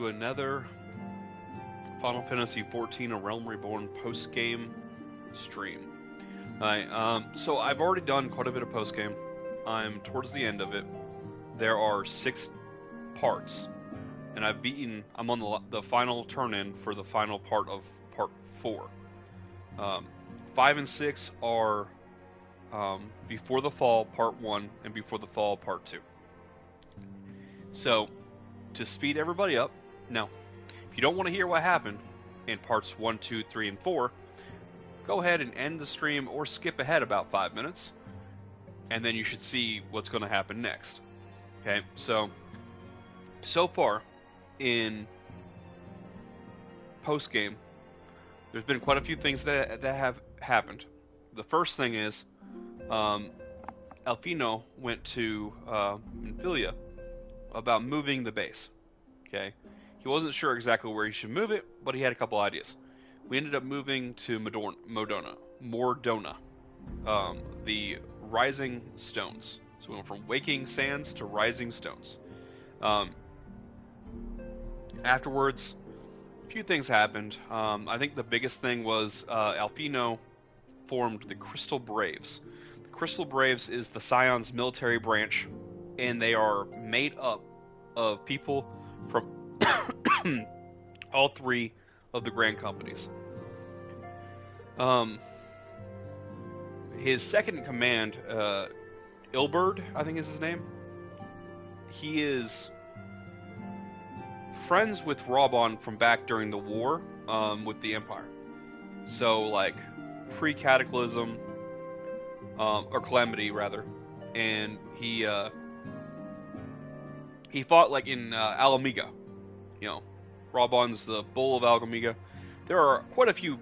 another Final Fantasy XIV: A Realm Reborn post-game stream. Alright, so I've already done quite a bit of post-game. I'm towards the end of it. There are 6 parts, and I'm on the final turn-in for the final part of Part 4. 5 and 6 are Before the Fall Part 1 and Before the Fall Part 2. So, to speed everybody up, now, if you don't want to hear what happened in Parts 1, 2, 3, and 4, go ahead and end the stream or skip ahead about 5 minutes, and then you should see what's going to happen next. Okay, so far in post-game, there's been quite a few things that have happened. The first thing is, Alfino went to Minfilia about moving the base. Okay, he wasn't sure exactly where he should move it, but he had a couple ideas. We ended up moving to Mordona, the Rising Stones. So we went from Waking Sands to Rising Stones. Afterwards, a few things happened. I think the biggest thing was Alfino formed the Crystal Braves. The Crystal Braves is the Scion's military branch, and they are made up of people from all 3 of the Grand Companies. His second in command, Ilberd, I think is his name. He is friends with Raubon from back during the war with the Empire. So, like, pre-Cataclysm, or Calamity, rather. And he fought, like, in Alamiga. You know, Raubon's the Bull of Alamiga. There are quite a few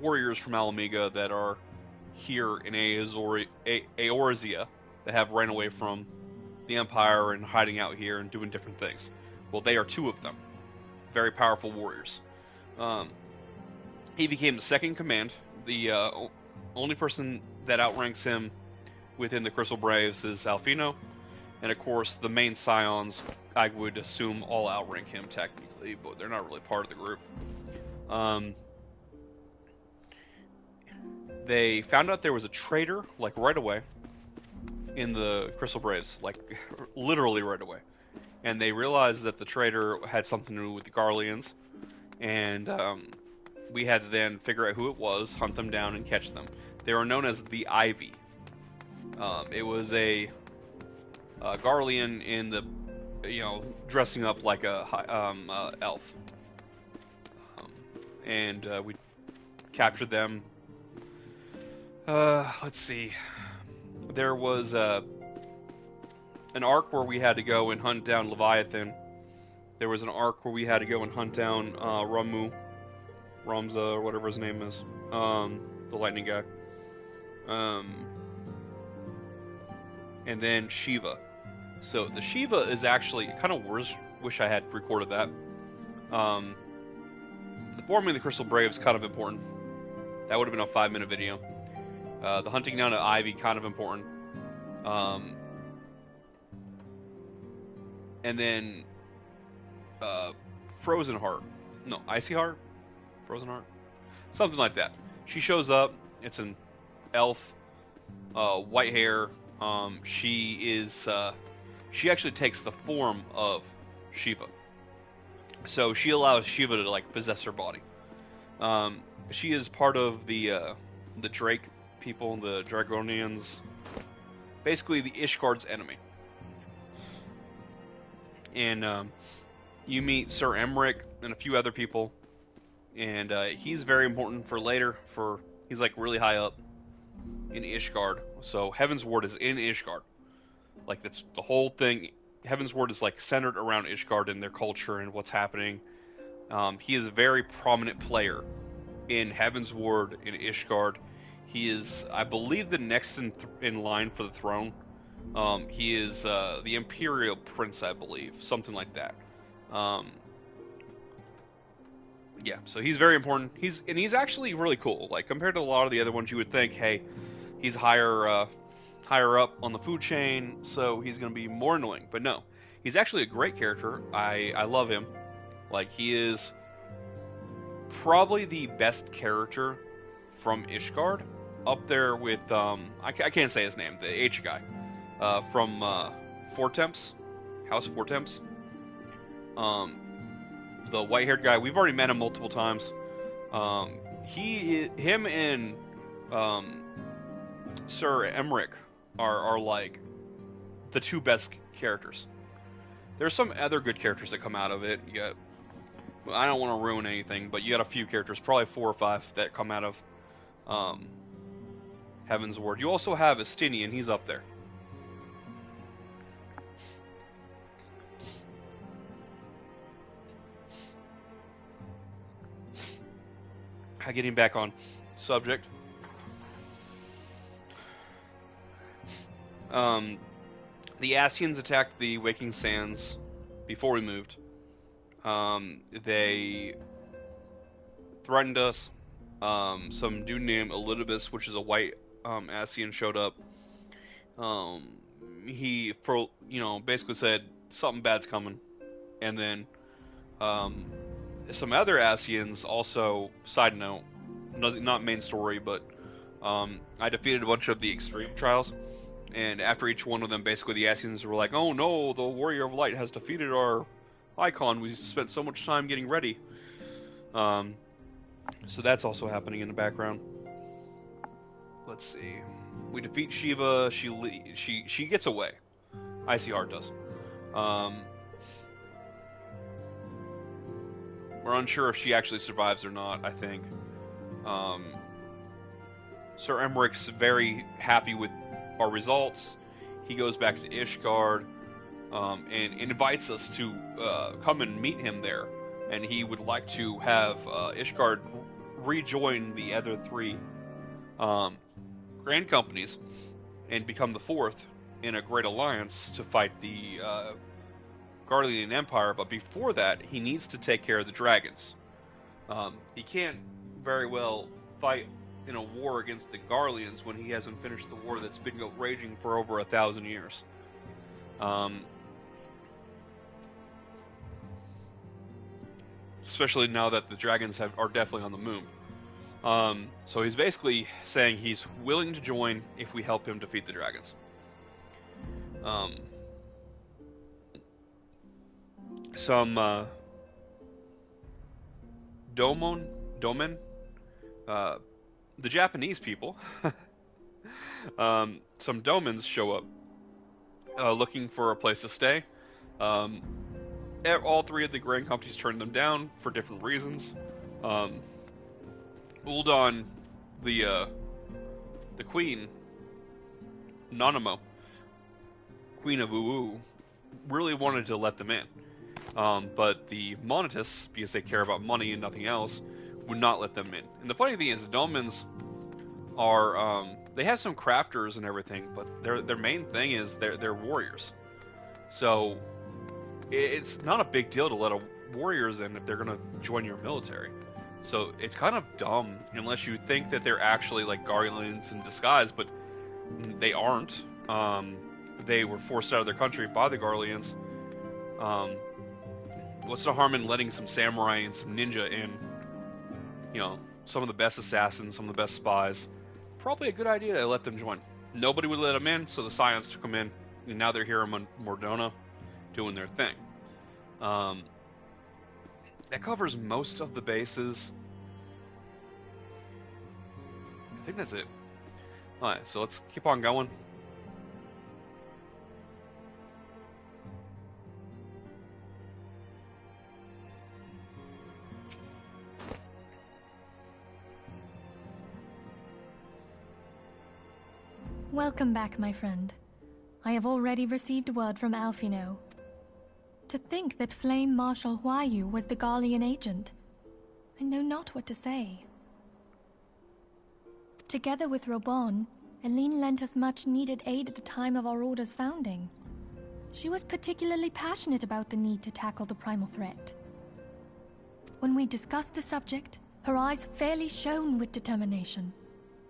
warriors from Alamiga that are here in Eorzea that have ran away from the Empire and hiding out here and doing different things. Well, they are 2 of them. Very powerful warriors. He became the second in command. The only person that outranks him within the Crystal Braves is Alfino. And of course, the main Scions, I would assume, all outrank him technically, but they're not really part of the group. They found out there was a traitor, like, right away, in the Crystal Braves, like, literally right away. And they realized that the traitor had something to do with the Garleans, and we had to then figure out who it was, hunt them down, and catch them. They were known as the Ivy. It was a Garlean in the, dressing up like a elf. And we captured them. Let's see. There was an arc where we had to go and hunt down Leviathan. There was an arc where we had to go and hunt down Ramza, or whatever his name is, the lightning guy. And then Shiva. So the Shiva is actually kind of wish I had recorded that. The forming of the Crystal Brave is kind of important. That would have been a 5-minute video. The hunting down of Ivy, kind of important. And then Frozen Heart. No, Icy Heart? Frozen Heart? Something like that. She shows up. It's an elf. White hair. She actually takes the form of Shiva. So she allows Shiva to, like, possess her body. She is part of the Drake people, the Dragonians. Basically the Ishgard's enemy. And you meet Sir Emmerich and a few other people. And he's very important for later. He's, like, really high up in Ishgard. So Heaven's Ward is in Ishgard. Like, that's the whole thing. Heaven's Ward is, like, centered around Ishgard and their culture and what's happening. He is a very prominent player in Heaven's Ward in Ishgard. He is, I believe, the next in line for the throne. He is the Imperial Prince, I believe. Something like that. Yeah, so he's very important. He's actually really cool. Like, compared to a lot of the other ones, you would think, hey, he's higher up on the food chain, so he's going to be more annoying. But no, he's actually a great character. I love him. Like, he is probably the best character from Ishgard, up there with I can't say his name, the H guy from Fortemps, House Fortemps. The white-haired guy. We've already met him multiple times. Him and Sir Emmerich are like the two best characters. There's some other good characters that come out of it. You got, I don't want to ruin anything, but you got a few characters, probably 4 or 5 that come out of Heaven's Ward. You also have Estinian, he's up there. Getting back on subject. The Ascians attacked the Waking Sands before we moved. They threatened us. Some dude named Elidibus, which is a white Ascian, showed up. He, basically said something bad's coming, and then some other Ascians also. Side note, not main story, but I defeated a bunch of the extreme trials. And after each one of them, basically the Ascians were like, "Oh no, the Warrior of Light has defeated our icon. We spent so much time getting ready." So that's also happening in the background. Let's see. We defeat Shiva. She gets away. Icy Heart does. We're unsure if she actually survives or not. I think. Sir Emmerich's very happy with our results. He goes back to Ishgard and invites us to come and meet him there. And he would like to have Ishgard rejoin the other 3 Grand Companies and become the 4th in a great alliance to fight the Garlean Empire. But before that, he needs to take care of the dragons. He can't very well fight in a war against the Garleans when he hasn't finished the war that's been raging for over 1,000 years. Especially now that the dragons are definitely on the moon. So he's basically saying he's willing to join if we help him defeat the dragons. Some Domen, the Japanese people, some Domans show up looking for a place to stay. All 3 of the Grand Companies turned them down for different reasons. Uldan, the queen, Nanamo, Queen of Uu, really wanted to let them in. But the Monetists, because they care about money and nothing else, would not let them in. And the funny thing is, the Domans are, they have some crafters and everything, but their main thing is they're warriors. So it's not a big deal to let warriors in if they're going to join your military. So it's kind of dumb unless you think that they're actually like Garleans in disguise, but they aren't. They were forced out of their country by the Garleans. What's the harm in letting some samurai and some ninja in? You know, some of the best assassins, some of the best spies. Probably a good idea to let them join. Nobody would let them in, so the Scions took them in, and now they're here in Mordona doing their thing. That covers most of the bases. I think that's it. Alright, so let's keep on going. Welcome back, my friend. I have already received word from Alfino. To think that Flame Marshal Huayu was the Garlean agent. I know not what to say. Together with Robon, Eline lent us much-needed aid at the time of our Order's founding. She was particularly passionate about the need to tackle the primal threat. When we discussed the subject, her eyes fairly shone with determination.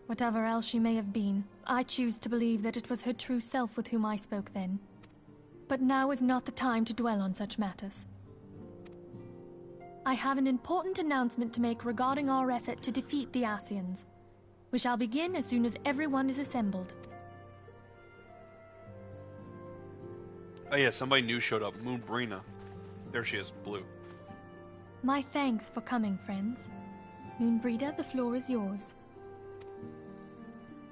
Whatever else she may have been, I choose to believe that it was her true self with whom I spoke then. But now is not the time to dwell on such matters. I have an important announcement to make regarding our effort to defeat the Ascians. We shall begin as soon as everyone is assembled. Oh yeah, somebody new showed up. Moonbrina. There she is, blue. My thanks for coming, friends. Moonbreeder, the floor is yours.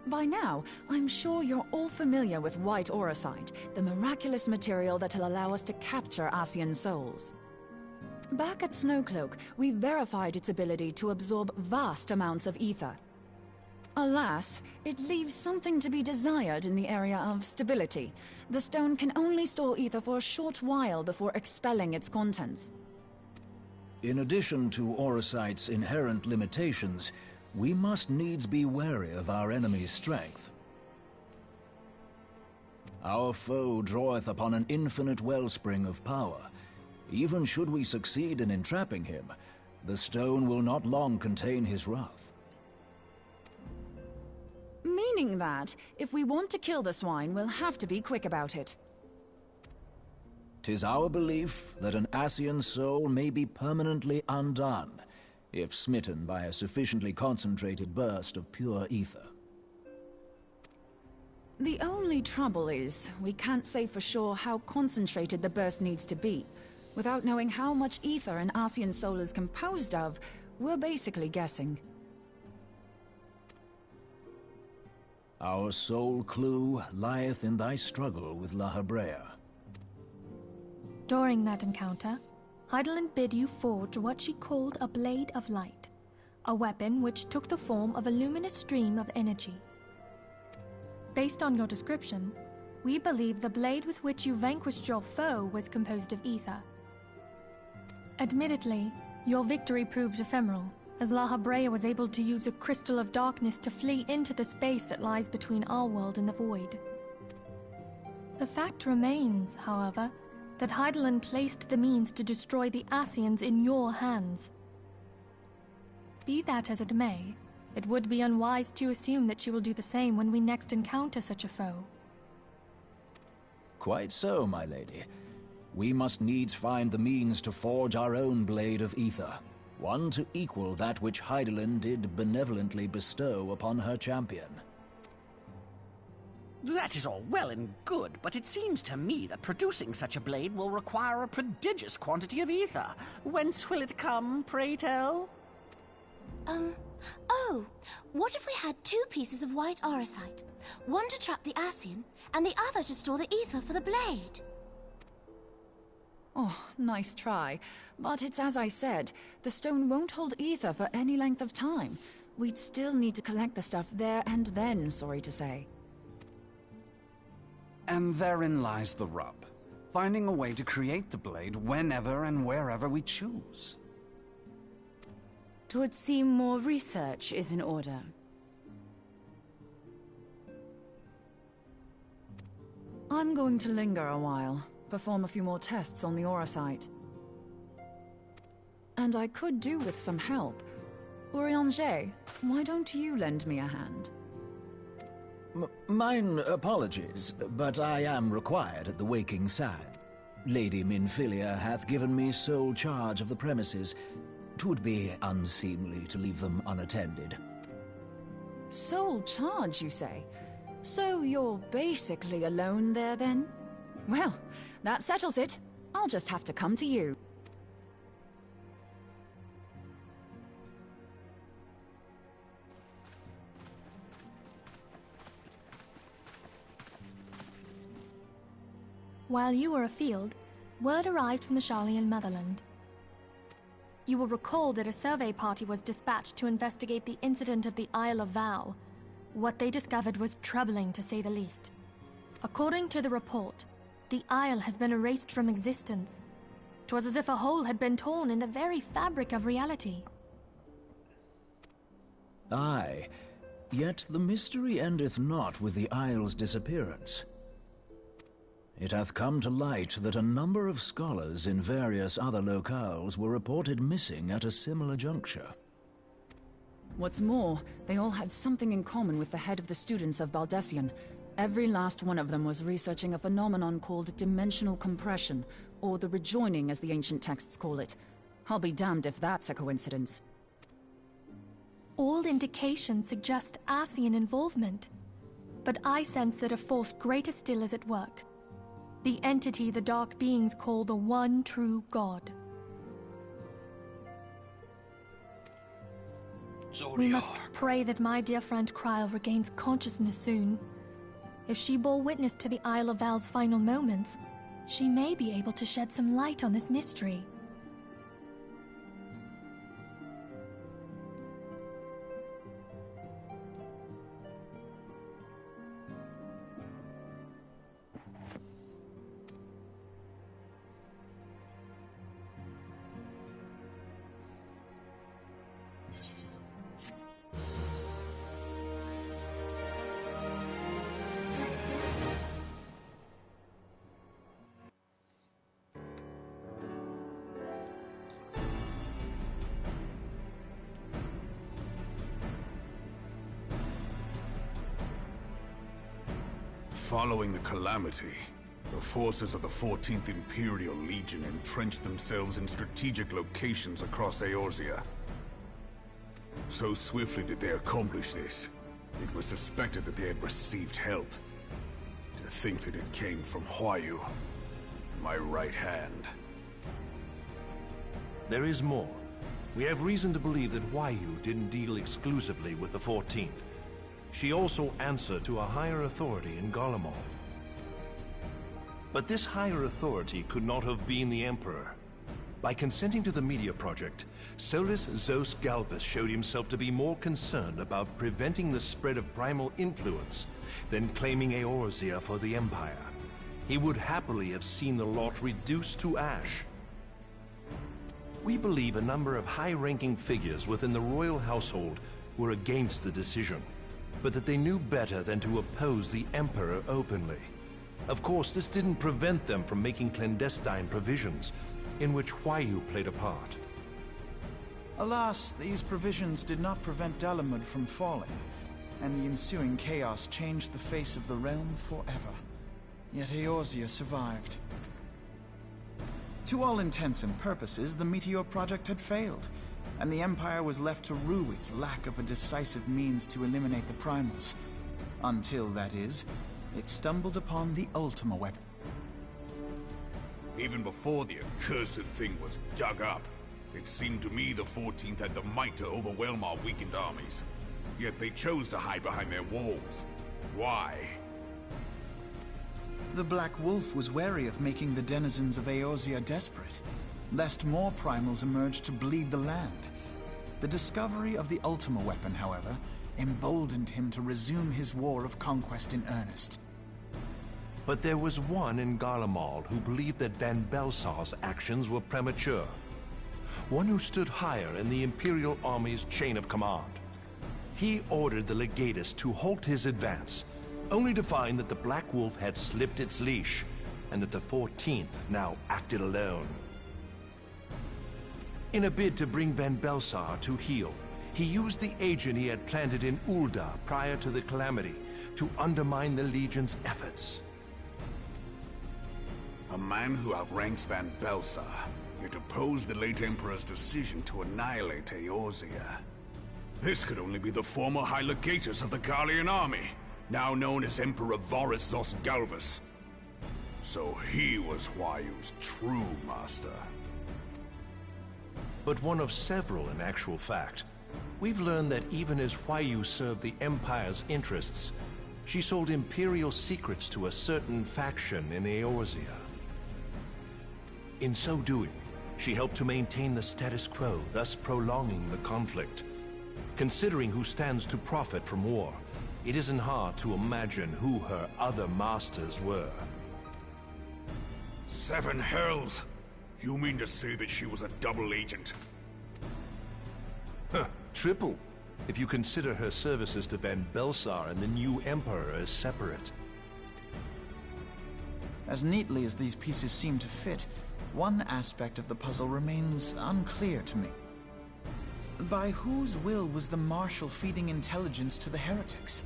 By now, I'm sure you're all familiar with white auracite, the miraculous material that'll allow us to capture Ascian souls. Back at Snowcloak, we verified its ability to absorb vast amounts of ether. Alas, it leaves something to be desired in the area of stability. The stone can only store ether for a short while before expelling its contents. In addition to auracite's inherent limitations, we must needs be wary of our enemy's strength. Our foe draweth upon an infinite wellspring of power. Even should we succeed in entrapping him, the stone will not long contain his wrath. Meaning that, if we want to kill the swine, we'll have to be quick about it. 'Tis our belief that an Ascian soul may be permanently undone, if smitten by a sufficiently concentrated burst of pure ether. The only trouble is, we can't say for sure how concentrated the burst needs to be. Without knowing how much ether an Ascian soul is composed of, we're basically guessing. Our sole clue lieth in thy struggle with La Hebrea. During that encounter, Heidelin bid you forge what she called a Blade of Light, a weapon which took the form of a luminous stream of energy. Based on your description, we believe the blade with which you vanquished your foe was composed of ether. Admittedly, your victory proved ephemeral, as La Hebrea was able to use a crystal of darkness to flee into the space that lies between our world and the void. The fact remains, however, that Heidelin placed the means to destroy the Ascians in your hands. Be that as it may, it would be unwise to assume that she will do the same when we next encounter such a foe. Quite so, my lady. We must needs find the means to forge our own blade of ether, one to equal that which Heidelin did benevolently bestow upon her champion. That is all well and good, but it seems to me that producing such a blade will require a prodigious quantity of ether. Whence will it come, pray tell? Oh, what if we had two pieces of white auracite? One to trap the Ascian, and the other to store the ether for the blade. Oh, nice try. But it's as I said, the stone won't hold ether for any length of time. We'd still need to collect the stuff there and then, sorry to say. And therein lies the rub. Finding a way to create the blade whenever and wherever we choose. 'Twould seem more research is in order. I'm going to linger a while, perform a few more tests on the auracite. And I could do with some help. Urianger, why don't you lend me a hand? Mine apologies, but I am required at the Waking Sand. Lady Minfilia hath given me sole charge of the premises. 'Twould be unseemly to leave them unattended. Sole charge, you say? So you're basically alone there, then? Well, that settles it. I'll just have to come to you. While you were afield, word arrived from the Sharlayan motherland. You will recall that a survey party was dispatched to investigate the incident at the Isle of Vow. What they discovered was troubling, to say the least. According to the report, the Isle has been erased from existence. 'Twas as if a hole had been torn in the very fabric of reality. Aye, yet the mystery endeth not with the Isle's disappearance. It hath come to light that a number of scholars in various other locales were reported missing at a similar juncture. What's more, they all had something in common with the head of the students of Baldessian. Every last one of them was researching a phenomenon called dimensional compression, or the rejoining as the ancient texts call it. I'll be damned if that's a coincidence. All indications suggest Ascian involvement, but I sense that a force greater still is at work. The entity the Dark Beings call the One True God. Zodiac. We must pray that my dear friend Kryl regains consciousness soon. If she bore witness to the Isle of Val's final moments, she may be able to shed some light on this mystery. Following the calamity, the forces of the 14th Imperial Legion entrenched themselves in strategic locations across Eorzea. So swiftly did they accomplish this, it was suspected that they had received help. To think that it came from Huayu, my right hand. There is more. We have reason to believe that Huayu didn't deal exclusively with the 14th. She also answered to a higher authority in Garlemald. But this higher authority could not have been the Emperor. By consenting to the media project, Solus Zos Galvus showed himself to be more concerned about preventing the spread of primal influence than claiming Eorzea for the Empire. He would happily have seen the lot reduced to ash. We believe a number of high-ranking figures within the royal household were against the decision, but that they knew better than to oppose the Emperor openly. Of course, this didn't prevent them from making clandestine provisions, in which Huayu played a part. Alas, these provisions did not prevent Dalamud from falling, and the ensuing chaos changed the face of the realm forever. Yet Eorzea survived. To all intents and purposes, the Meteor Project had failed, and the Empire was left to rue its lack of a decisive means to eliminate the primals. Until, that is, it stumbled upon the Ultima weapon. Even before the accursed thing was dug up, it seemed to me the 14th had the might to overwhelm our weakened armies. Yet they chose to hide behind their walls. Why? The Black Wolf was wary of making the denizens of Eorzea desperate, lest more primals emerge to bleed the land. The discovery of the Ultima weapon, however, emboldened him to resume his war of conquest in earnest. But there was one in Garlemald who believed that Van Belsar's actions were premature. One who stood higher in the Imperial Army's chain of command. He ordered the Legatus to halt his advance, only to find that the Black Wolf had slipped its leash, and that the 14th now acted alone. In a bid to bring Van Belsar to heel, he used the agent he had planted in Ul'dah prior to the calamity to undermine the Legion's efforts. A man who outranks Van Belsar, yet opposed the late Emperor's decision to annihilate Eorzea. This could only be the former High Legatus of the Garlean army, now known as Emperor Varus Zos Galvus. So he was Huayu's true master. But one of several in actual fact. We've learned that even as Huayu served the Empire's interests, she sold Imperial secrets to a certain faction in Eorzea. In so doing, she helped to maintain the status quo, thus prolonging the conflict. Considering who stands to profit from war, it isn't hard to imagine who her other masters were. Seven hells! You mean to say that she was a double agent? Huh, triple, if you consider her services to Van Belsar and the new Emperor as separate. As neatly as these pieces seem to fit, one aspect of the puzzle remains unclear to me. By whose will was the Marshal feeding intelligence to the heretics?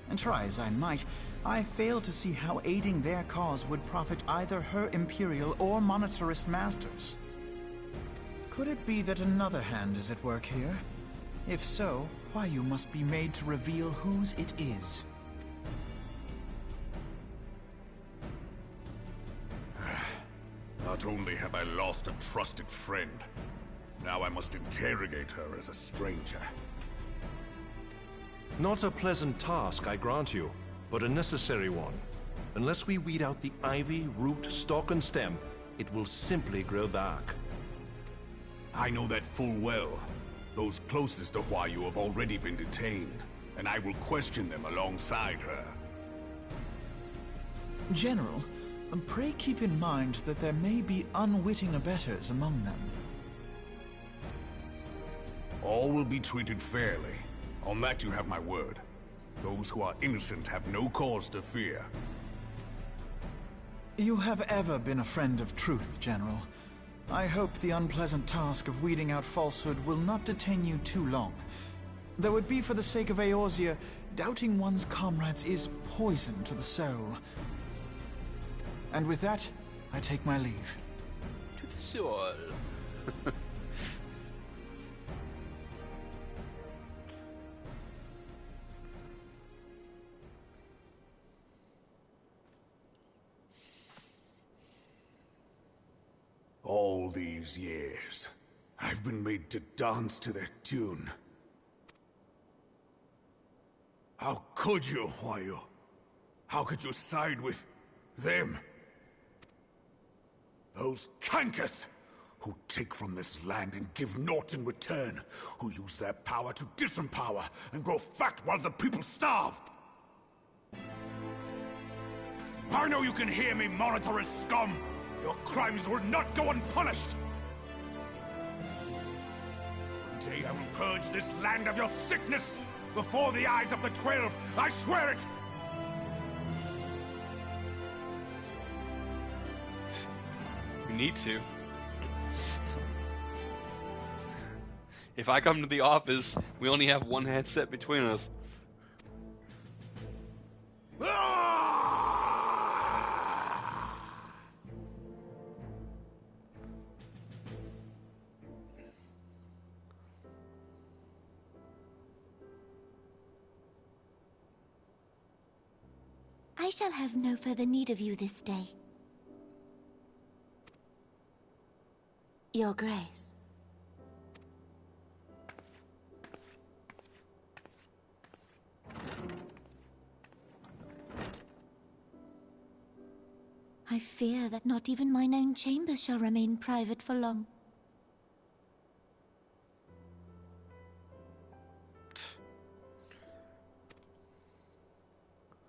And try as I might, I fail to see how aiding their cause would profit either her Imperial or monetarist masters. Could it be that another hand is at work here? If so, why you must be made to reveal whose it is. Not only have I lost a trusted friend, now I must interrogate her as a stranger. Not a pleasant task, I grant you, but a necessary one. Unless we weed out the ivy, root, stalk, and stem, it will simply grow back. I know that full well. Those closest to Hua Yu have already been detained, and I will question them alongside her. General, pray keep in mind that there may be unwitting abettors among them. All will be treated fairly. On that you have my word. Those who are innocent have no cause to fear. You have ever been a friend of truth, General. I hope the unpleasant task of weeding out falsehood will not detain you too long. Though it be for the sake of Eorzea, doubting one's comrades is poison to the soul. And with that, I take my leave. To the soul. All these years, I've been made to dance to their tune. How could you, Hua Yu? How could you side with them? Those cankers who take from this land and give naught in return, who use their power to disempower and grow fat while the people starve. I know you can hear me, monitorous scum! Your crimes will not go unpunished! One day I will purge this land of your sickness! Before the eyes of the 12, I swear it! You need to. If I come to the office, we only have one headset between us. I shall have no further need of you this day. Your Grace. I fear that not even mine own chambers shall remain private for long.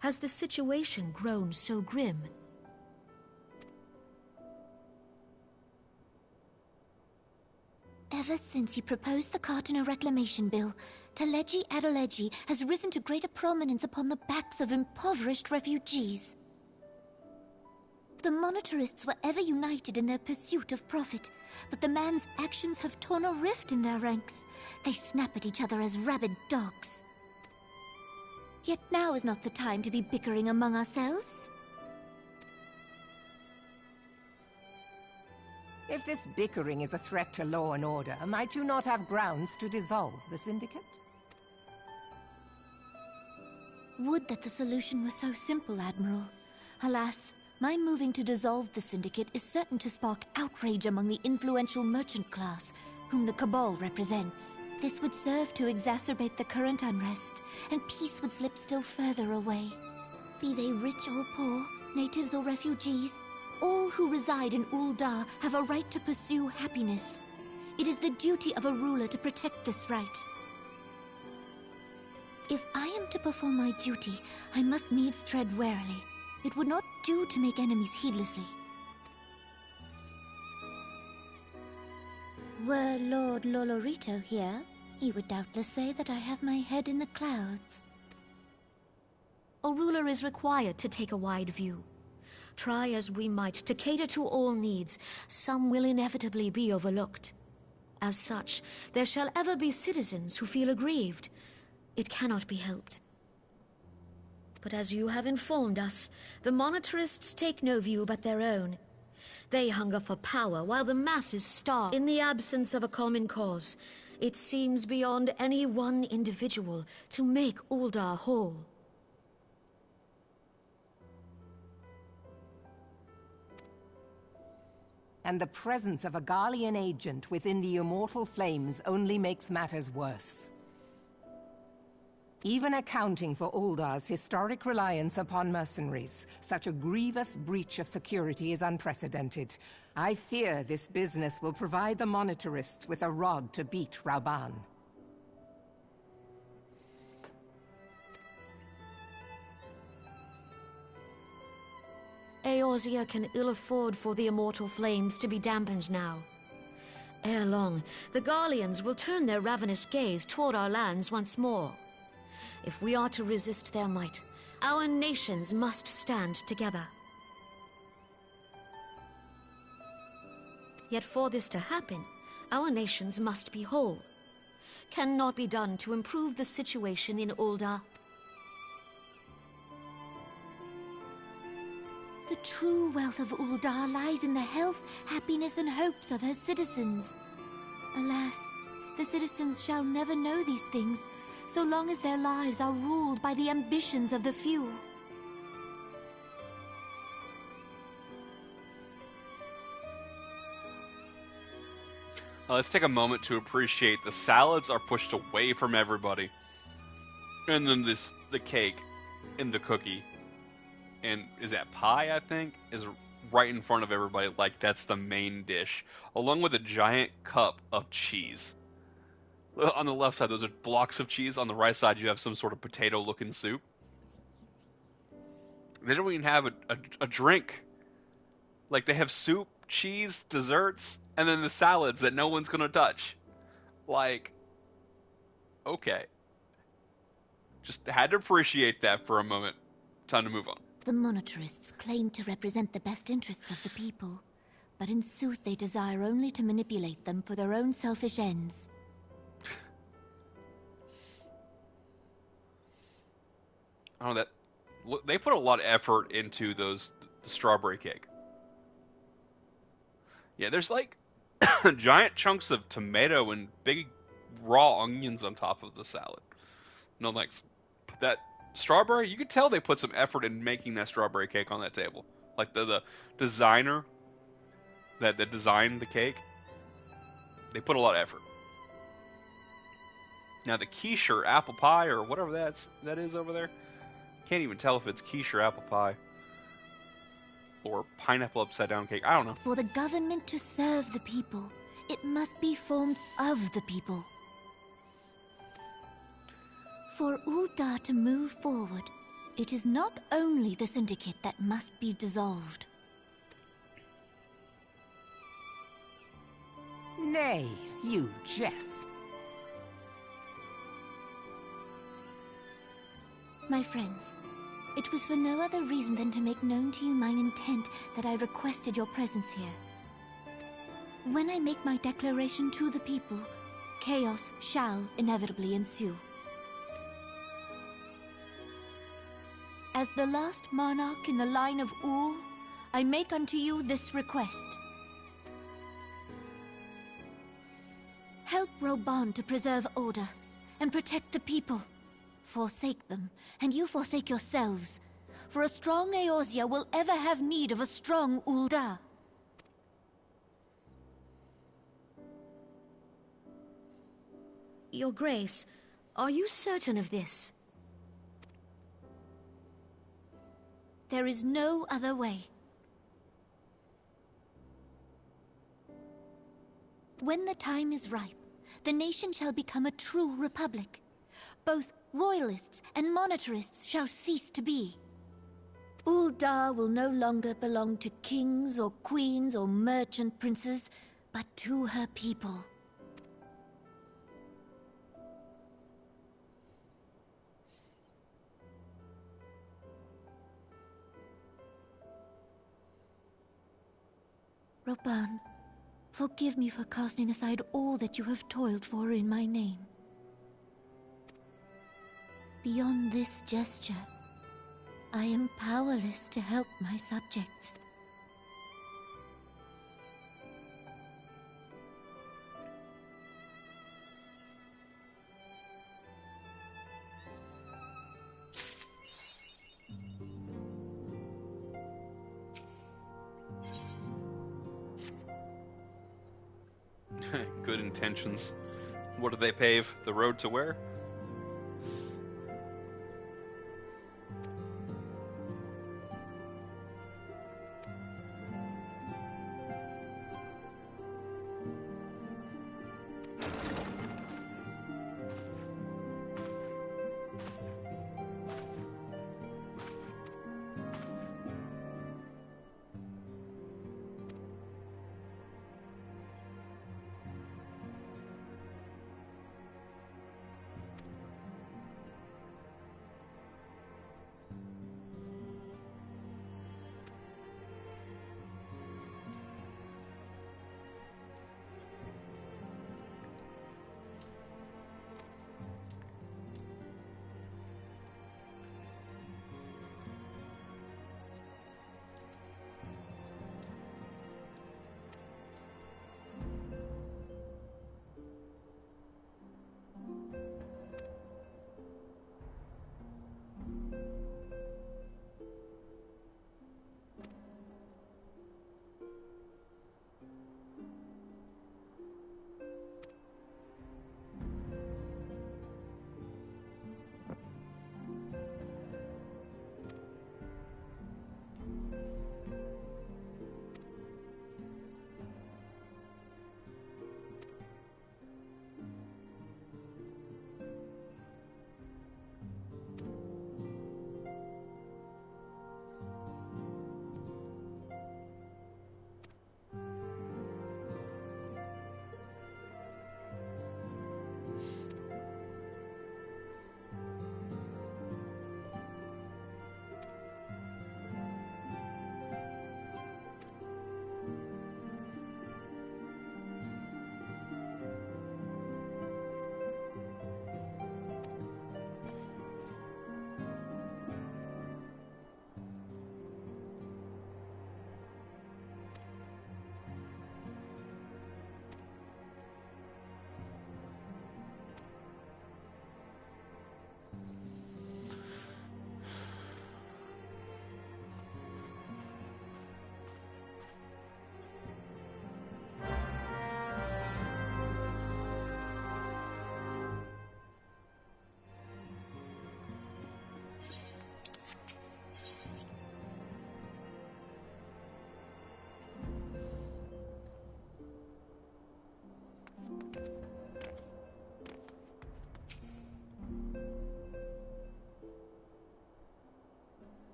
Has the situation grown so grim? Ever since he proposed the Cartiner Reclamation Bill, Teleji Adeleji has risen to greater prominence upon the backs of impoverished refugees. The monitorists were ever united in their pursuit of profit, but the man's actions have torn a rift in their ranks. They snap at each other as rabid dogs. Yet now is not the time to be bickering among ourselves. If this bickering is a threat to law and order, might you not have grounds to dissolve the Syndicate? Would that the solution were so simple, Admiral. Alas, my moving to dissolve the Syndicate is certain to spark outrage among the influential merchant class, whom the Cabal represents. This would serve to exacerbate the current unrest, and peace would slip still further away. Be they rich or poor, natives or refugees, all who reside in Ul'dah have a right to pursue happiness. It is the duty of a ruler to protect this right. If I am to perform my duty, I must needs tread warily. It would not do to make enemies heedlessly. Were Lord Lolorito here, he would doubtless say that I have my head in the clouds. A ruler is required to take a wide view. Try as we might to cater to all needs, some will inevitably be overlooked. As such, there shall ever be citizens who feel aggrieved. It cannot be helped. But as you have informed us, the Monitorists take no view but their own. They hunger for power while the masses starve. In the absence of a common cause, it seems beyond any one individual to make Uldar whole. And the presence of a Garlean agent within the immortal flames only makes matters worse. Even accounting for Uldar's historic reliance upon mercenaries, such a grievous breach of security is unprecedented. I fear this business will provide the Monitorists with a rod to beat Rauban. Eorzea can ill afford for the immortal flames to be dampened now. Ere long, the Garleans will turn their ravenous gaze toward our lands once more. If we are to resist their might, our nations must stand together. Yet for this to happen, our nations must be whole. Cannot be done to improve the situation in Uldar. The true wealth of Uldar lies in the health, happiness, and hopes of her citizens. Alas, the citizens shall never know these things, so long as their lives are ruled by the ambitions of the few. Let's take a moment to appreciate the salads are pushed away from everybody. And then the cake and the cookie. And is that pie, I think, is right in front of everybody, like that's the main dish, along with a giant cup of cheese. On the left side, those are blocks of cheese. On the right side, you have some sort of potato-looking soup. They don't even have a drink. Like, they have soup, cheese, desserts, and then the salads that no one's gonna touch. Like, okay. Just had to appreciate that for a moment. Time to move on. The Monitorists claim to represent the best interests of the people, but in sooth they desire only to manipulate them for their own selfish ends. Oh, they put a lot of effort into the strawberry cake. Yeah, there's like giant chunks of tomato and big raw onions on top of the salad. No thanks. That strawberry, you could tell they put some effort in making that strawberry cake on that table. Like the designer that designed the cake, they put a lot of effort. Now the quiche or apple pie or whatever that is over there, can't even tell if it's quiche or apple pie or pineapple upside down cake. I don't know. For the government to serve the people, it must be formed of the people. For Uldar to move forward, it is not only the Syndicate that must be dissolved. Nay, you jest. My friends, it was for no other reason than to make known to you mine intent that I requested your presence here. When I make my declaration to the people, chaos shall inevitably ensue. As the last monarch in the line of Ul, I make unto you this request. Help Rauban to preserve order and protect the people. Forsake them, and you forsake yourselves. For a strong Eorzea will ever have need of a strong Uldar. Your Grace, are you certain of this? There is no other way. When the time is ripe, the nation shall become a true republic. Both royalists and monitorists shall cease to be. Uldar will no longer belong to kings or queens or merchant princes, but to her people. Rauban, forgive me for casting aside all that you have toiled for in my name. Beyond this gesture, I am powerless to help my subjects. intentions. What did they pave? The road to where?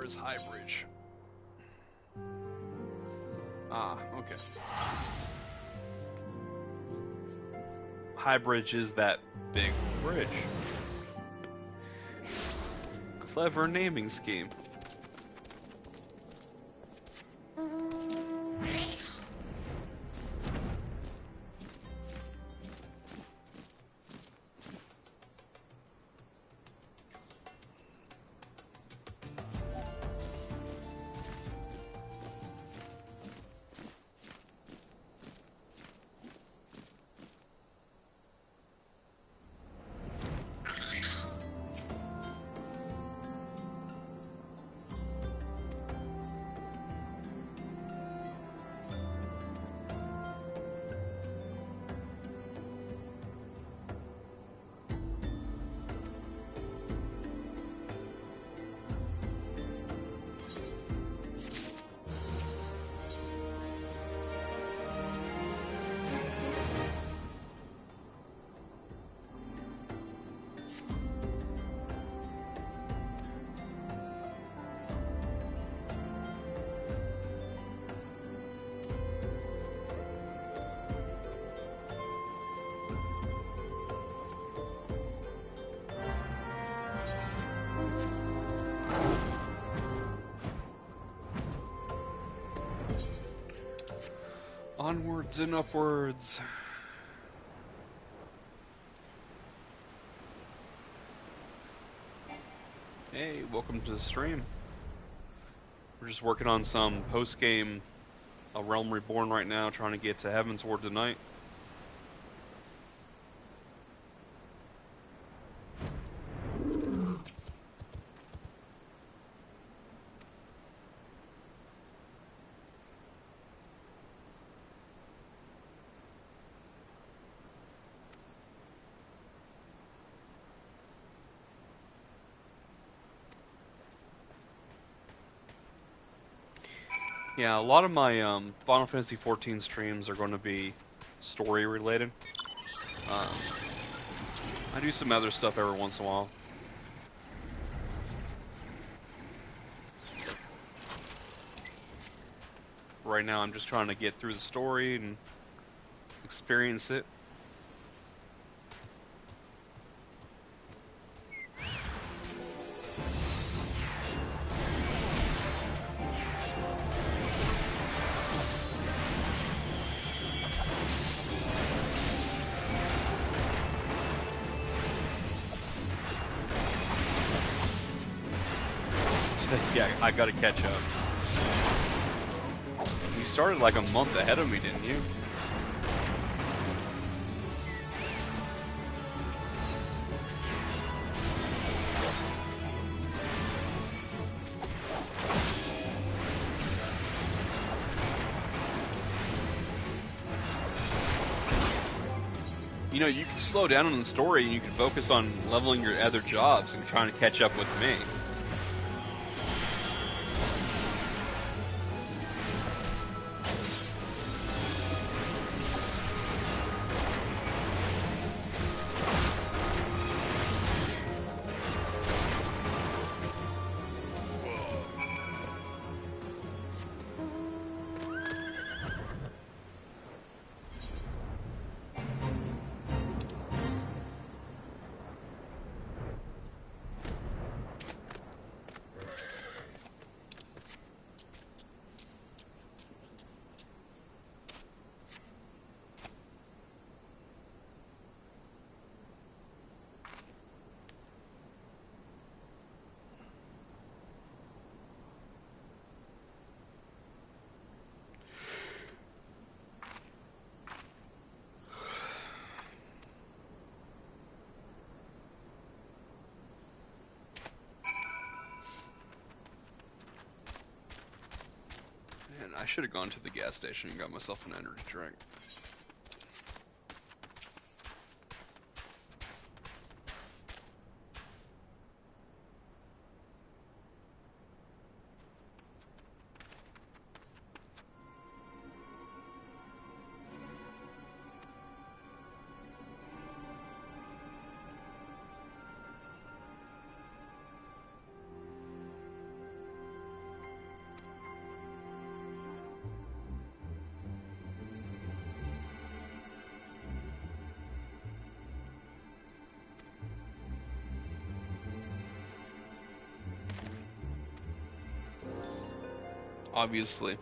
Where's High Bridge? Ah, okay. High Bridge is that big bridge. Clever naming scheme. Onwards and upwards. Hey, welcome to the stream. We're just working on some post-game A Realm Reborn right now, trying to get to Heaven's Ward tonight. Yeah, a lot of my Final Fantasy XIV streams are going to be story related. I do some other stuff every once in a while. Right now I'm just trying to get through the story and experience it. Yeah, I gotta catch up. You started like a month ahead of me, didn't you? You know, you can slow down on the story and you can focus on leveling your other jobs and trying to catch up with me. I should have gone to the gas station and got myself an energy drink. Obviously.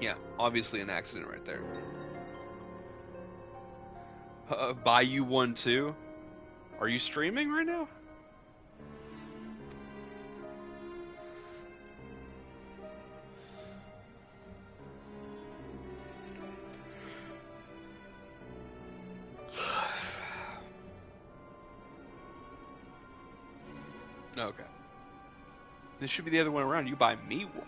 Yeah, obviously an accident right there. Buy you one too? Are you streaming right now? Okay. This should be the other way around. You buy me one.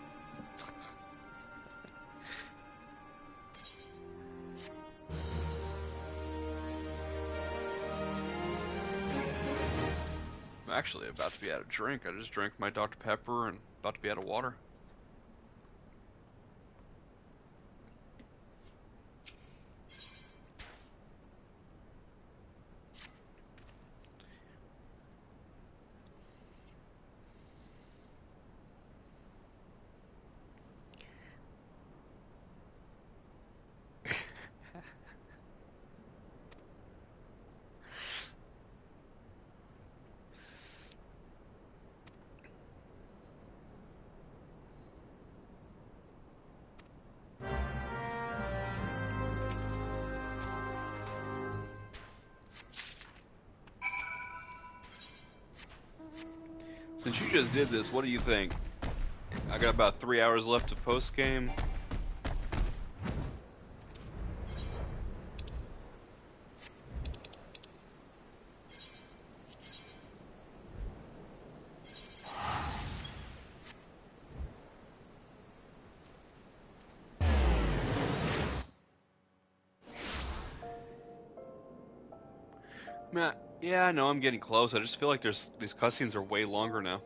I'm actually about to be out of drink. I just drank my Dr. Pepper and about to be out of water. Since you just did this, what do you think? I got about 3 hours left to post game. Yeah, I know I'm getting close. I just feel like these cutscenes are way longer now.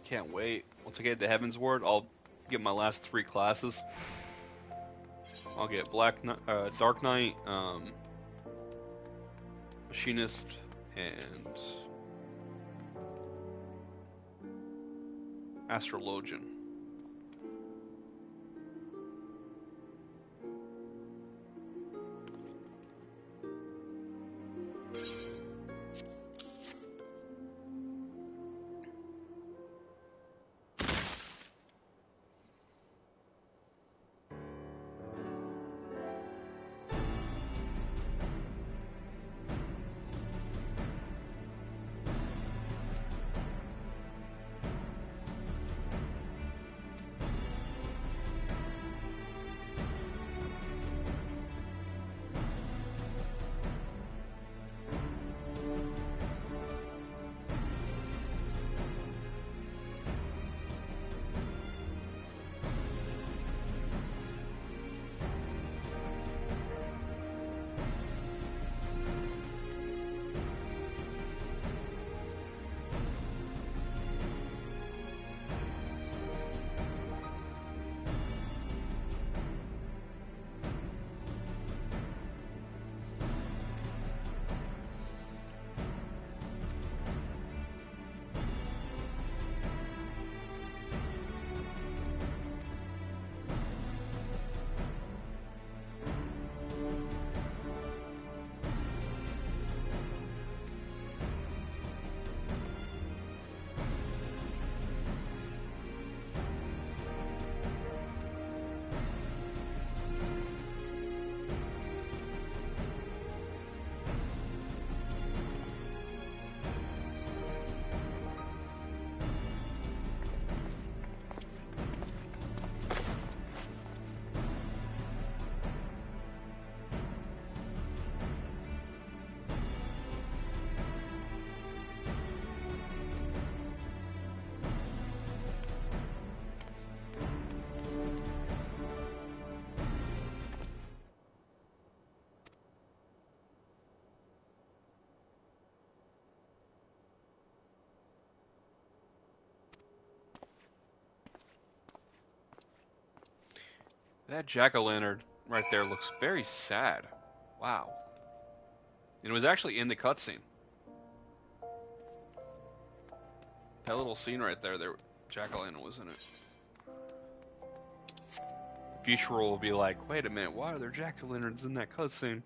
Can't wait. Once I get to Heaven's Ward, I'll get my last 3 classes. I'll get Dark Knight, Machinist, and Astrologian. That jack-o'-lantern right there looks very sad. Wow. And it was actually in the cutscene. That little scene right there, jack-o'-lantern was in it. The future will be like, wait a minute, why are there jack-o'-lanterns in that cutscene?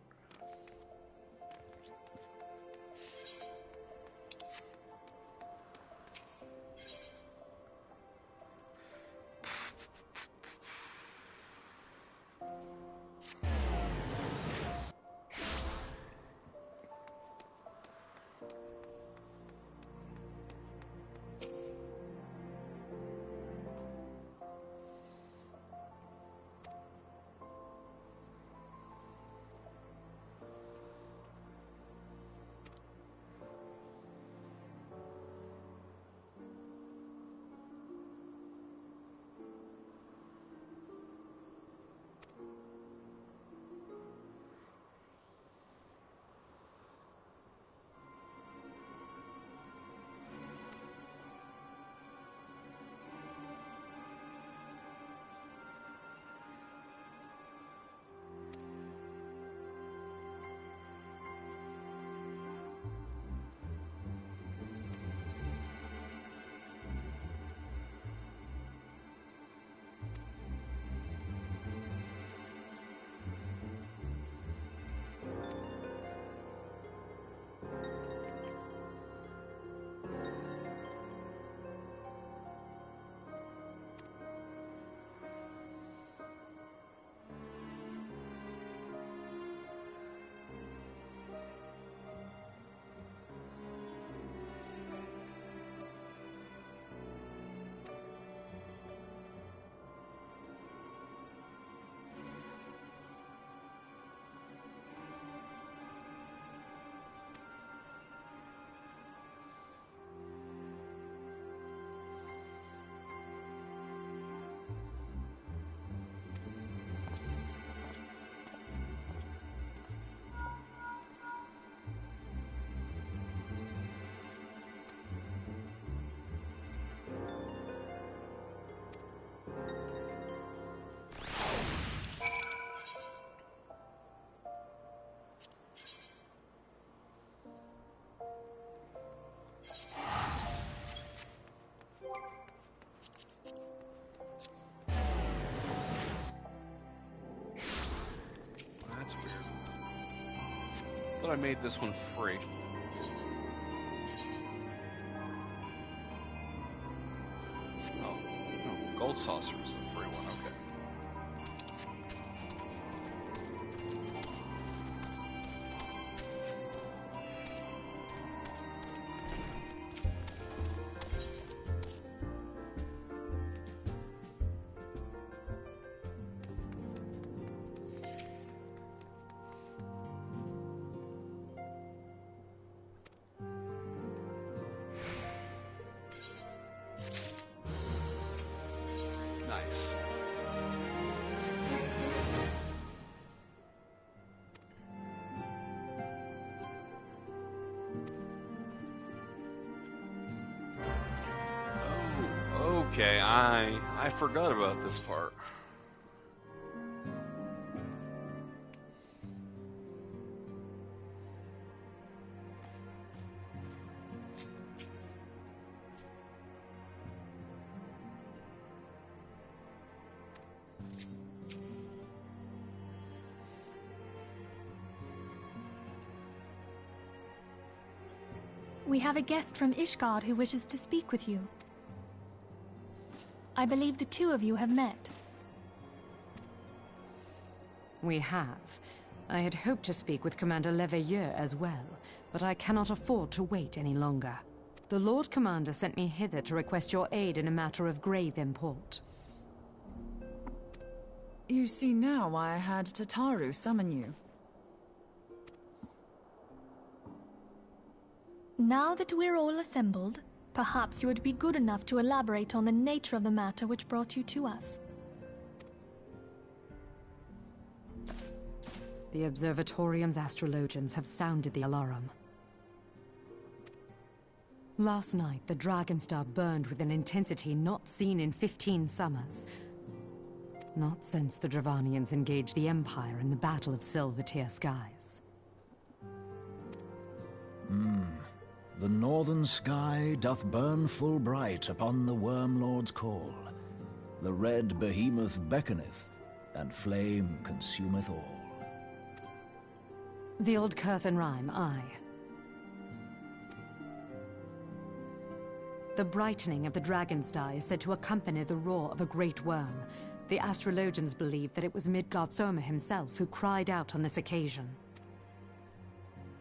But I made this one free. Oh, no, gold saucer is the free one, okay. Nice. Oh, okay. I forgot about this part. We have a guest from Ishgard who wishes to speak with you. I believe the two of you have met. We have. I had hoped to speak with Commander Leveilleur as well, but I cannot afford to wait any longer. The Lord Commander sent me hither to request your aid in a matter of grave import. You see now why I had Tataru summon you. Now that we're all assembled, perhaps you would be good enough to elaborate on the nature of the matter which brought you to us. The Observatorium's astrologians have sounded the alarm. Last night, the Dragonstar burned with an intensity not seen in 15 summers. Not since the Dravanians engaged the Empire in the Battle of Silvertear Skies. The northern sky doth burn full bright upon the Wormlord's call. The red behemoth beckoneth, and flame consumeth all. The old Curthan rhyme, aye. The brightening of the Dragonstar is said to accompany the roar of a great worm. The astrologians believe that it was Midgard Soma himself who cried out on this occasion.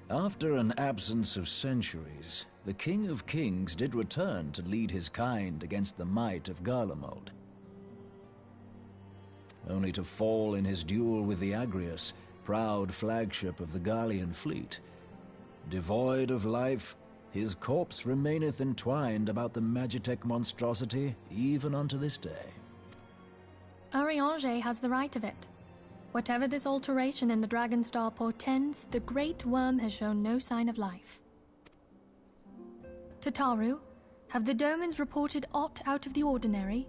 After an absence of centuries, the King of Kings did return to lead his kind against the might of Garlemald. Only to fall in his duel with the Agrius, proud flagship of the Gallian fleet. Devoid of life, his corpse remaineth entwined about the Magitech monstrosity even unto this day. Urianger has the right of it. Whatever this alteration in the Dragonstar portends, the Great Worm has shown no sign of life. Tataru, have the Domans reported aught out of the ordinary?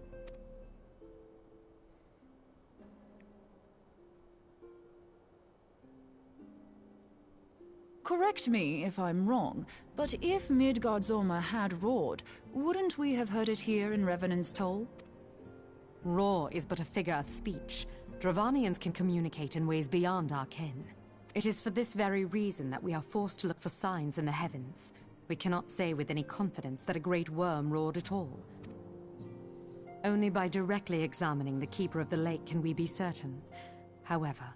Correct me if I'm wrong, but if Midgard-Zorma had roared, wouldn't we have heard it here in Revenant's Toll? Roar is but a figure of speech. Dravanians can communicate in ways beyond our ken. It is for this very reason that we are forced to look for signs in the heavens. We cannot say with any confidence that a great worm roared at all. Only by directly examining the Keeper of the Lake can we be certain. However,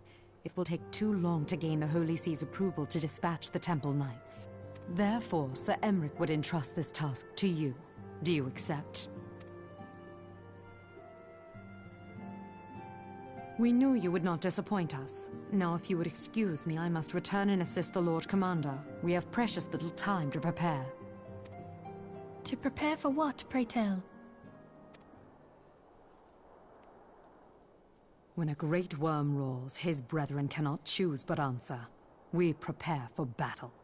it will take too long to gain the Holy See's approval to dispatch the Temple Knights. Therefore, Sir Emric would entrust this task to you. Do you accept? We knew you would not disappoint us. Now, if you would excuse me, I must return and assist the Lord Commander. We have precious little time to prepare. To prepare for what, pray tell? When a great worm roars, his brethren cannot choose but answer. We prepare for battle.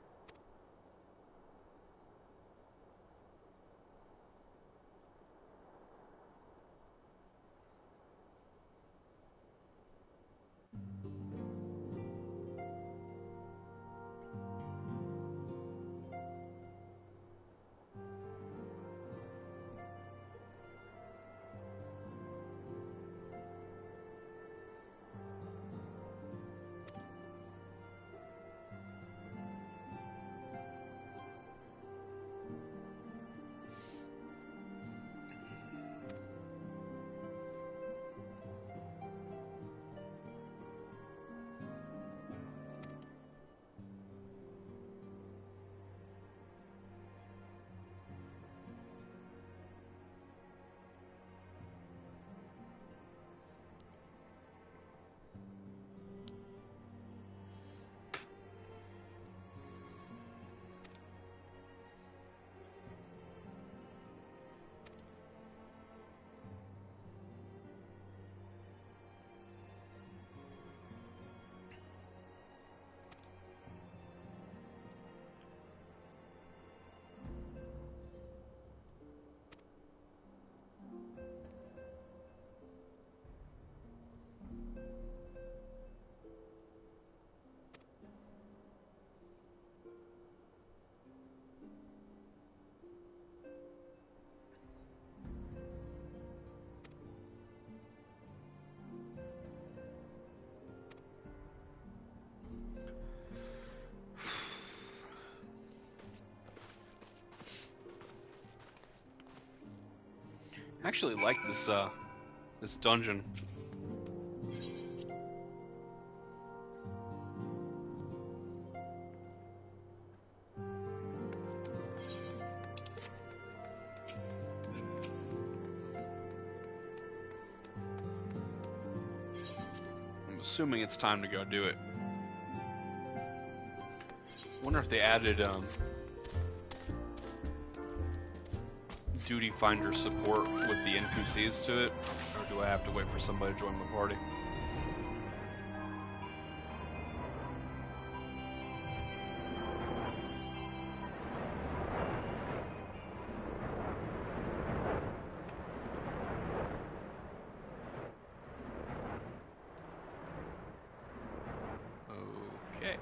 I actually like this dungeon. I'm assuming it's time to go do it. Wonder if they added duty finder support with the NPCs to it, or do I have to wait for somebody to join the party? Okay.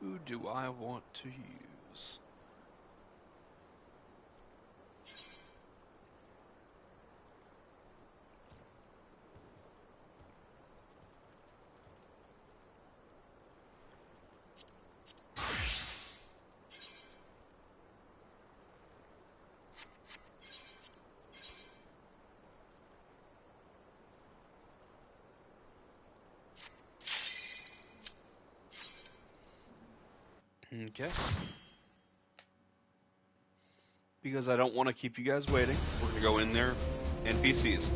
Who do I want to use? Okay. Because I don't want to keep you guys waiting, we're going to go in there, NPCs.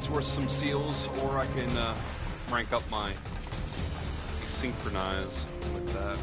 it's worth some seals, or I can rank up my synchronize with that.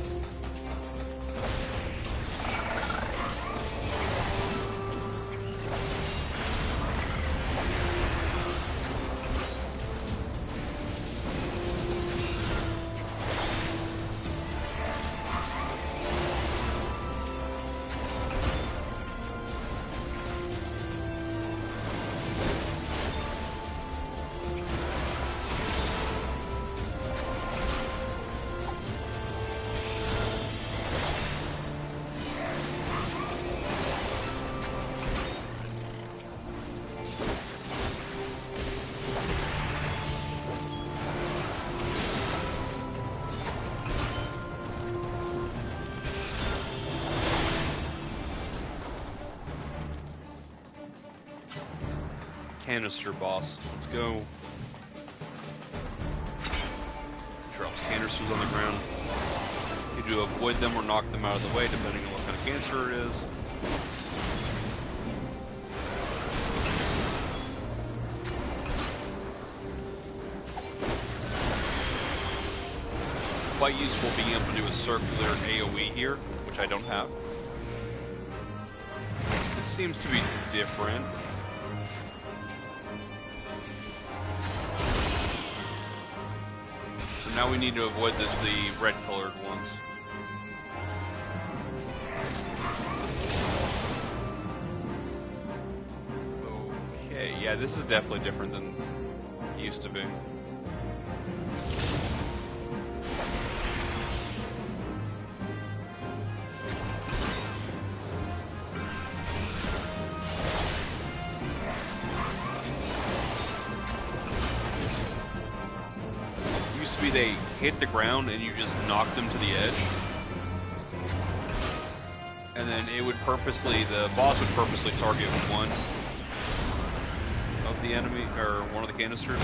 Canister boss. Let's go. Drops canisters on the ground. You do avoid them or knock them out of the way, depending on what kind of canister it is. Quite useful being able to do a circular AoE here, which I don't have. This seems to be different. Now we need to avoid the red colored ones. Okay, yeah, this is definitely different than it used to be. They hit the ground and you just knock them to the edge, and then it would purposely, the boss would purposely target one of the enemy, or one of the canisters.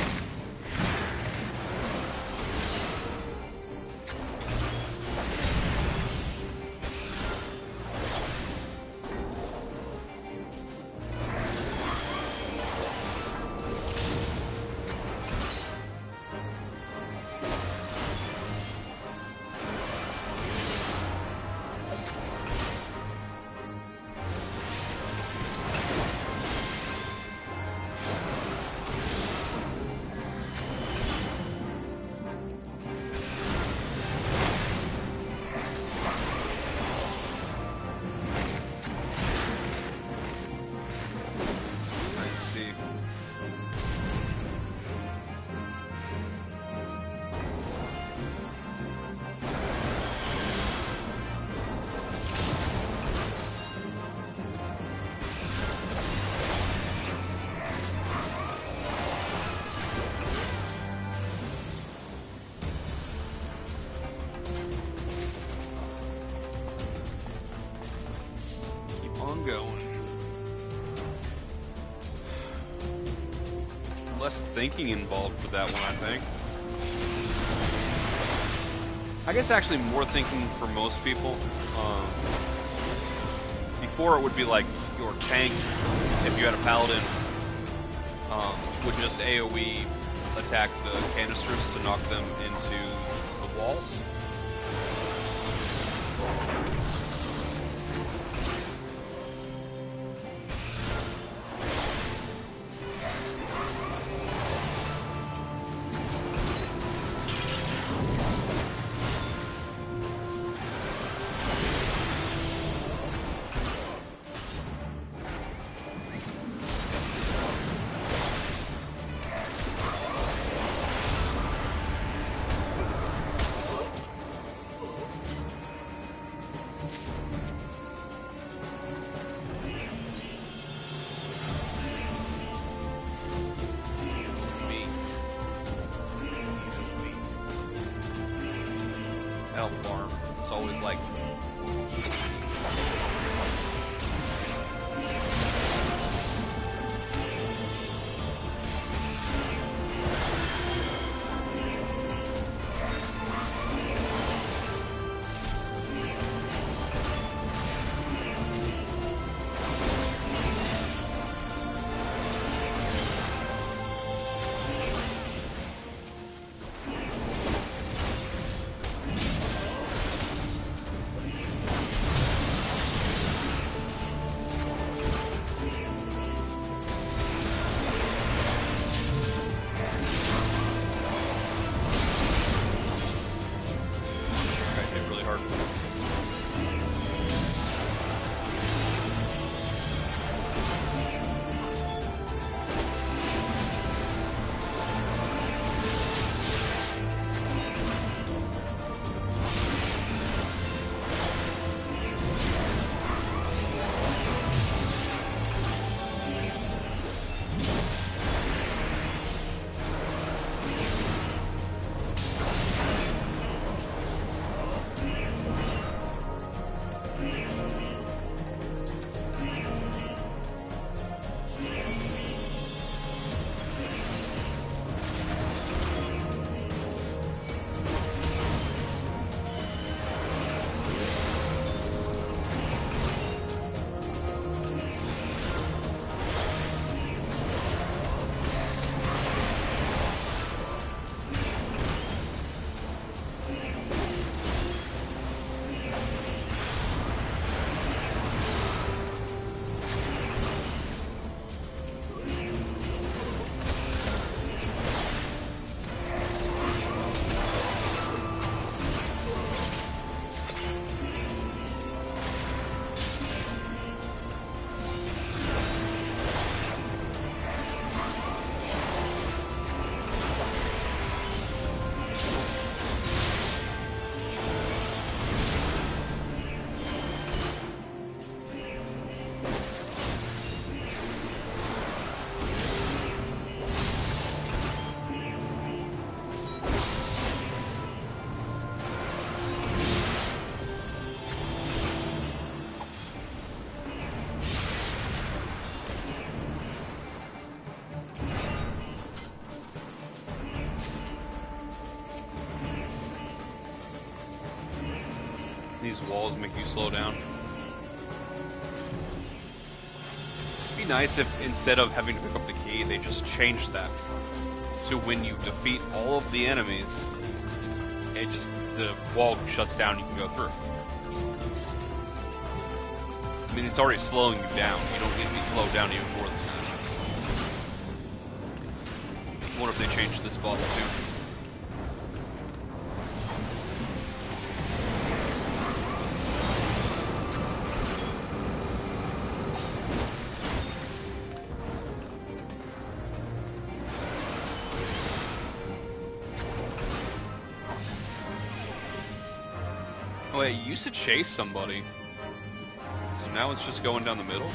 Less thinking involved with that one, I think. I guess actually more thinking for most people. Before it would be like your tank, if you had a paladin, would just AoE attack the canisters to knock them into the walls. Farm. It's always like These walls make you slow down. It'd be nice if instead of having to pick up the key, they just changed that to when you defeat all of the enemies, the wall shuts down, you can go through. I mean, it's already slowing you down. You don't need to be slowed down even more than that. I wonder if they changed this boss too. Oh wait, you used to chase somebody. So now it's just going down the middle?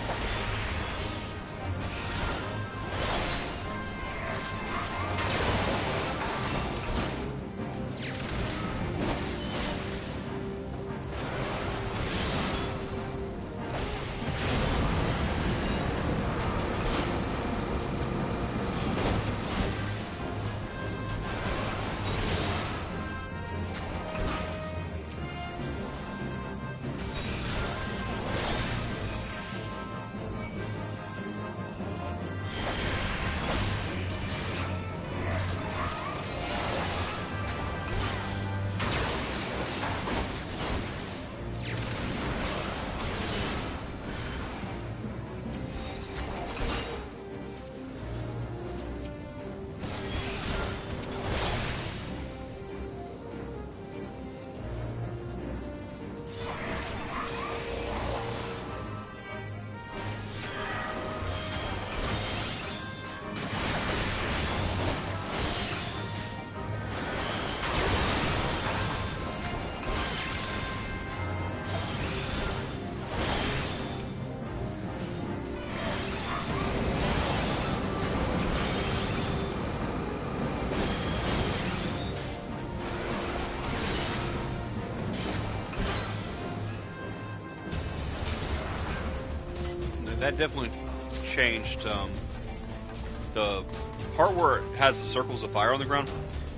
That definitely changed. The part where it has the circles of fire on the ground,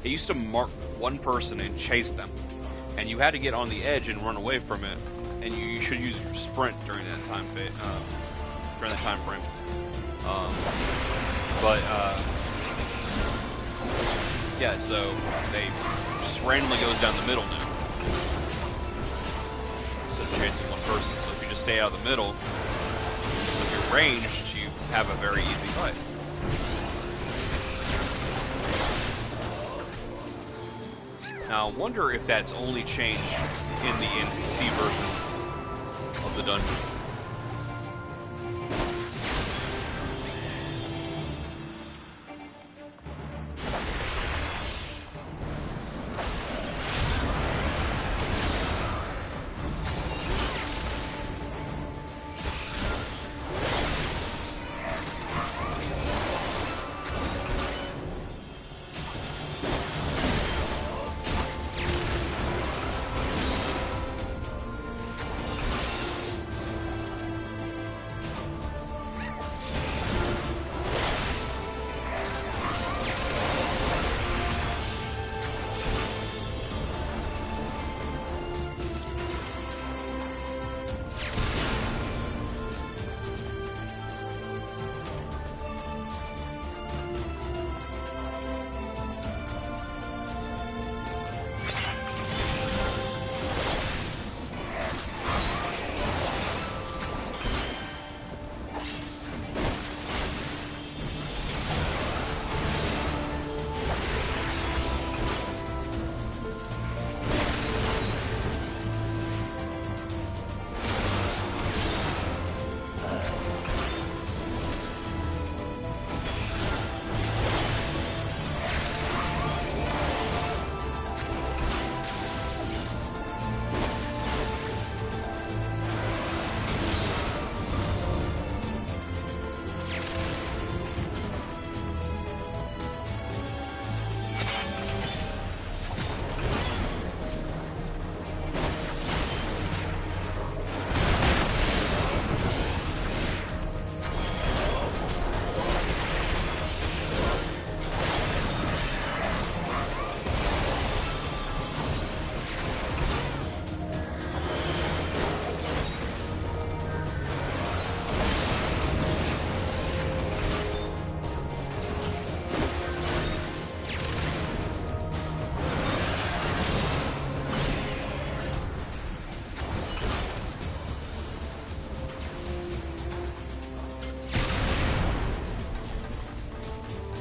it used to mark one person and chase them, and you had to get on the edge and run away from it, and you should use your sprint during that time frame. Yeah, so they just randomly goes down the middle now instead of chasing one person. So if you just stay out of the middle, ranged, you have a very easy fight. Now, I wonder if that's only changed in the NPC version of the dungeon.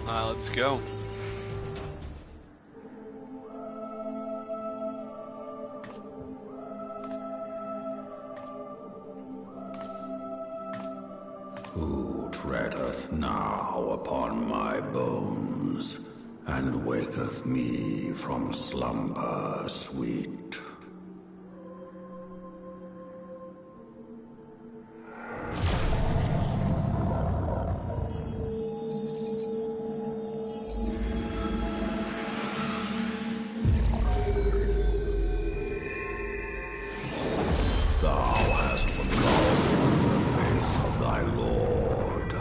Let's go. Who treadeth now upon my bones, and waketh me from slumber sweet? Thou hast forgotten the face of thy lord.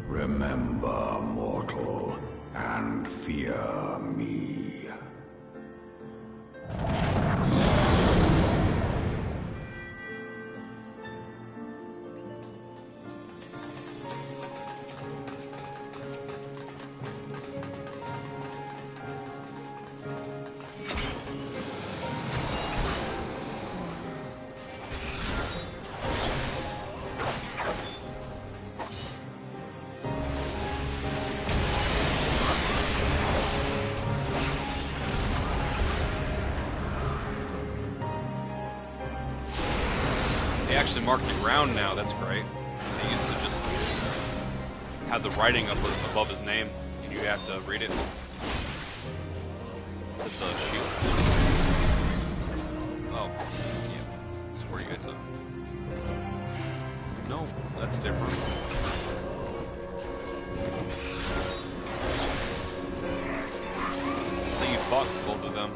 Remember, mortal, and fear me. They actually mark the ground now, that's great. They used to just have the writing up above his name, and you have to read it. It's a shield. Oh, yeah. That's where you get to. No, that's different. I think you fought both of them.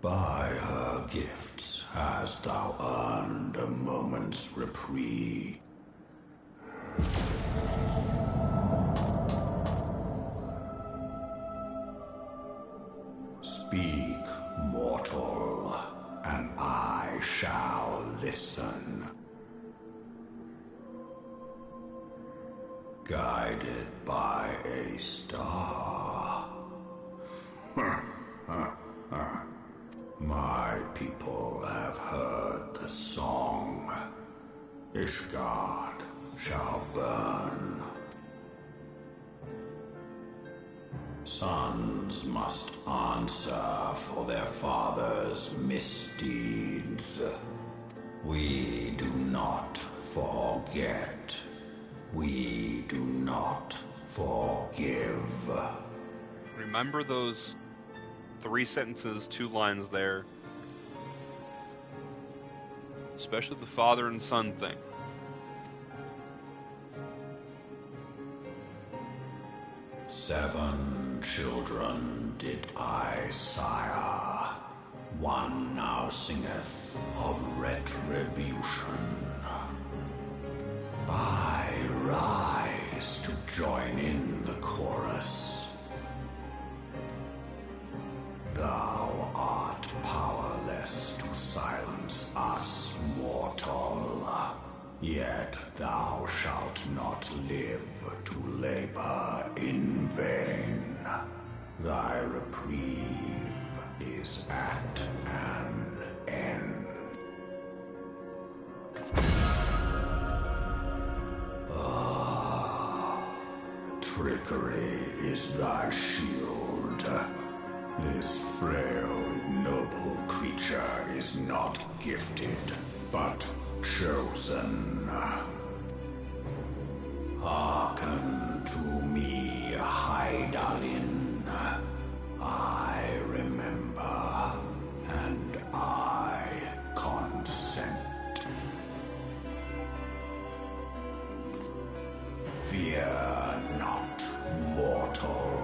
By her gifts hast thou earned a moment's reprieve. Speak, mortal, and I shall listen. Guided by a star. My people have heard the song. Ishgard shall burn. Sons must answer for their father's misdeeds. We do not forget. We do not forgive. Remember those 3 sentences, 2 lines there. Especially the father and son thing. Seven children did I sire. One now singeth of retribution. I rise to join in the chorus. Thou art powerless to silence us, mortal. Yet thou shalt not live to labor in vain. Thy reprieve is at an end. Trickery is thy shield. This frail, ignoble creature is not gifted, but chosen. Hearken to me, Hydaelyn. I remember, and I consent. Fear not, mortal.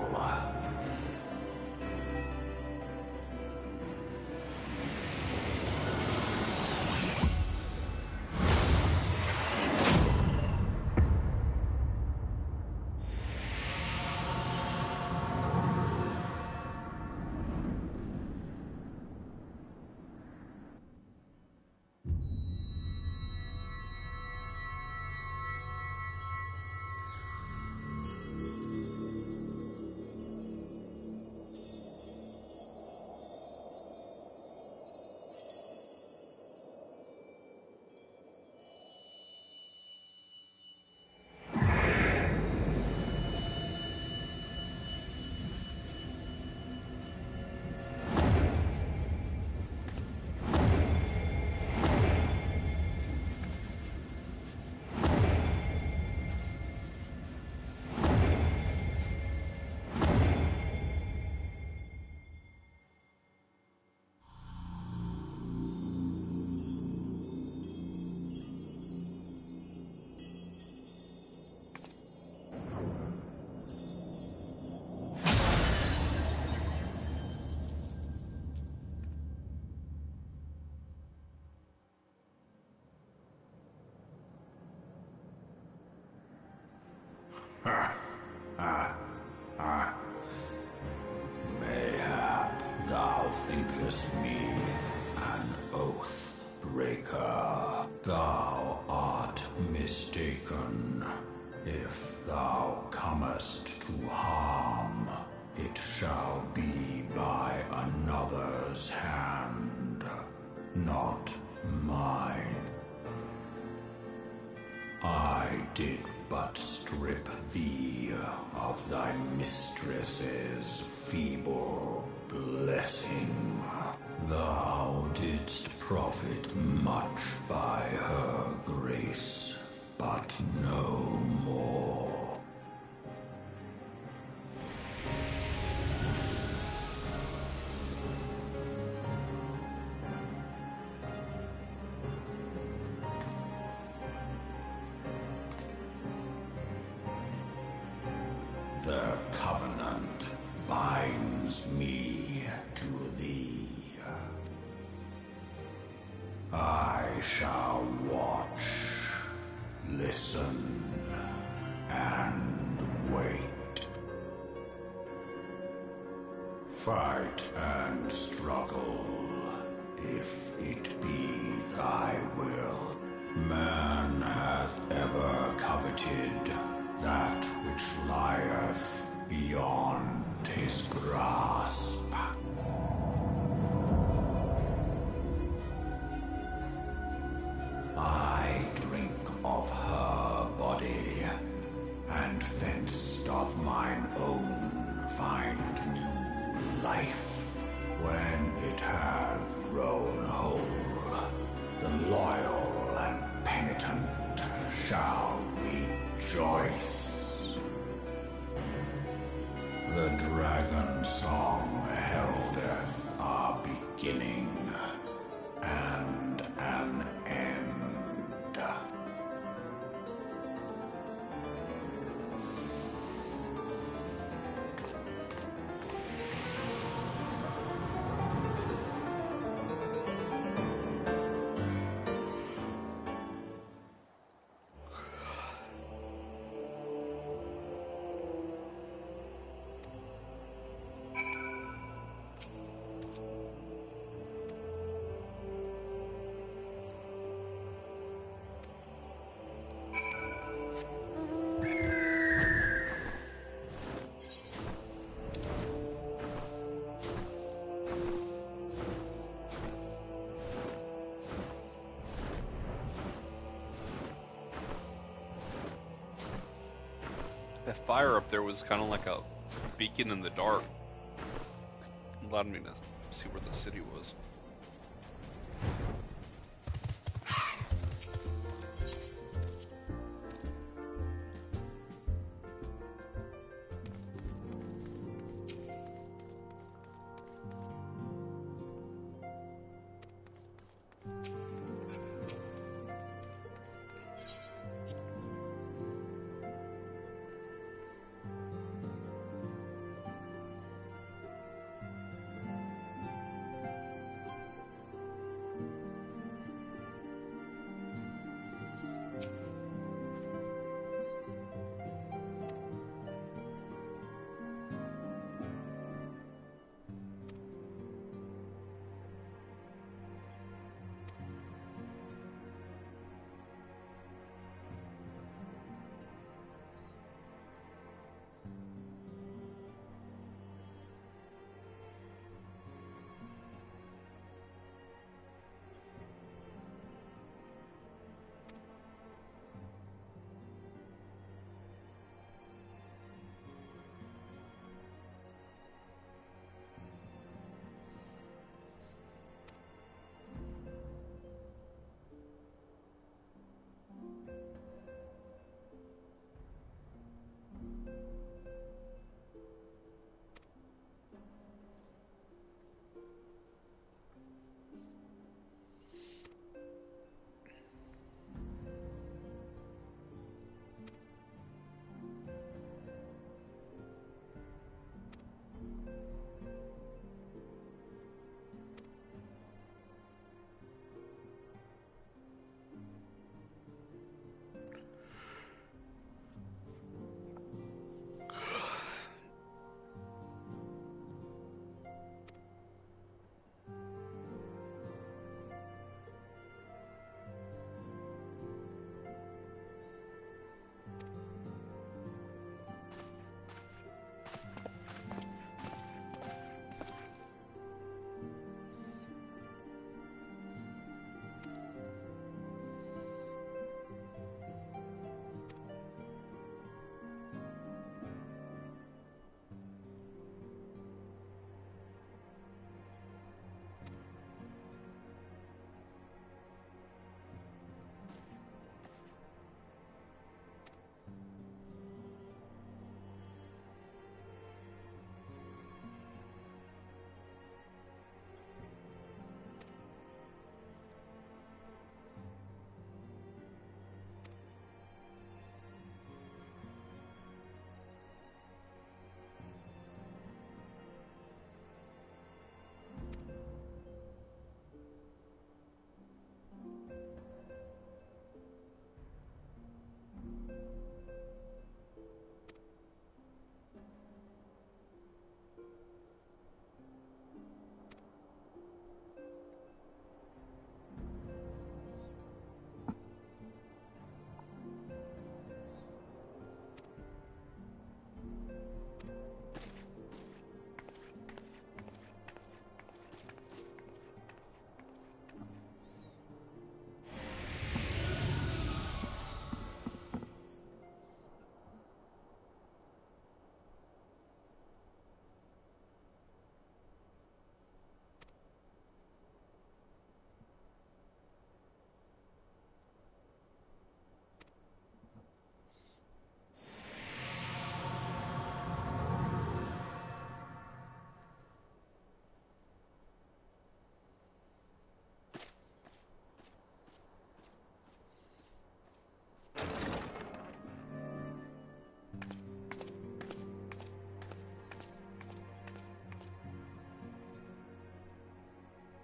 Mayhap thou thinkest me an oath breaker. Thou art mistaken. If thou comest to harm, it shall be by another's hand, not mine. I did but strip thee of thy mistress's feeble blessing. Thou didst profit much by her grace, but no more. The covenant binds me to thee. shall watch, listen, and wait. Fight and struggle, if it be thy will. Man hath ever coveted that which lieth beyond his grasp. I drink of her body, and thence doth mine own find new life. When it hath grown whole, the loyal and penitent shall rejoice. The dragon song heraldeth our beginning and an end. That fire up there was kind of like a beacon in the dark. Allowed me to see where the city was.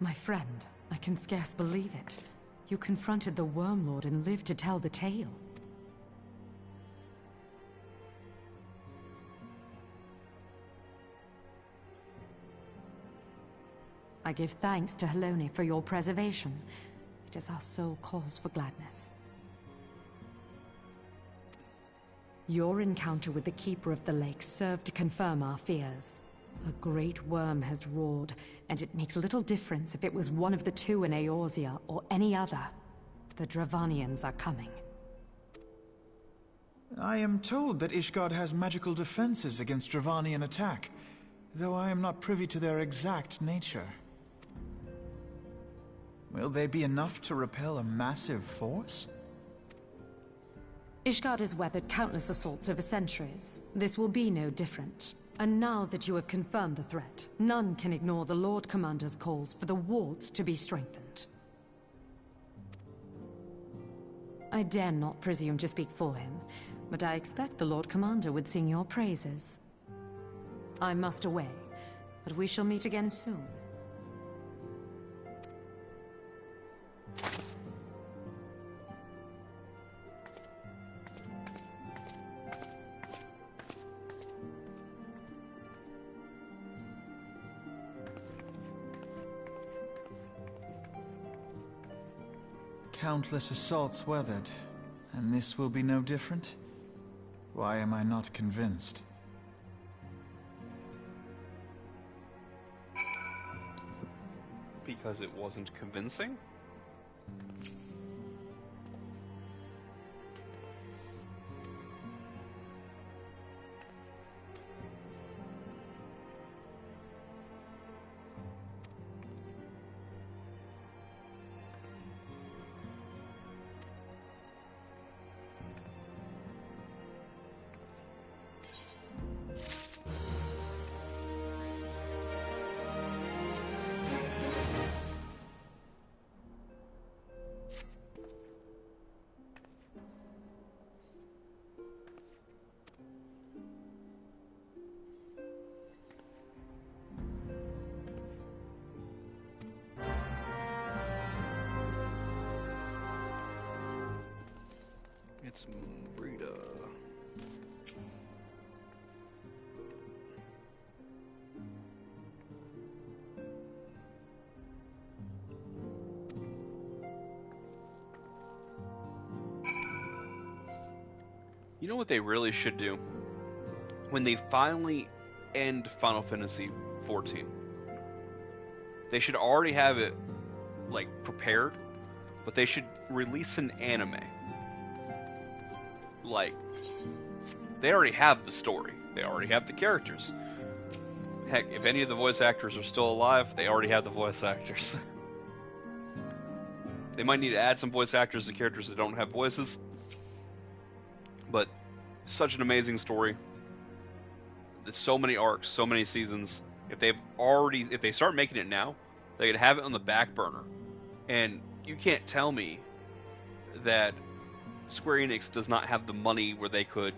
My friend, I can scarce believe it. You confronted the Wormlord and lived to tell the tale. I give thanks to Helone for your preservation. It is our sole cause for gladness. Your encounter with the Keeper of the Lake served to confirm our fears. A great worm has roared, and it makes little difference if it was one of the two in Eorzea or any other. The Dravanians are coming. I am told that Ishgard has magical defenses against Dravanian attack, though I am not privy to their exact nature. Will they be enough to repel a massive force? Ishgard has weathered countless assaults over centuries. This will be no different. And now that you have confirmed the threat, none can ignore the Lord Commander's calls for the wards to be strengthened. I dare not presume to speak for him, but I expect the Lord Commander would sing your praises. I must away, but we shall meet again soon. Countless assaults weathered, and this will be no different? Why am I not convinced? Because it wasn't convincing? It's Brita. You know what they really should do? When they finally end Final Fantasy XIV, they should already have it, like, prepared, but they should release an anime. Like, they already have the story. They already have the characters. Heck, if any of the voice actors are still alive, they already have the voice actors. They might need to add some voice actors to characters that don't have voices. But, such an amazing story. There's so many arcs, so many seasons. If they start making it now, they could have it on the back burner. And you can't tell me that Square Enix does not have the money where they could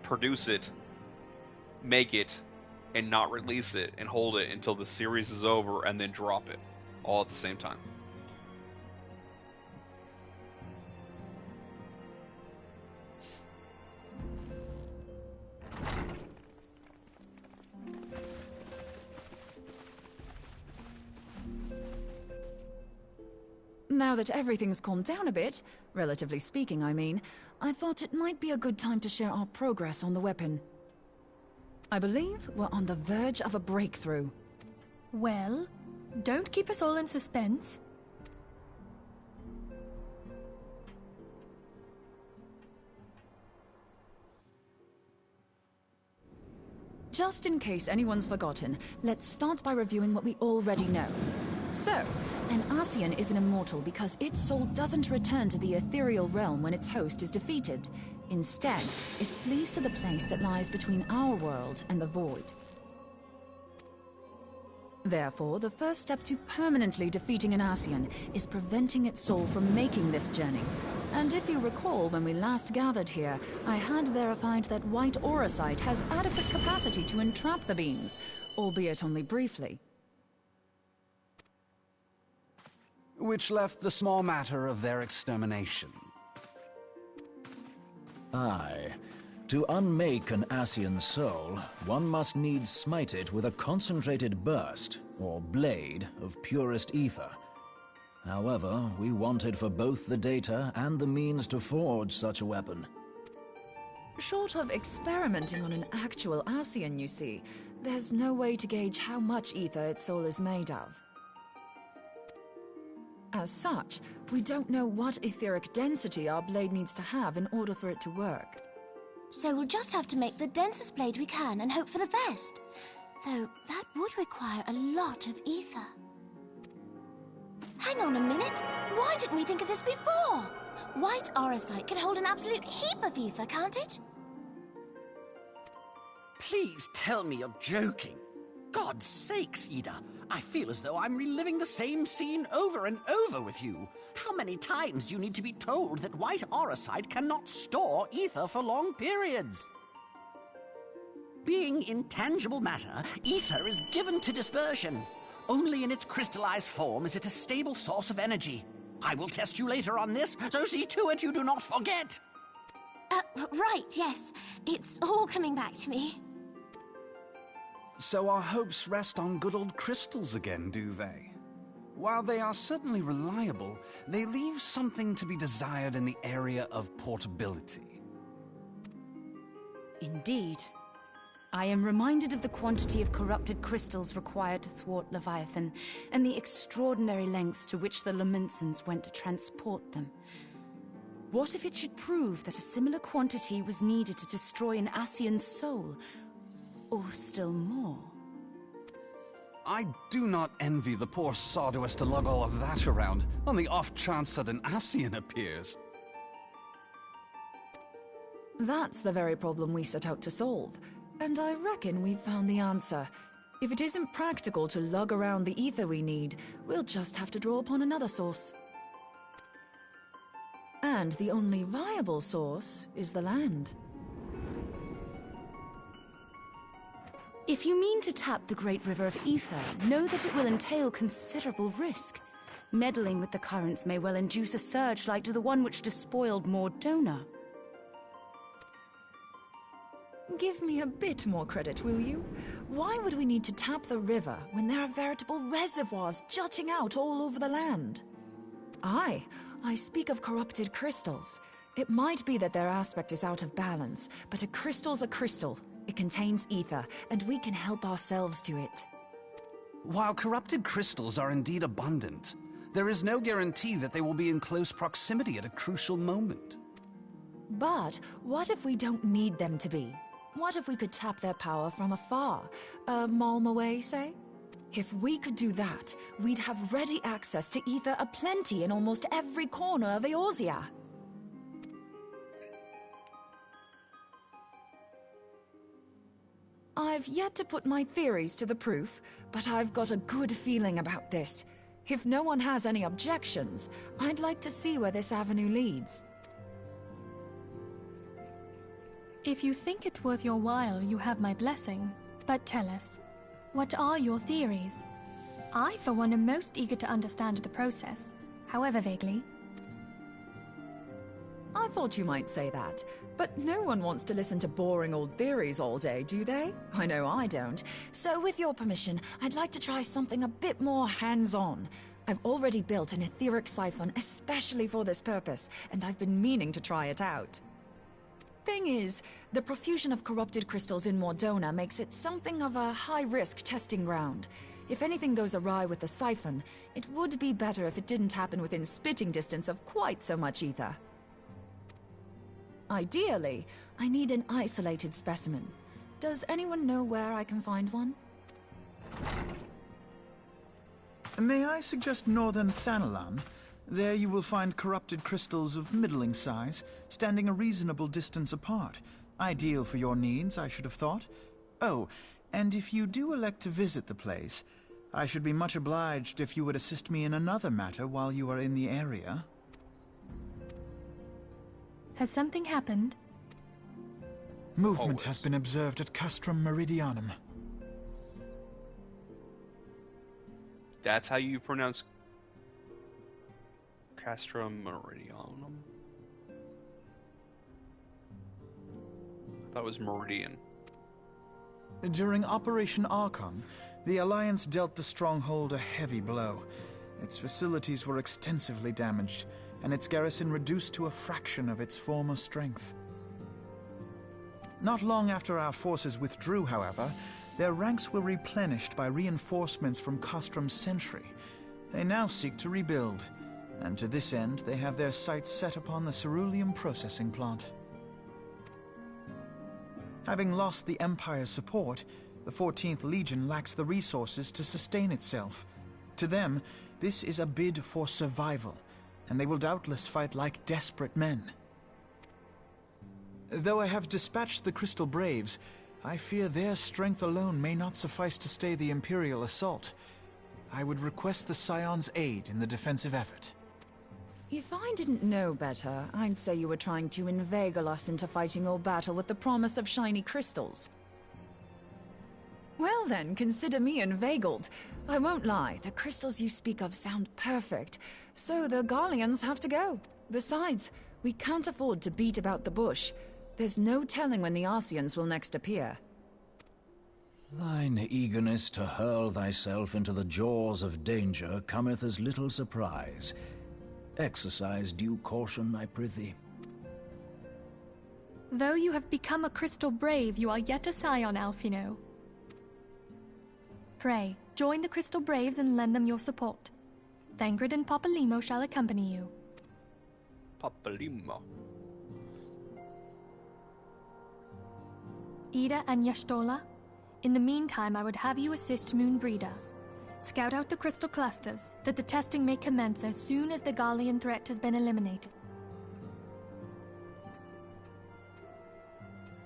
produce it, make it, and not release it, and hold it until the series is over, and then drop it, all at the same time. Now that everything's calmed down a bit, relatively speaking, I mean, I thought it might be a good time to share our progress on the weapon. I believe we're on the verge of a breakthrough. Well, don't keep us all in suspense. Just in case anyone's forgotten, let's start by reviewing what we already know. So, an Ascian is an immortal because its soul doesn't return to the ethereal realm when its host is defeated. Instead, it flees to the place that lies between our world and the void. Therefore, the first step to permanently defeating an Ascian is preventing its soul from making this journey. And if you recall, when we last gathered here, I had verified that white auracite has adequate capacity to entrap the beings, albeit only briefly. which left the small matter of their extermination. Aye. To unmake an Ascian soul, one must needs smite it with a concentrated burst, or blade, of purest ether. However, we wanted for both the data and the means to forge such a weapon. Short of experimenting on an actual Ascian, you see, there's no way to gauge how much ether its soul is made of. As such, we don't know what etheric density our blade needs to have in order for it to work. So we'll just have to make the densest blade we can and hope for the best. Though that would require a lot of ether. Hang on a minute! Why didn't we think of this before? White aurosite can hold an absolute heap of ether, can't it? Please tell me you're joking. God's sakes, Ida. I feel as though I'm reliving the same scene over and over with you. How many times do you need to be told that white aurosite cannot store ether for long periods? Being intangible matter, ether is given to dispersion. Only in its crystallized form is it a stable source of energy. I will test you later on this, so see to it you do not forget. Right, yes. It's all coming back to me. So our hopes rest on good old crystals again, do they? While they are certainly reliable, they leave something to be desired in the area of portability. Indeed. I am reminded of the quantity of corrupted crystals required to thwart Leviathan, and the extraordinary lengths to which the Lamentsons went to transport them. What if it should prove that a similar quantity was needed to destroy an Ascian soul? Or still more? I do not envy the poor sod who has to lug all of that around, on the off chance that an Ascian appears. That's the very problem we set out to solve. And I reckon we've found the answer. If it isn't practical to lug around the ether we need, we'll just have to draw upon another source. And the only viable source is the land. If you mean to tap the Great River of Ether, know that it will entail considerable risk. Meddling with the currents may well induce a surge like to the one which despoiled Mordona. Give me a bit more credit, will you? Why would we need to tap the river when there are veritable reservoirs jutting out all over the land? I speak of corrupted crystals. It might be that their aspect is out of balance, but a crystal's a crystal. It contains ether, and we can help ourselves to it. While corrupted crystals are indeed abundant, there is no guarantee that they will be in close proximity at a crucial moment. But what if we don't need them to be? What if we could tap their power from afar? A malm away, say? If we could do that, we'd have ready access to ether aplenty in almost every corner of Eorzea. I've yet to put my theories to the proof, but I've got a good feeling about this. If no one has any objections, I'd like to see where this avenue leads. If you think it worth your while, you have my blessing. But tell us, what are your theories? I, for one, am most eager to understand the process, however vaguely. I thought you might say that, but no one wants to listen to boring old theories all day, do they? I know I don't. So with your permission, I'd like to try something a bit more hands-on. I've already built an etheric siphon especially for this purpose, and I've been meaning to try it out. Thing is, the profusion of corrupted crystals in Mordona makes it something of a high-risk testing ground. If anything goes awry with the siphon, it would be better if it didn't happen within spitting distance of quite so much ether. Ideally, I need an isolated specimen. Does anyone know where I can find one? May I suggest northern Thanalan? There you will find corrupted crystals of middling size, standing a reasonable distance apart. Ideal for your needs, I should have thought. Oh, and if you do elect to visit the place, I should be much obliged if you would assist me in another matter while you are in the area. Has something happened? Movement has been observed at Castrum Meridianum. That's how you pronounce Castrum Meridionum? That was Meridian. During Operation Archon, the Alliance dealt the stronghold a heavy blow. Its facilities were extensively damaged, and its garrison reduced to a fraction of its former strength. Not long after our forces withdrew, however, their ranks were replenished by reinforcements from Castrum's Sentry. They now seek to rebuild, and to this end they have their sights set upon the ceruleum processing plant. Having lost the Empire's support, the 14th Legion lacks the resources to sustain itself. To them, this is a bid for survival, and they will doubtless fight like desperate men. Though I have dispatched the Crystal Braves, I fear their strength alone may not suffice to stay the Imperial assault. I would request the Scion's aid in the defensive effort. If I didn't know better, I'd say you were trying to inveigle us into fighting your battle with the promise of shiny crystals. Well then, consider me inveigled. I won't lie, the crystals you speak of sound perfect, so the Garleans have to go. Besides, we can't afford to beat about the bush. There's no telling when the Arsians will next appear. Thine eagerness to hurl thyself into the jaws of danger cometh as little surprise. Exercise due caution, I prithee. Though you have become a Crystal Brave, you are yet a Scion, Alphino. Pray, join the Crystal Braves and lend them your support. Thangred and Papalimo shall accompany you. Papalimo. Ida and Yashtola, in the meantime I would have you assist Moonbreeder. Scout out the crystal clusters, that the testing may commence as soon as the Garlean threat has been eliminated.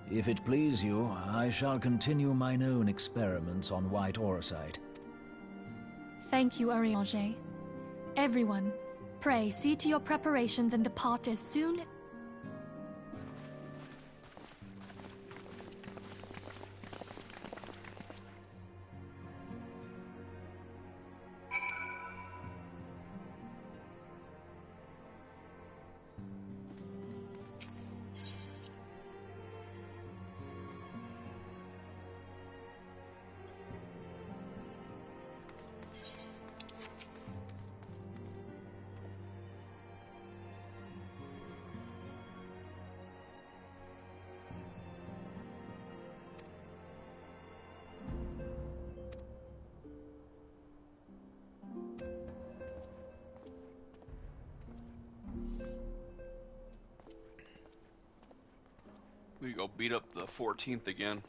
If it please you, I shall continue mine own experiments on white orosite. Thank you, Urianger. Everyone, pray see to your preparations and depart as soon. We go beat up the 14th again.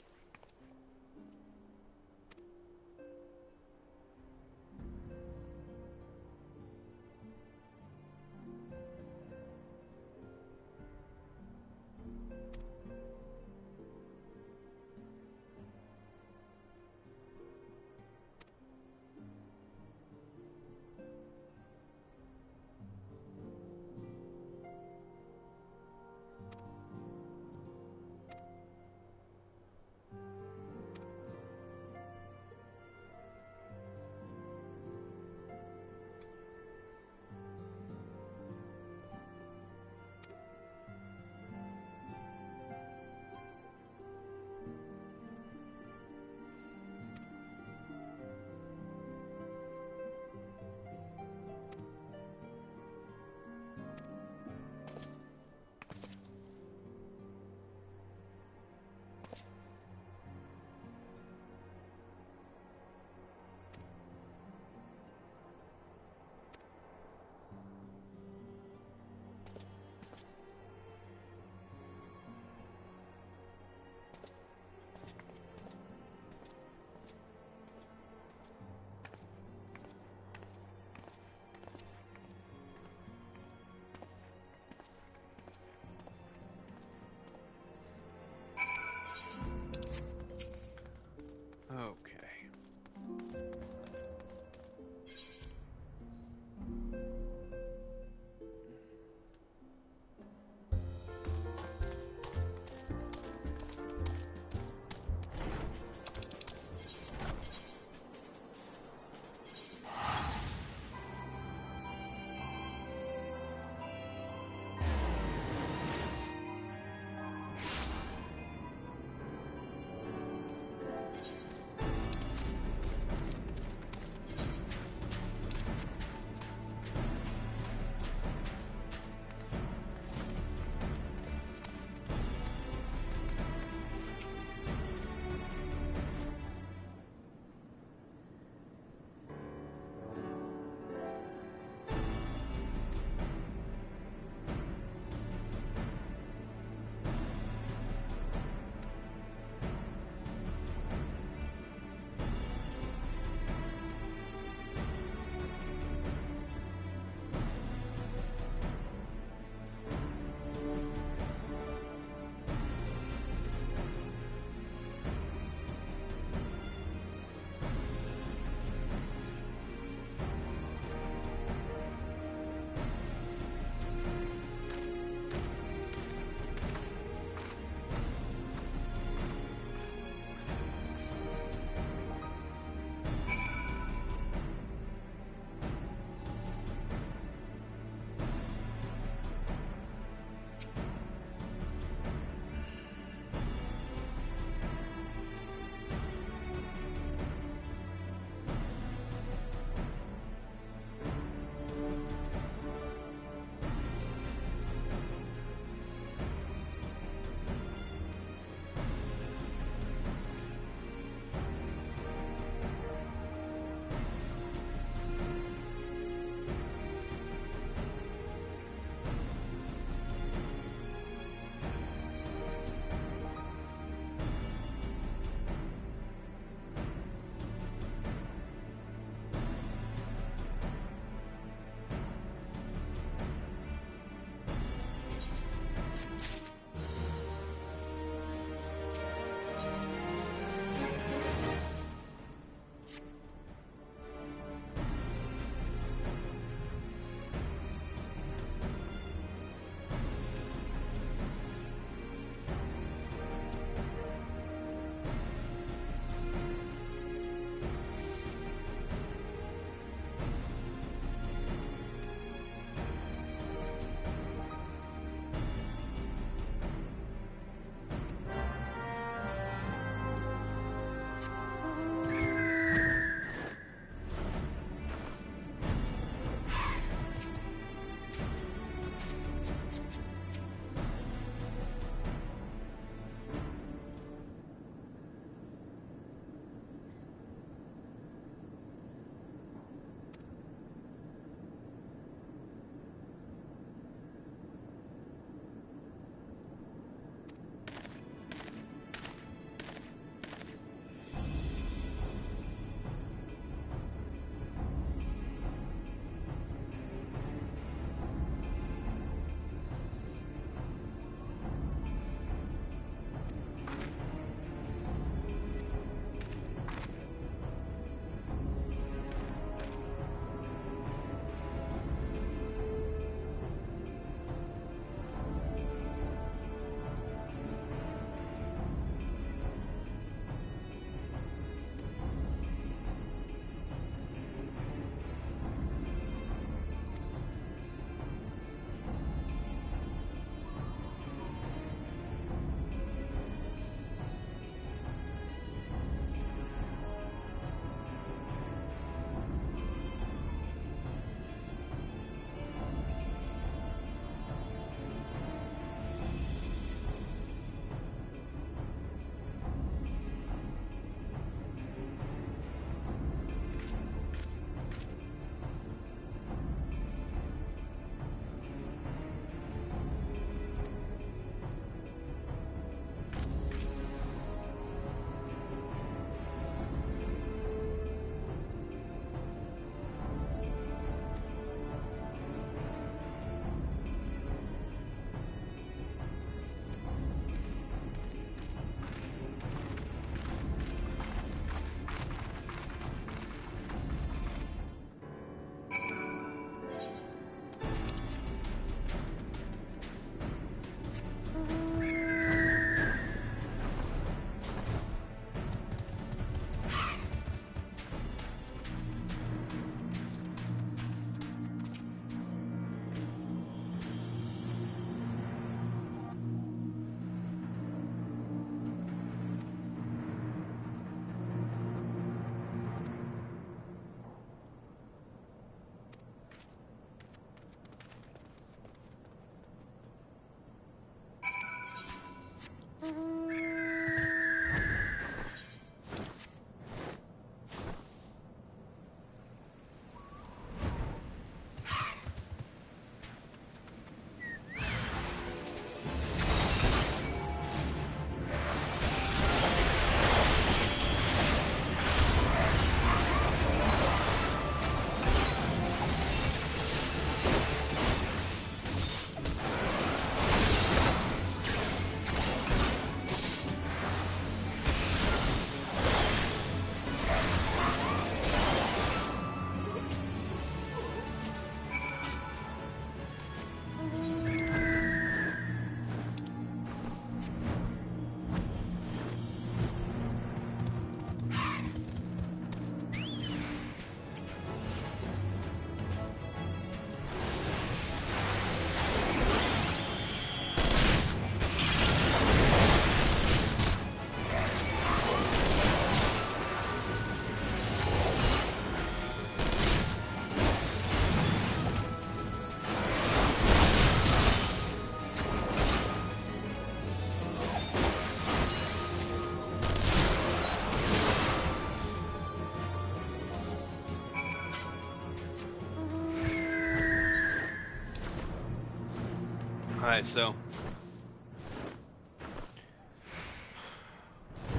Alright, so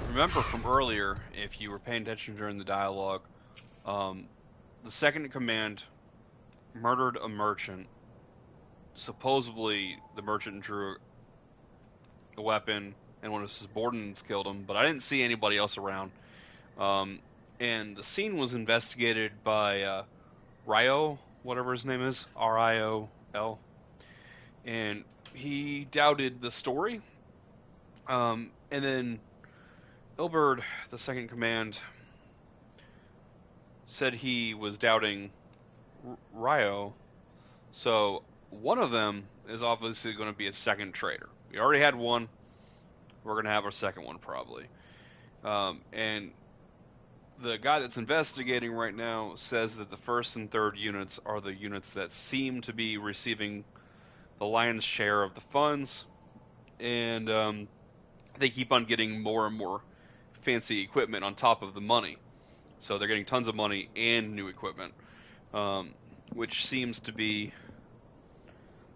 remember from earlier, if you were paying attention during the dialogue, the second in command murdered a merchant. Supposedly, the merchant drew a weapon, and one of his subordinates killed him, but I didn't see anybody else around. And the scene was investigated by Ryo, whatever his name is, R-I-O-L, and he doubted the story. And then Ilberd, the second in command, said he was doubting Ryo, so one of them is obviously going to be a second traitor. We already had one. We're going to have our second one probably. And the guy that's investigating right now says that the first and third units are the units that seem to be receiving the lion's share of the funds, and they keep on getting more and more fancy equipment on top of the money. So they're getting tons of money and new equipment, which seems to be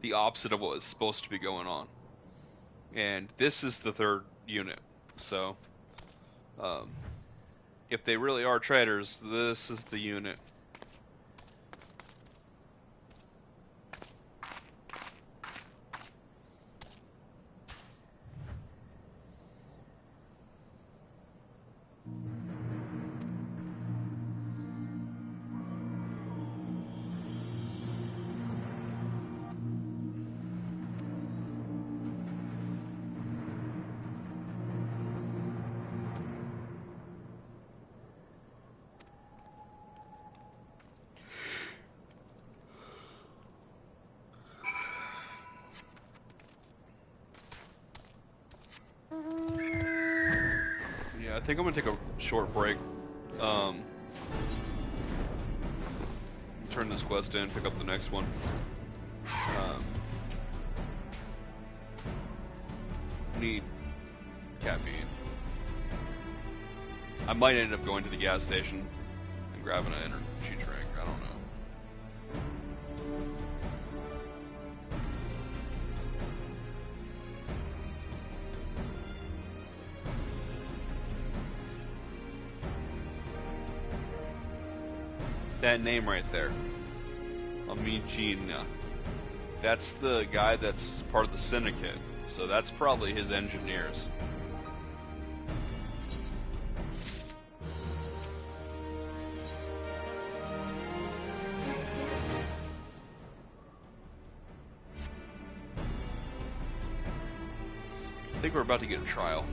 the opposite of what is supposed to be going on. And this is the third unit. So if they really are traitors, this is the unit. I think I'm gonna take a short break. Turn this quest in, pick up the next one. Need caffeine. I might end up going to the gas station and grabbing an energy drink. I don't know. That name right there, Amigina. That's the guy that's part of the syndicate, so that's probably his engineers. I think we're about to get a trial.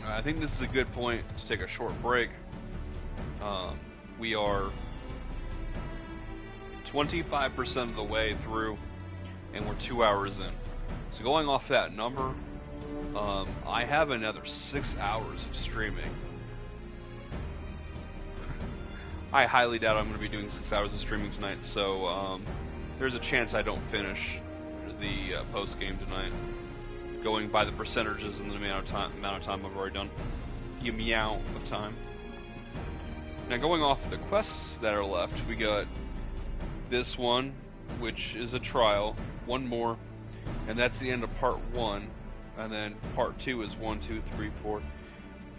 I think this is a good point to take a short break. We are 25% of the way through, and we're 2 hours in. So going off that number, I have another 6 hours of streaming. I highly doubt I'm going to be doing 6 hours of streaming tonight, so there's a chance I don't finish the post-game tonight, going by the percentages and the amount of time I've already done. The amount of time. Now going off the quests that are left, we got this one, which is a trial, one more, and that's the end of part 1. And then part 2 is 1, 2, 3, 4,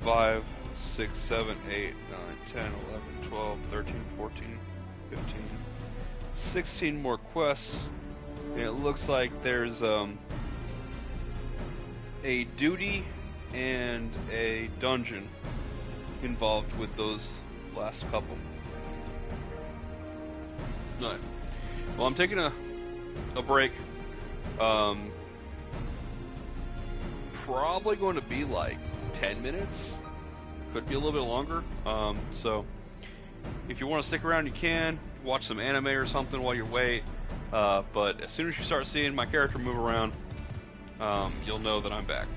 5, 6, 7, 8, 9, 10, 11, 12, 13, 14, 15, 16 more quests. And it looks like there's a duty and a dungeon involved with those last couple. Alright. Well, I'm taking a break. Probably going to be like 10 minutes. Could be a little bit longer. So if you want to stick around, you can. Watch some anime or something while you wait. But as soon as you start seeing my character move around, you'll know that I'm back.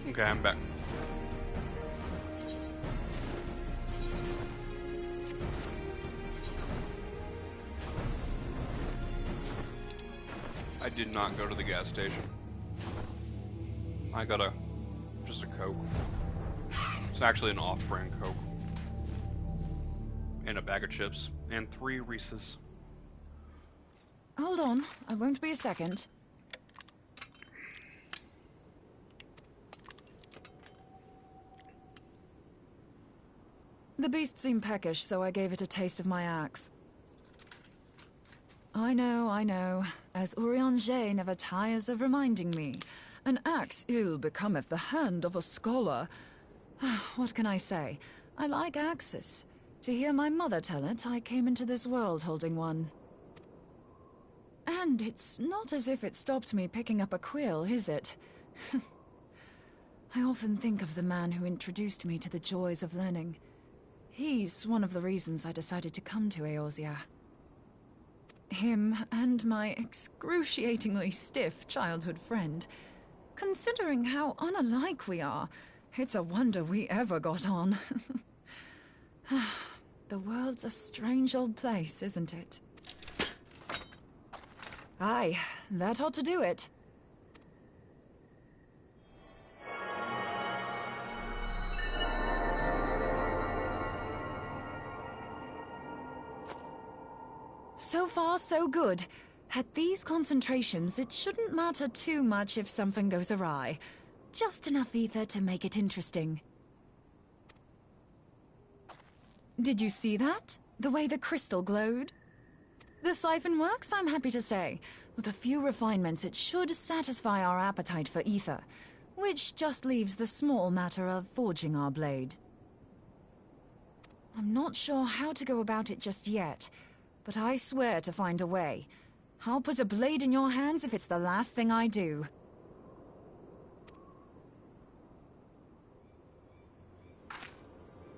Okay, I'm back. I did not go to the gas station. I got just a Coke. It's actually an off-brand Coke. And a bag of chips. And 3 Reese's. Hold on, I won't be a second. The beast seemed peckish, so I gave it a taste of my axe. I know. As Urianger never tires of reminding me. An axe ill becometh the hand of a scholar. What can I say? I like axes. To hear my mother tell it, I came into this world holding one. And it's not as if it stopped me picking up a quill, is it? I often think of the man who introduced me to the joys of learning. He's one of the reasons I decided to come to Eorzea. Him and my excruciatingly stiff childhood friend. Considering how unalike we are, it's a wonder we ever got on. The world's a strange old place, isn't it? Aye, that ought to do it. So far, so good. At these concentrations, it shouldn't matter too much if something goes awry. Just enough ether to make it interesting. Did you see that? The way the crystal glowed? The siphon works, I'm happy to say. With a few refinements, it should satisfy our appetite for ether, which just leaves the small matter of forging our blade. I'm not sure how to go about it just yet, but I swear to find a way. I'll put a blade in your hands if it's the last thing I do.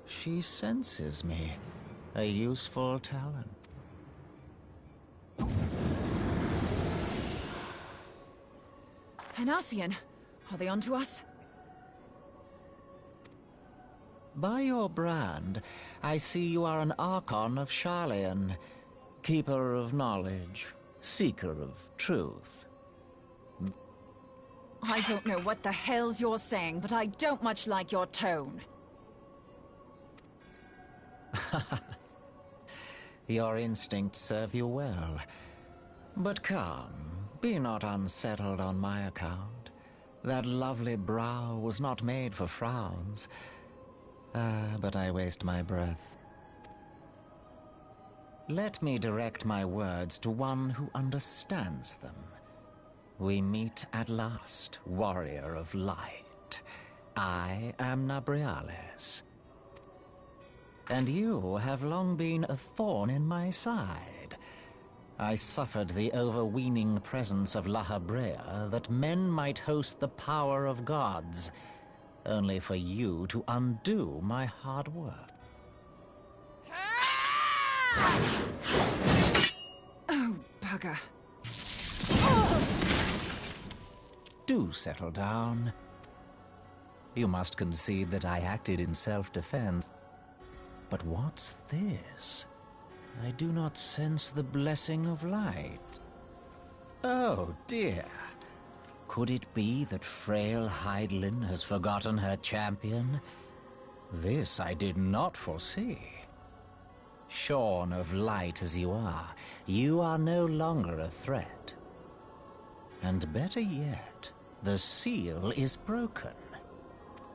She senses me. A useful talent. An Ascian. Are they onto us? By your brand, I see you are an Archon of Sharlayan. Keeper of knowledge. Seeker of truth. I don't know what the hell's you're saying, but I don't much like your tone. Your instincts serve you well. But come, be not unsettled on my account. That lovely brow was not made for frowns. But I waste my breath. Let me direct my words to one who understands them. We meet at last, warrior of light. I am Nabriales. And you have long been a thorn in my side. I suffered the overweening presence of La Habrea that men might host the power of gods, only for you to undo my hard work. Oh, bugger. Do settle down. You must concede that I acted in self-defense. But what's this? I do not sense the blessing of light. Oh, dear. Could it be that frail Hydaelyn has forgotten her champion? This I did not foresee. Shorn of light as you are no longer a threat. And better yet, the seal is broken.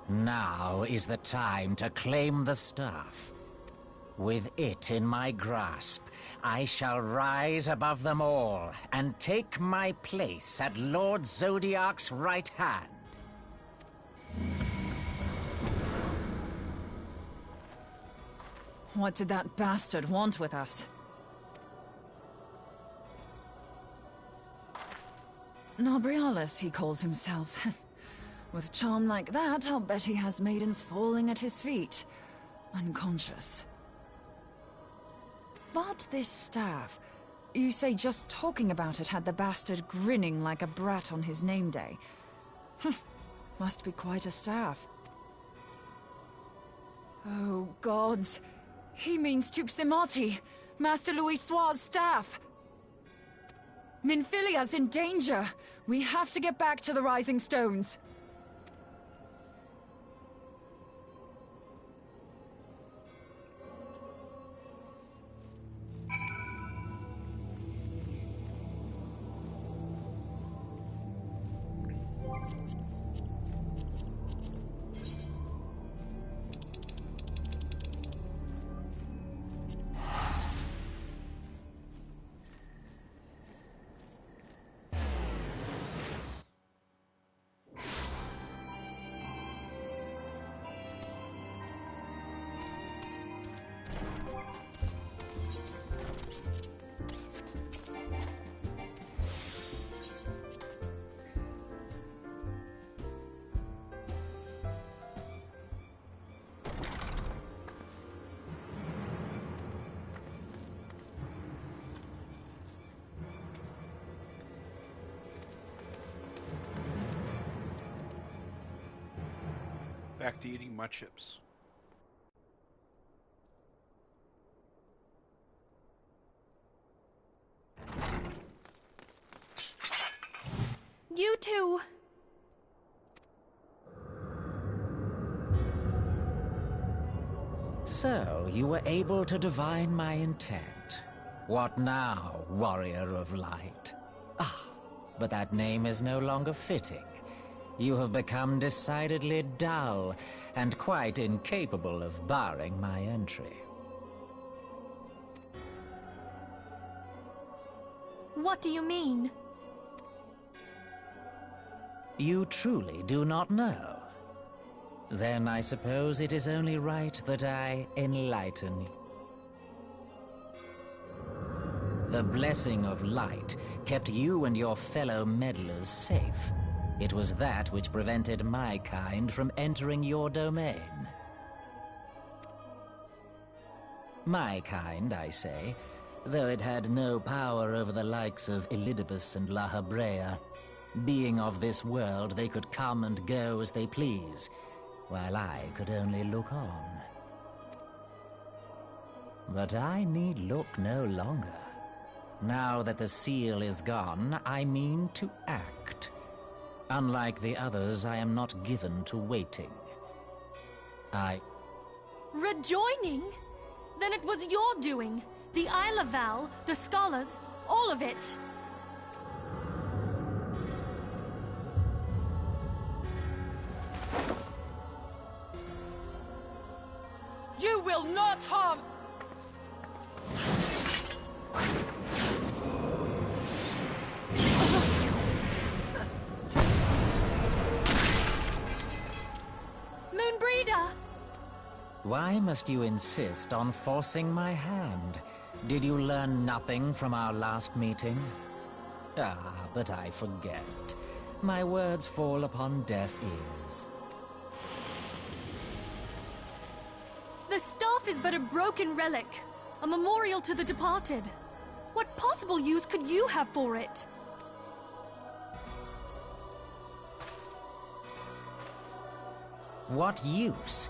Now is the time to claim the staff. With it in my grasp, I shall rise above them all and take my place at Lord Zodiac's right hand. What did that bastard want with us? Nabriales, he calls himself. With charm like that, I'll bet he has maidens falling at his feet. Unconscious. But this staff... You say just talking about it had the bastard grinning like a brat on his name day. Must be quite a staff. Oh, gods. He means Tupsimati, Master Louis Soir's staff. Minfilia's in danger. We have to get back to the Rising Stones. Back to eating my chips. You too. So, you were able to divine my intent. What now, warrior of light? Ah, but that name is no longer fitting. You have become decidedly dull, and quite incapable of barring my entry. What do you mean? You truly do not know? Then I suppose it is only right that I enlighten you. The blessing of light kept you and your fellow meddlers safe. It was that which prevented my kind from entering your domain. My kind, I say, though it had no power over the likes of Elidibus and La Habrea. Being of this world, they could come and go as they please, while I could only look on. But I need look no longer. Now that the seal is gone, I mean to act. Unlike the others, I am not given to waiting. Rejoining? Then it was your doing. The Isle of Val, the scholars, all of it. You will not harm... Moonbreeder! Why must you insist on forcing my hand? Did you learn nothing from our last meeting? Ah, but I forget. My words fall upon deaf ears. The staff is but a broken relic, a memorial to the departed. What possible use could you have for it? What use?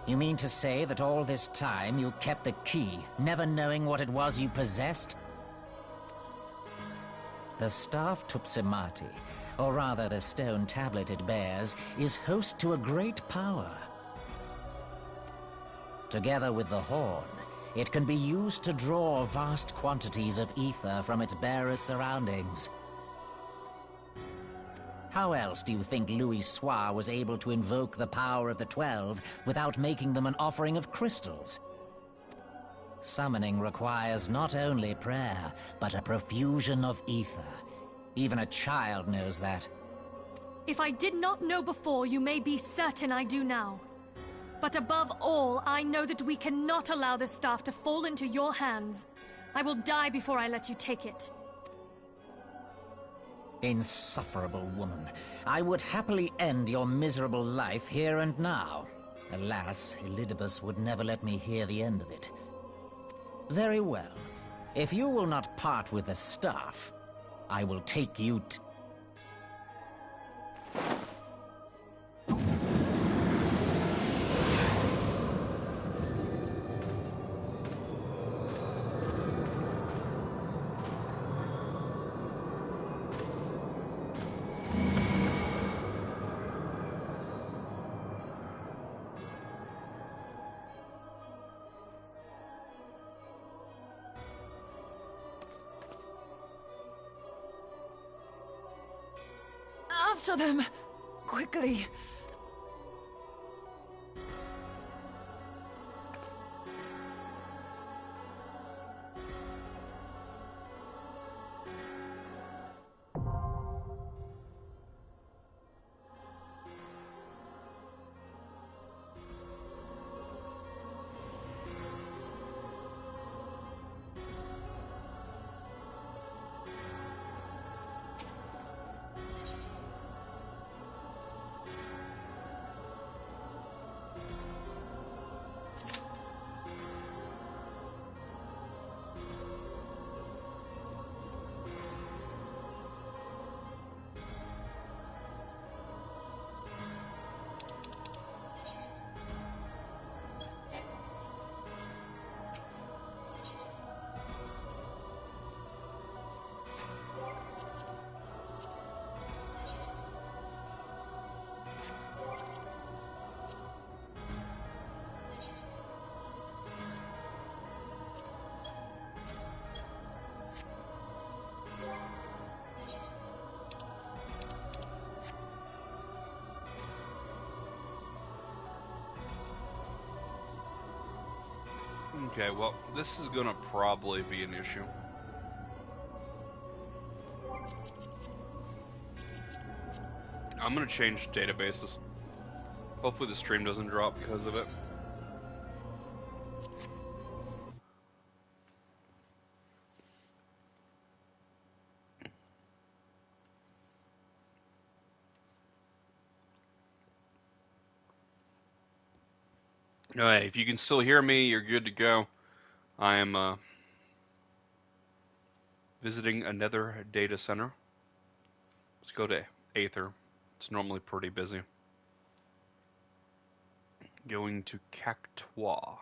You mean to say that all this time you kept the key, never knowing what it was you possessed? The staff Tupsimati, or rather the stone tablet it bears, is host to a great power. Together with the horn, it can be used to draw vast quantities of ether from its bearer's surroundings. How else do you think Louis Soir was able to invoke the power of the 12 without making them an offering of crystals? Summoning requires not only prayer, but a profusion of ether. Even a child knows that. If I did not know before, you may be certain I do now. But above all, I know that we cannot allow the staff to fall into your hands. I will die before I let you take it. Insufferable woman. I would happily end your miserable life here and now. Alas, Elidibus would never let me hear the end of it. Very well. If you will not part with the staff, I will take you After them! Quickly! Okay, well, this is gonna probably be an issue. I'm gonna change databases. Hopefully the stream doesn't drop because of it. Alright, if you can still hear me, you're good to go. I am visiting another data center. Let's go to Aether. It's normally pretty busy. Going to Cactois.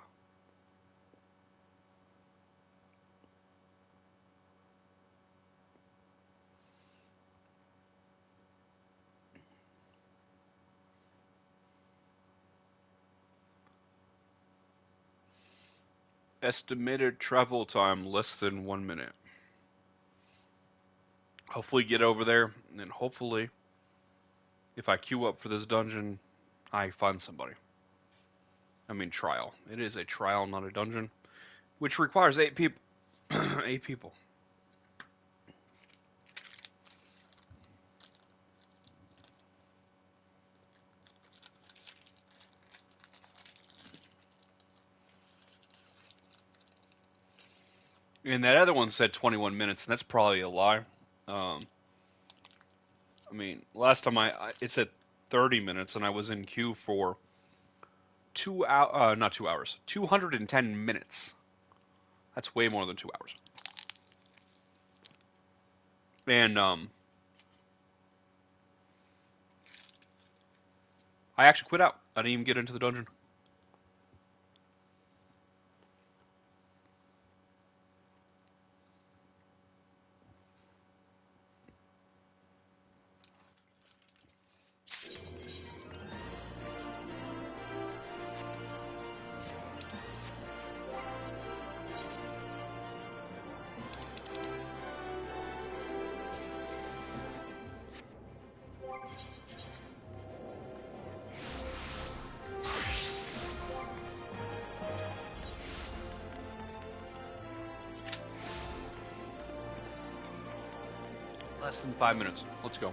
Estimated travel time less than 1 minute. Hopefully get over there, and then hopefully, if I queue up for this dungeon, I find somebody. I mean trial. It is a trial, not a dungeon, which requires 8 people. 8 people. And that other one said 21 minutes, and that's probably a lie. I mean, last time it said 30 minutes, and I was in queue for 2 hours, not 2 hours, 210 minutes. That's way more than 2 hours. And, I actually quit out. I didn't even get into the dungeon. Less than 5 minutes. Let's go.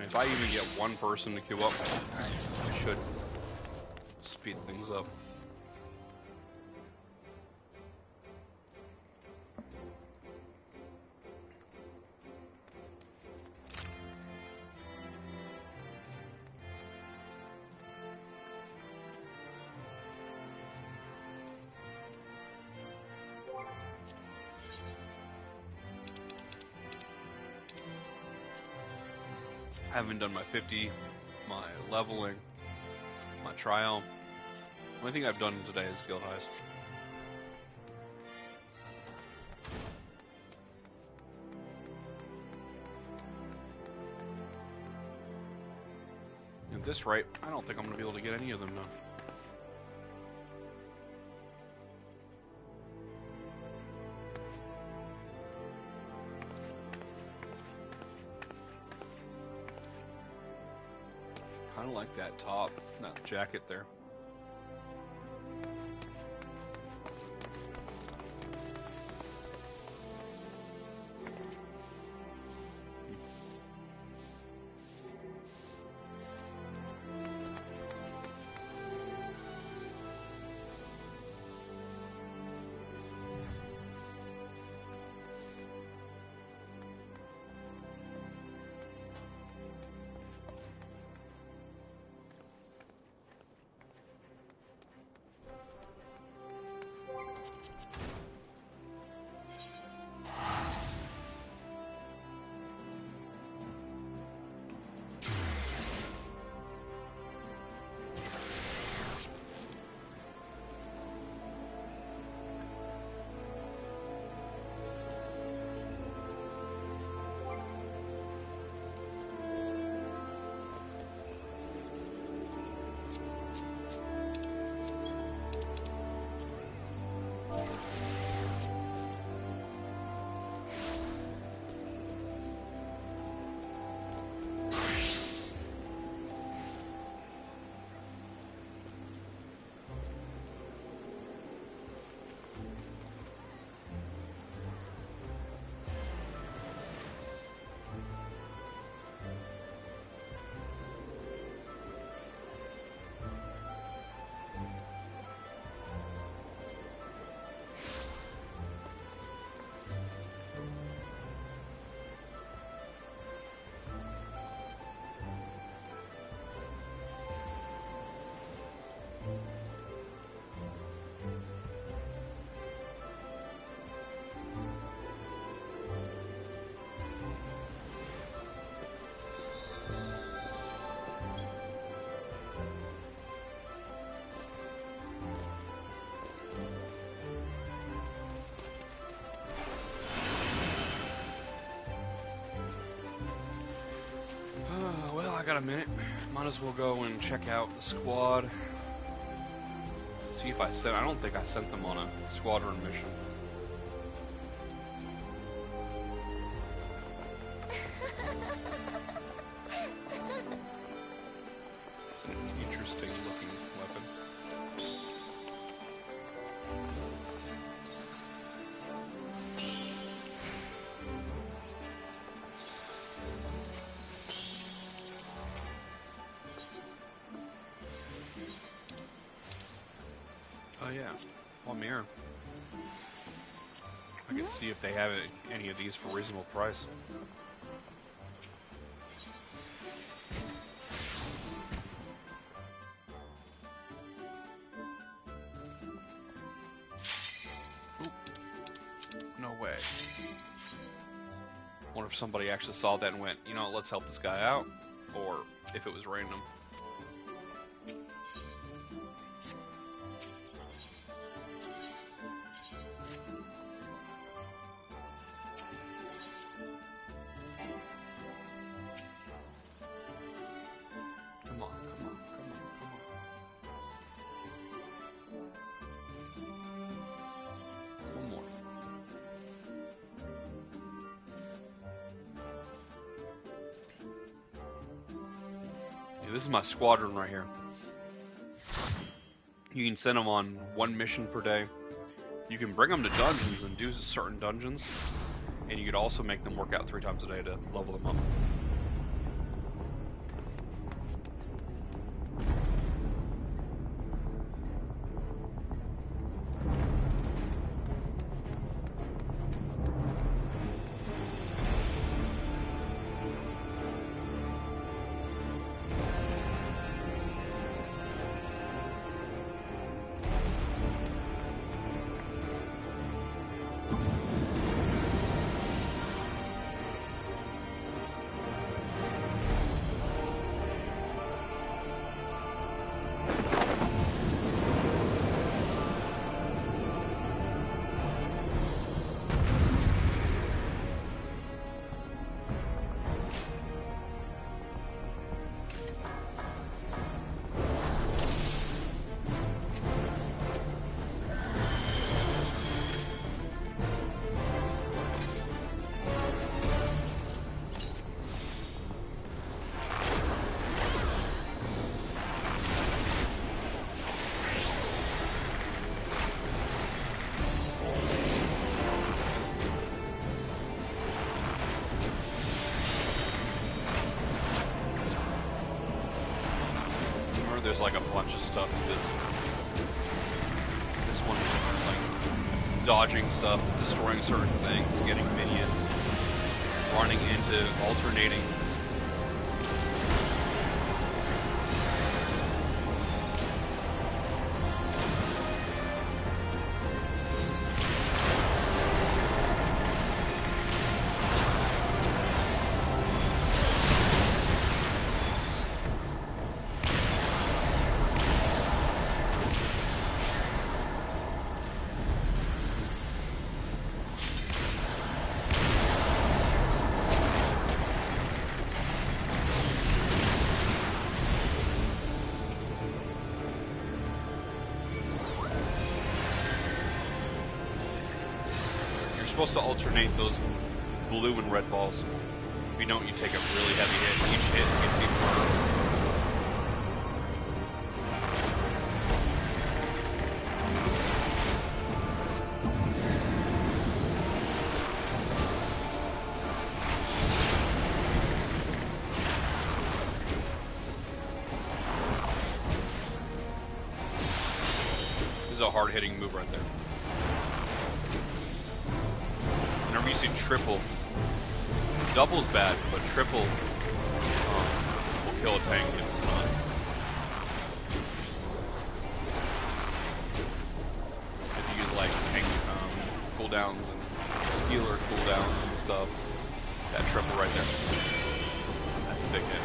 if I even get one person to queue up, I should speed things up. I haven't done my 50, my leveling, my trial. The only thing I've done today is guild highs. At this rate, I don't think I'm going to be able to get any of them done. Kind of like that top, that jacket there. I got a minute. Might as well go and check out the squad. See if I sent. I don't think I sent them on a squadron mission. It's an interesting looking weapon. Oh yeah, one mirror. I can see if they have any of these for reasonable price. Oop. No way. Wonder if somebody actually saw that and went, you know, let's help this guy out, or if it was random. This is my squadron right here. You can send them on one mission per day. You can bring them to dungeons and do certain dungeons, and you could also make them work out 3 times a day to level them up. stuff to this one, like dodging stuff, destroying certain things, getting minions, running into, alternating. Supposed to alternate those blue and red balls. If you don't, you take a really heavy hit. Each hit gets even harder. This is a hard-hitting move right there. You see triple. Double's bad, but triple will kill a tank. If you use like tank cooldowns and healer cooldowns and stuff, that triple right there, that's a big hit.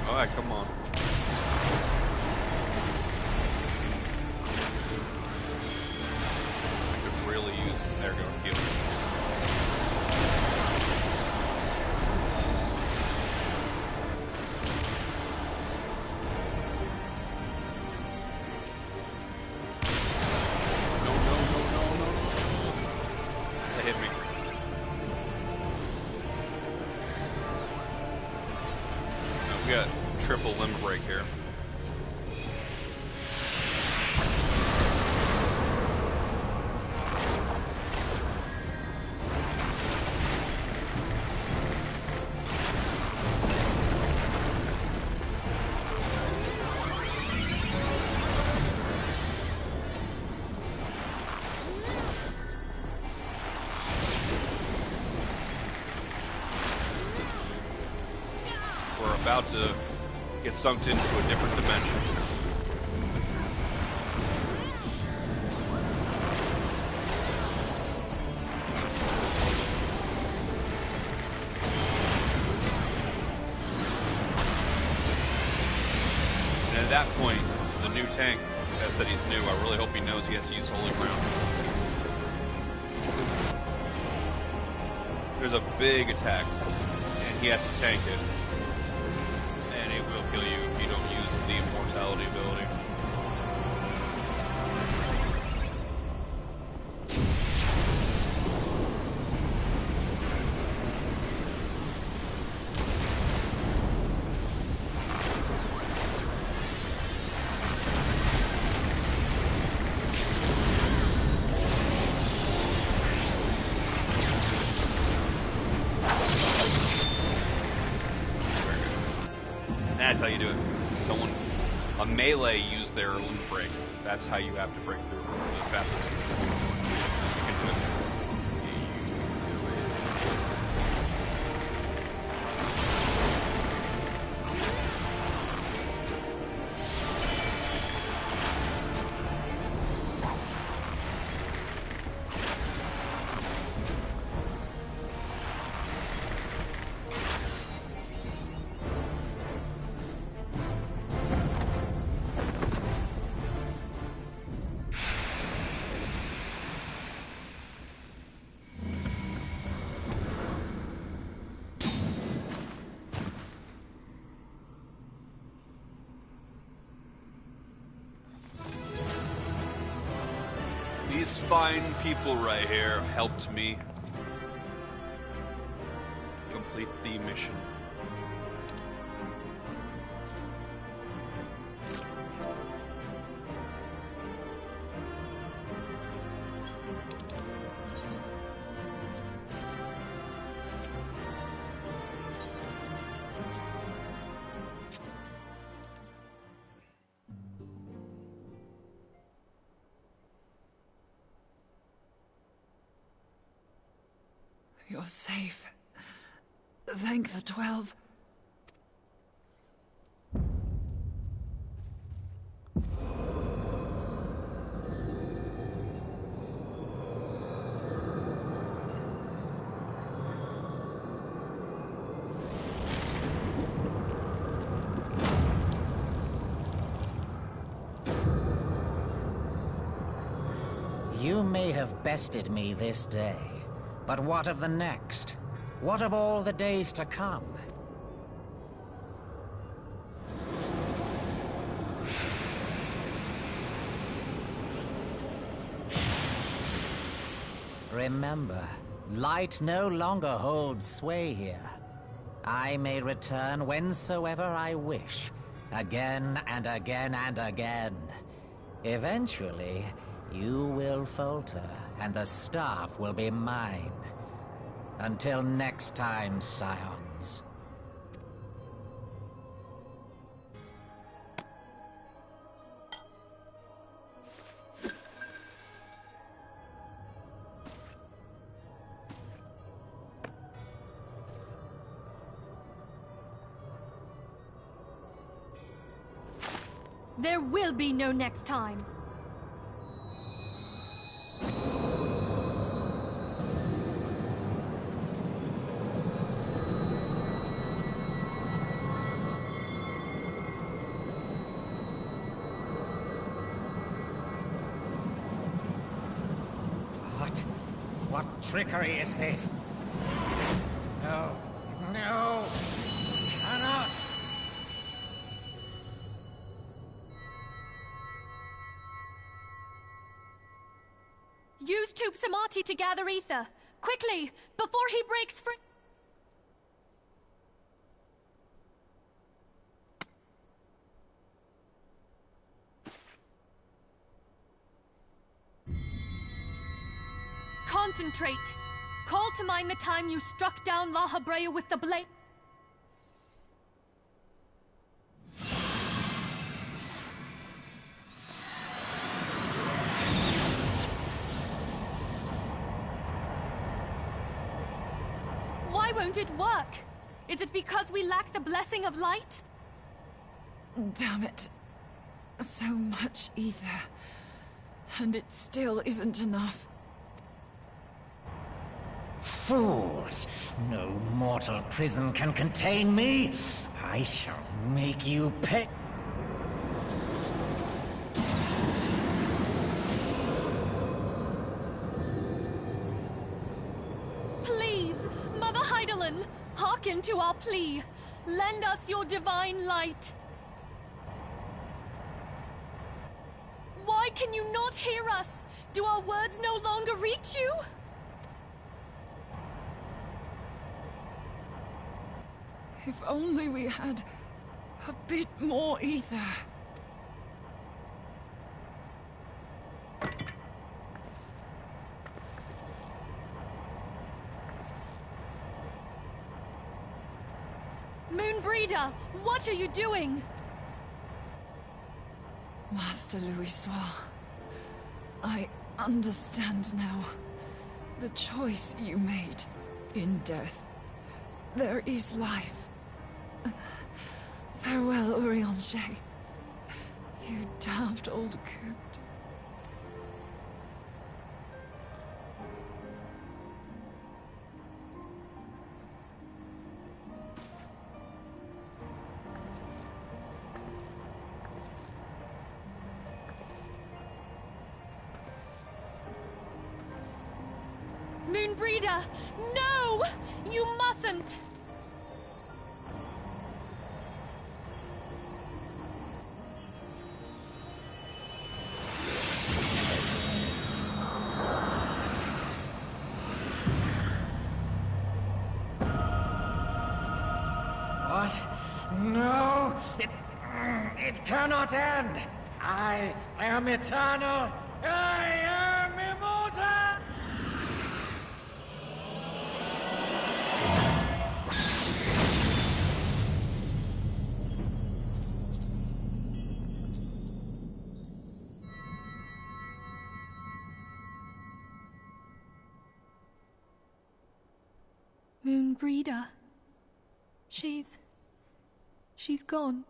Alright, come on. I could really use, there we go, heal. No. That hit me. We got triple limb break here. We're about to get sunk into a different dimension. And at that point, the new tank that said he's new, I really hope he knows he has to use Holy Ground. There's a big attack, and he has to tank it. And it will kill you if you don't use the immortality ability. That's how you do it. A melee use their limb break. That's how you have to break through the fastest. You can do it. these fine people right here helped me complete the mission. You're safe. Thank the 12. You may have bested me this day, but what of the next? What of all the days to come? Remember, light no longer holds sway here. I may return whensoever I wish, again and again and again. Eventually, you will falter, and the staff will be mine. Until next time, Scions. There will be no next time. What trickery is this? No. No! Cannot! Use Tube Samati to gather ether. Quickly, before he breaks free. Concentrate. Call to mind the time you struck down La Habrea with the blade. Why won't it work? Is it because we lack the blessing of light? Damn it. So much ether. And it still isn't enough. Fools! No mortal prison can contain me! I shall make you pay. Please, Mother Heidelin, hearken to our plea. Lend us your divine light. Why can you not hear us? Do our words no longer reach you? If only we had a bit more ether. Moonbreeder, what are you doing? Master Louis, I understand now. The choice you made in death. There is life. Farewell, Urianger. You daft old coot. Moonbreeder, no! You mustn't! cannot end! I am eternal! I am immortal! Moonbreeder. She's gone.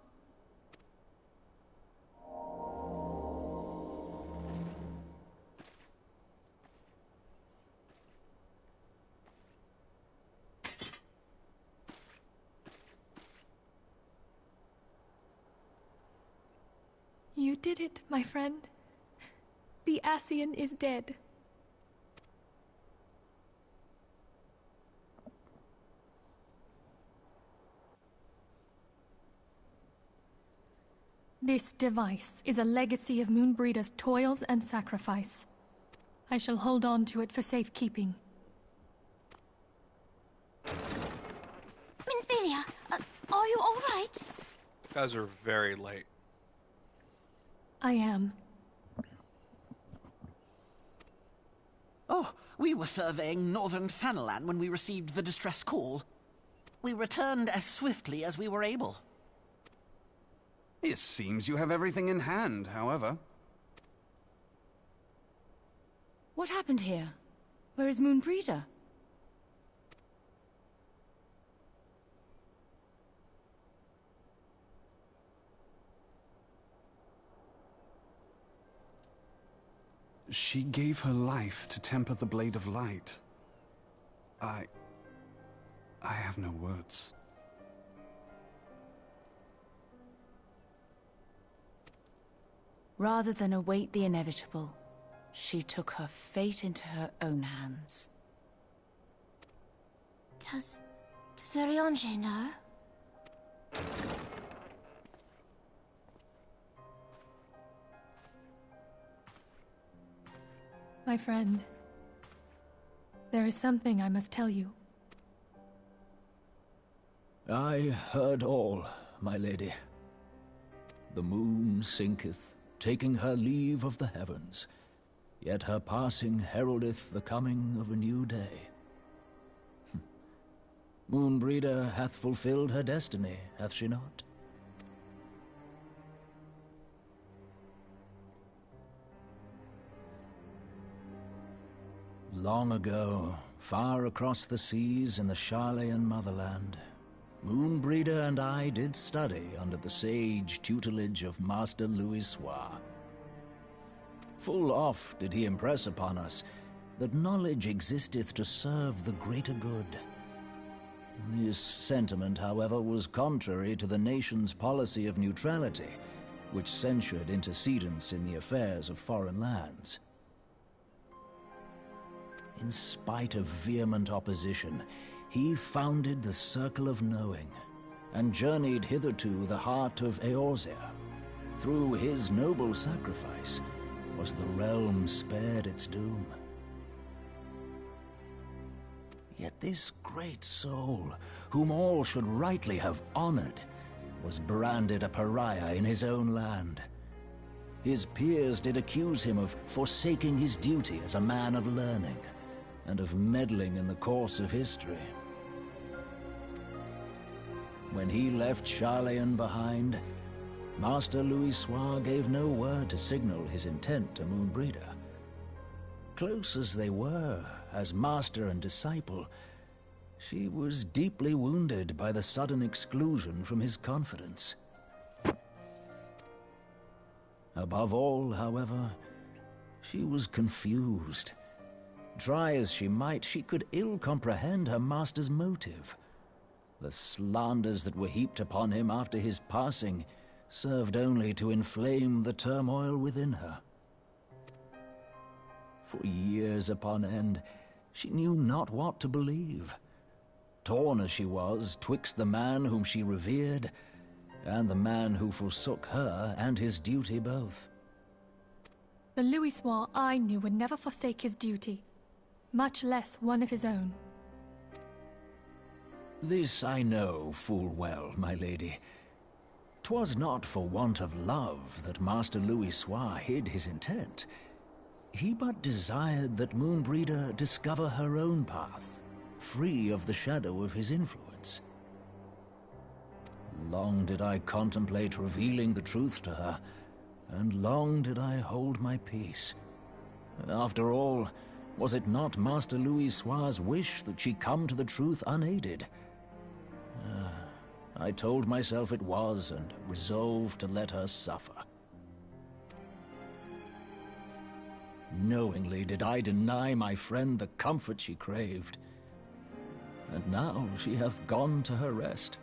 You did it, my friend. The Ascian is dead. This device is a legacy of Moonbreeder's toils and sacrifice. I shall hold on to it for safekeeping. Minfilia, are you all right? You guys are very late. I am. Oh, we were surveying northern Thanalan when we received the distress call. We returned as swiftly as we were able. It seems you have everything in hand, however. What happened here? Where is Moonbreeder? She gave her life to temper the Blade of Light. I have no words. Rather than await the inevitable, she took her fate into her own hands. Does Urianger know? My friend, there is something I must tell you. I heard all, my lady. The moon sinketh, taking her leave of the heavens, yet her passing heraldeth the coming of a new day. Moonbreeder hath fulfilled her destiny, hath she not? Long ago, far across the seas in the Sharlayan motherland, Moonbreeder and I did study under the sage tutelage of Master Louisoix. Full oft did he impress upon us that knowledge existeth to serve the greater good. This sentiment, however, was contrary to the nation's policy of neutrality, which censured intercedence in the affairs of foreign lands. In spite of vehement opposition, he founded the Circle of Knowing, and journeyed hither to the heart of Eorzea. Through his noble sacrifice, was the realm spared its doom. Yet this great soul, whom all should rightly have honored, was branded a pariah in his own land. His peers did accuse him of forsaking his duty as a man of learning, and of meddling in the course of history. When he left Sharlayan behind, Master Louisoix gave no word to signal his intent to Moonbreeder. Close as they were, as master and disciple, she was deeply wounded by the sudden exclusion from his confidence. Above all, however, she was confused. Try as she might, she could ill comprehend her master's motive. The slanders that were heaped upon him after his passing served only to inflame the turmoil within her. For years upon end, she knew not what to believe. Torn as she was twixt the man whom she revered and the man who forsook her and his duty both. The Louisoix I knew would never forsake his duty, much less one of his own. This I know full well, my lady. 'Twas not for want of love that Master Louis Soir hid his intent. He but desired that Moonbreeder discover her own path, free of the shadow of his influence. Long did I contemplate revealing the truth to her, and long did I hold my peace. After all, was it not Master Louis Soir's wish that she come to the truth unaided? I told myself it was, and resolved to let her suffer. Knowingly did I deny my friend the comfort she craved. And now she hath gone to her rest,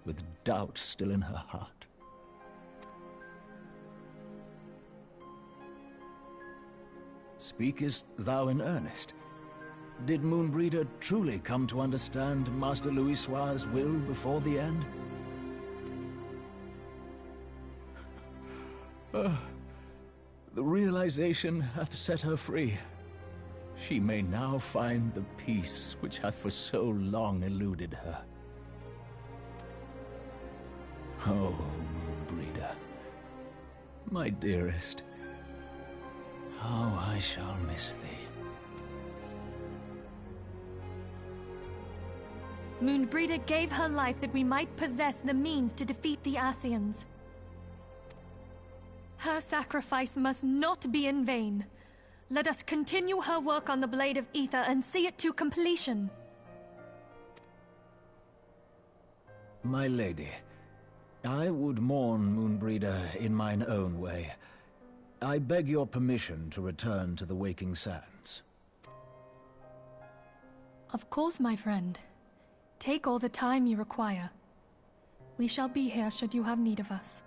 with doubt still in her heart. Speakest thou in earnest? Did Moonbreeder truly come to understand Master Louis Soir's will before the end? The realization hath set her free. She may now find the peace which hath for so long eluded her. Oh, Moonbreeder, my dearest, how I shall miss thee. Moonbreeder gave her life that we might possess the means to defeat the Ascians. Her sacrifice must not be in vain. Let us continue her work on the Blade of Ether and see it to completion. My lady, I would mourn Moonbreeder in mine own way. I beg your permission to return to the Waking Sands. Of course, my friend. Take all the time you require. We shall be here should you have need of us.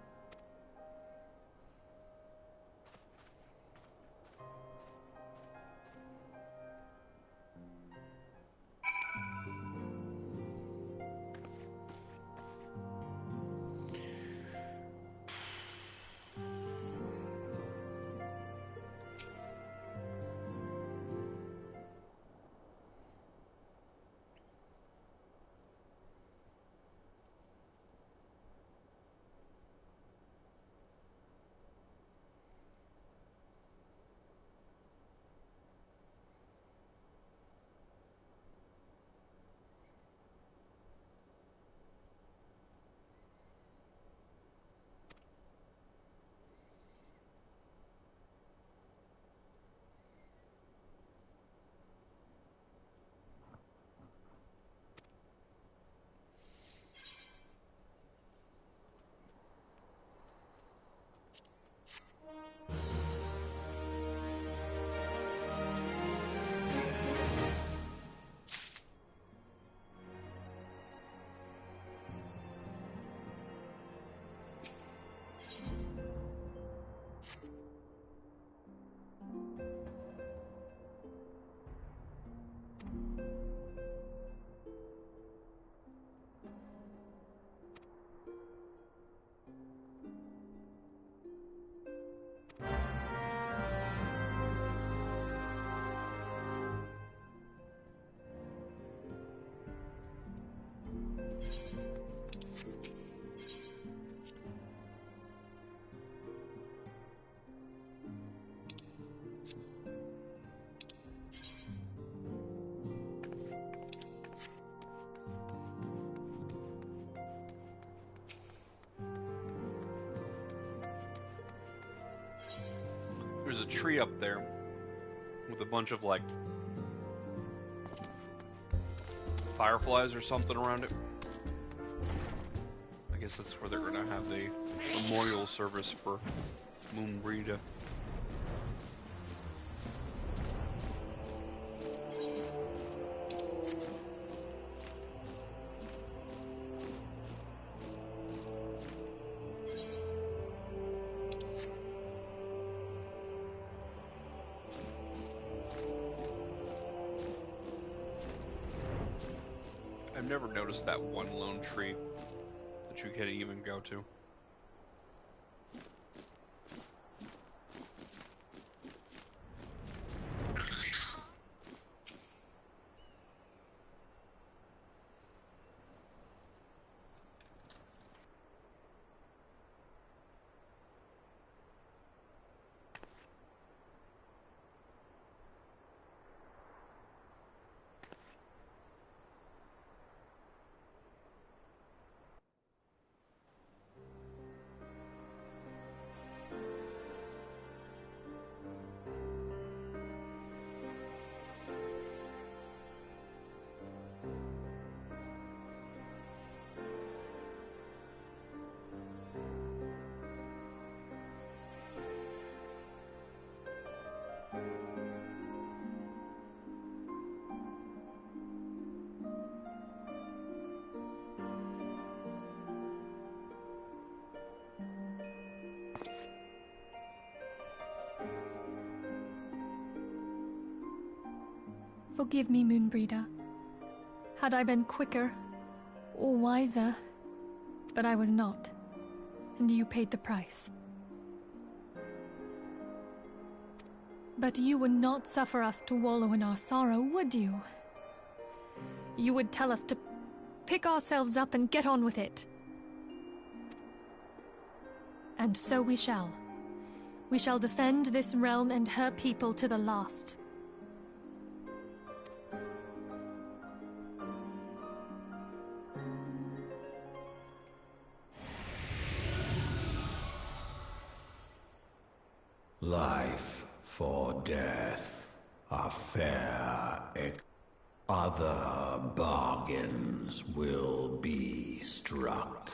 There's a tree up there with a bunch of, like, fireflies or something around it. I guess that's where they're gonna have the memorial service for Moonbreeder. I've never noticed that one lone tree that you can't even go to. Forgive me, Moonbreeder. Had I been quicker or wiser, but I was not, and you paid the price. But you would not suffer us to wallow in our sorrow, would you? You would tell us to pick ourselves up and get on with it. And so we shall. We shall defend this realm and her people to the last. Life for death, a fair other bargains will be struck.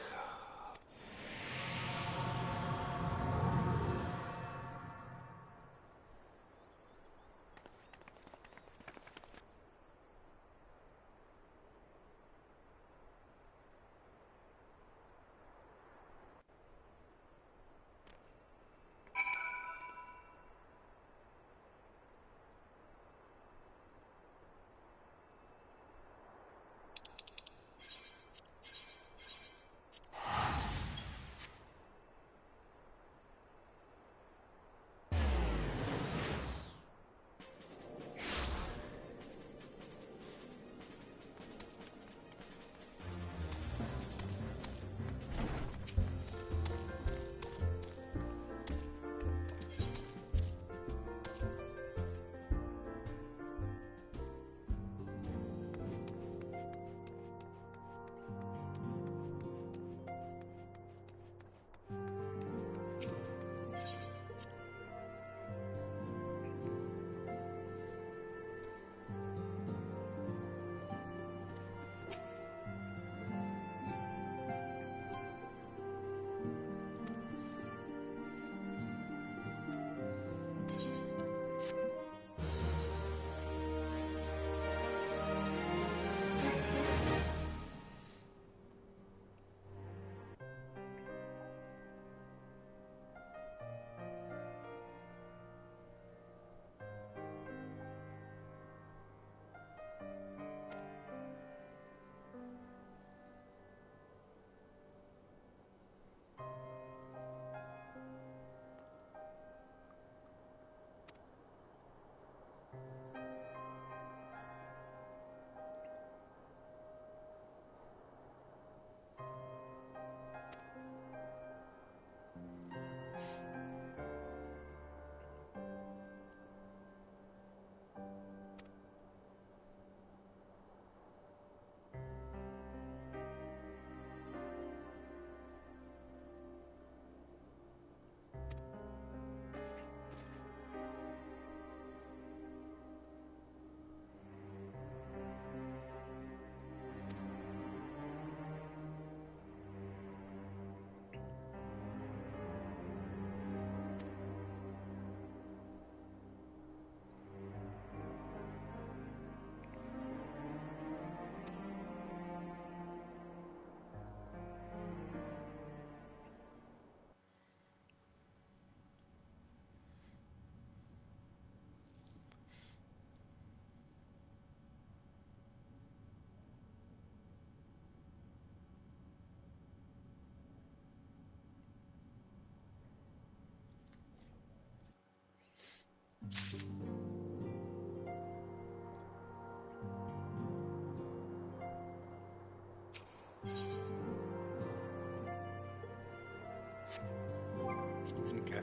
Okay.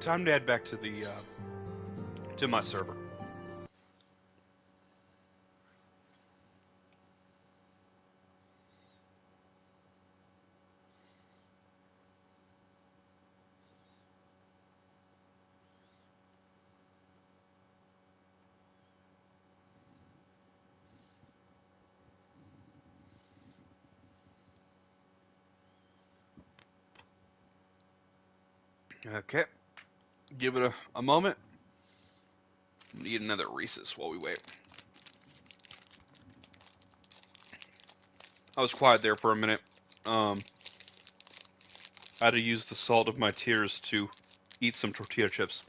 Time to head back to the to my server. Okay. Give it a moment. Need another Reese's while we wait. I was quiet there for a minute. I had to use the salt of my tears to eat some tortilla chips.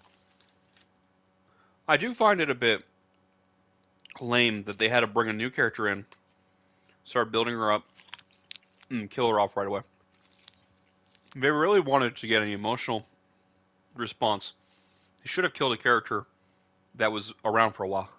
I do find it a bit lame that they had to bring a new character in, start building her up, and kill her off right away. If they really wanted to get an emotional response, they should have killed a character that was around for a while.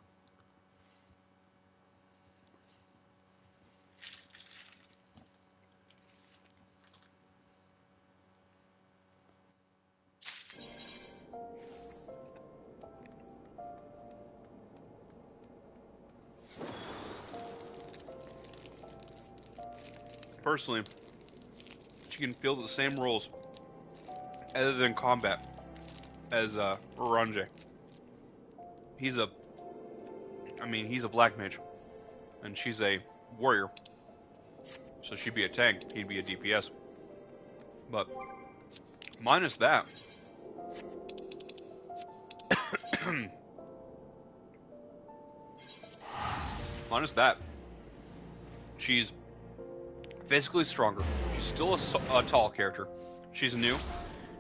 Personally, she can feel the same roles other than combat as Orange. He's a black mage, and she's a warrior, so she'd be a tank, he'd be a DPS. But minus that, she's physically stronger. She's still a tall character. She's new.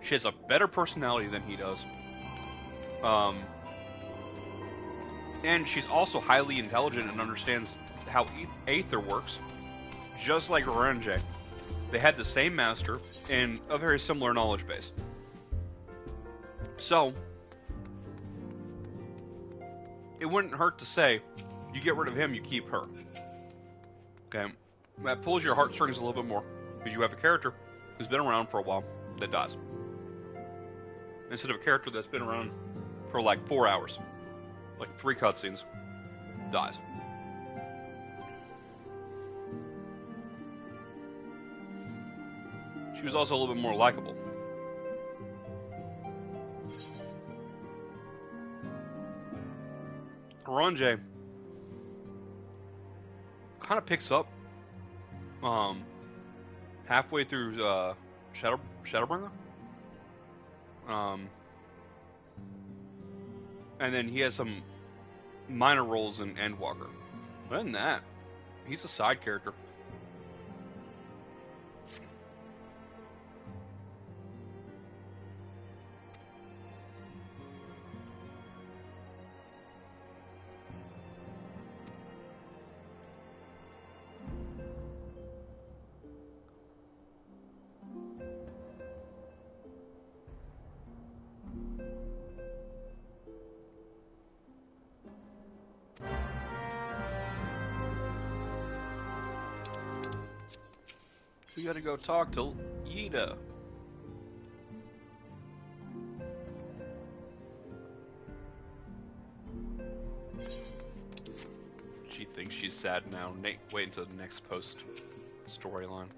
She has a better personality than he does. And she's also highly intelligent and understands how Aether works, just like Orange. They had the same master and a very similar knowledge base. So, it wouldn't hurt to say, you get rid of him, you keep her. Okay? That pulls your heartstrings a little bit more, because you have a character who's been around for a while that dies. Instead of a character that's been around for like 4 hours, like 3 cutscenes, dies. She was also a little bit more likable. Orange kind of picks up halfway through Shadowbringer. And then he has some minor roles in Endwalker. Other than that, he's a side character. We gotta go talk to Yida. She thinks she's sad now. Nate, wait until the next post storyline.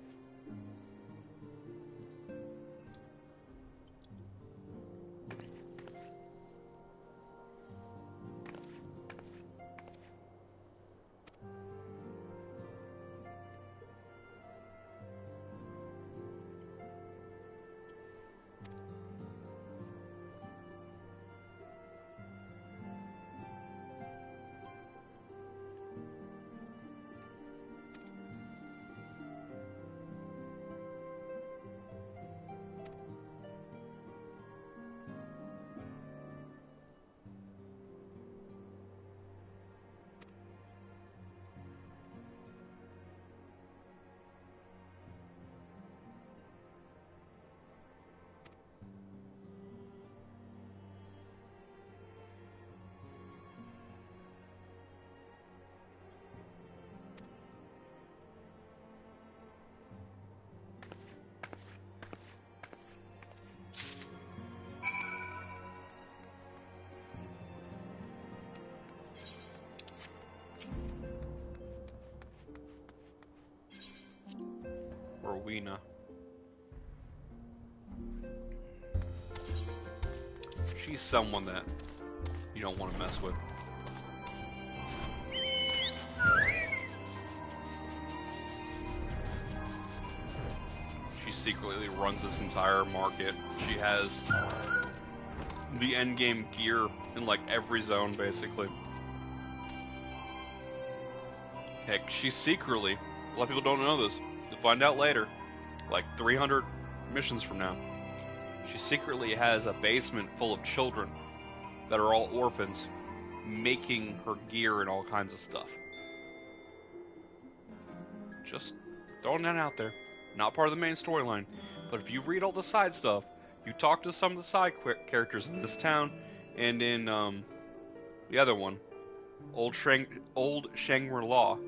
Rowena. She's someone that you don't want to mess with. She secretly runs this entire market. She has the endgame gear in like every zone, basically. Heck, she secretly, a lot of people don't know this, you'll find out later, like 300 missions from now, she secretly has a basement full of children that are all orphans making her gear and all kinds of stuff. Just throwing that out there. Not part of the main storyline. But if you read all the side stuff, you talk to some of the side characters in this town and in the other one, Old Shangri-La.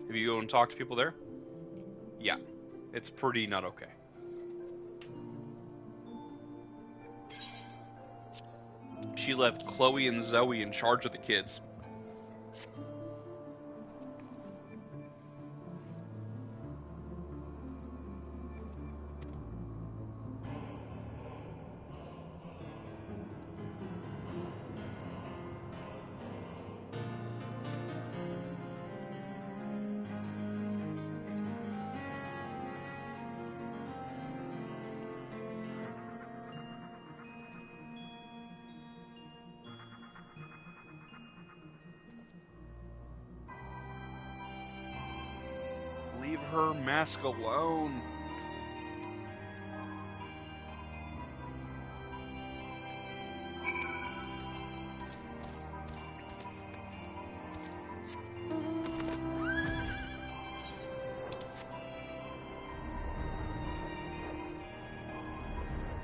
If you go and talk to people there, yeah, it's pretty not okay. She left Chloe and Zoe in charge of the kids. Leave her mask alone.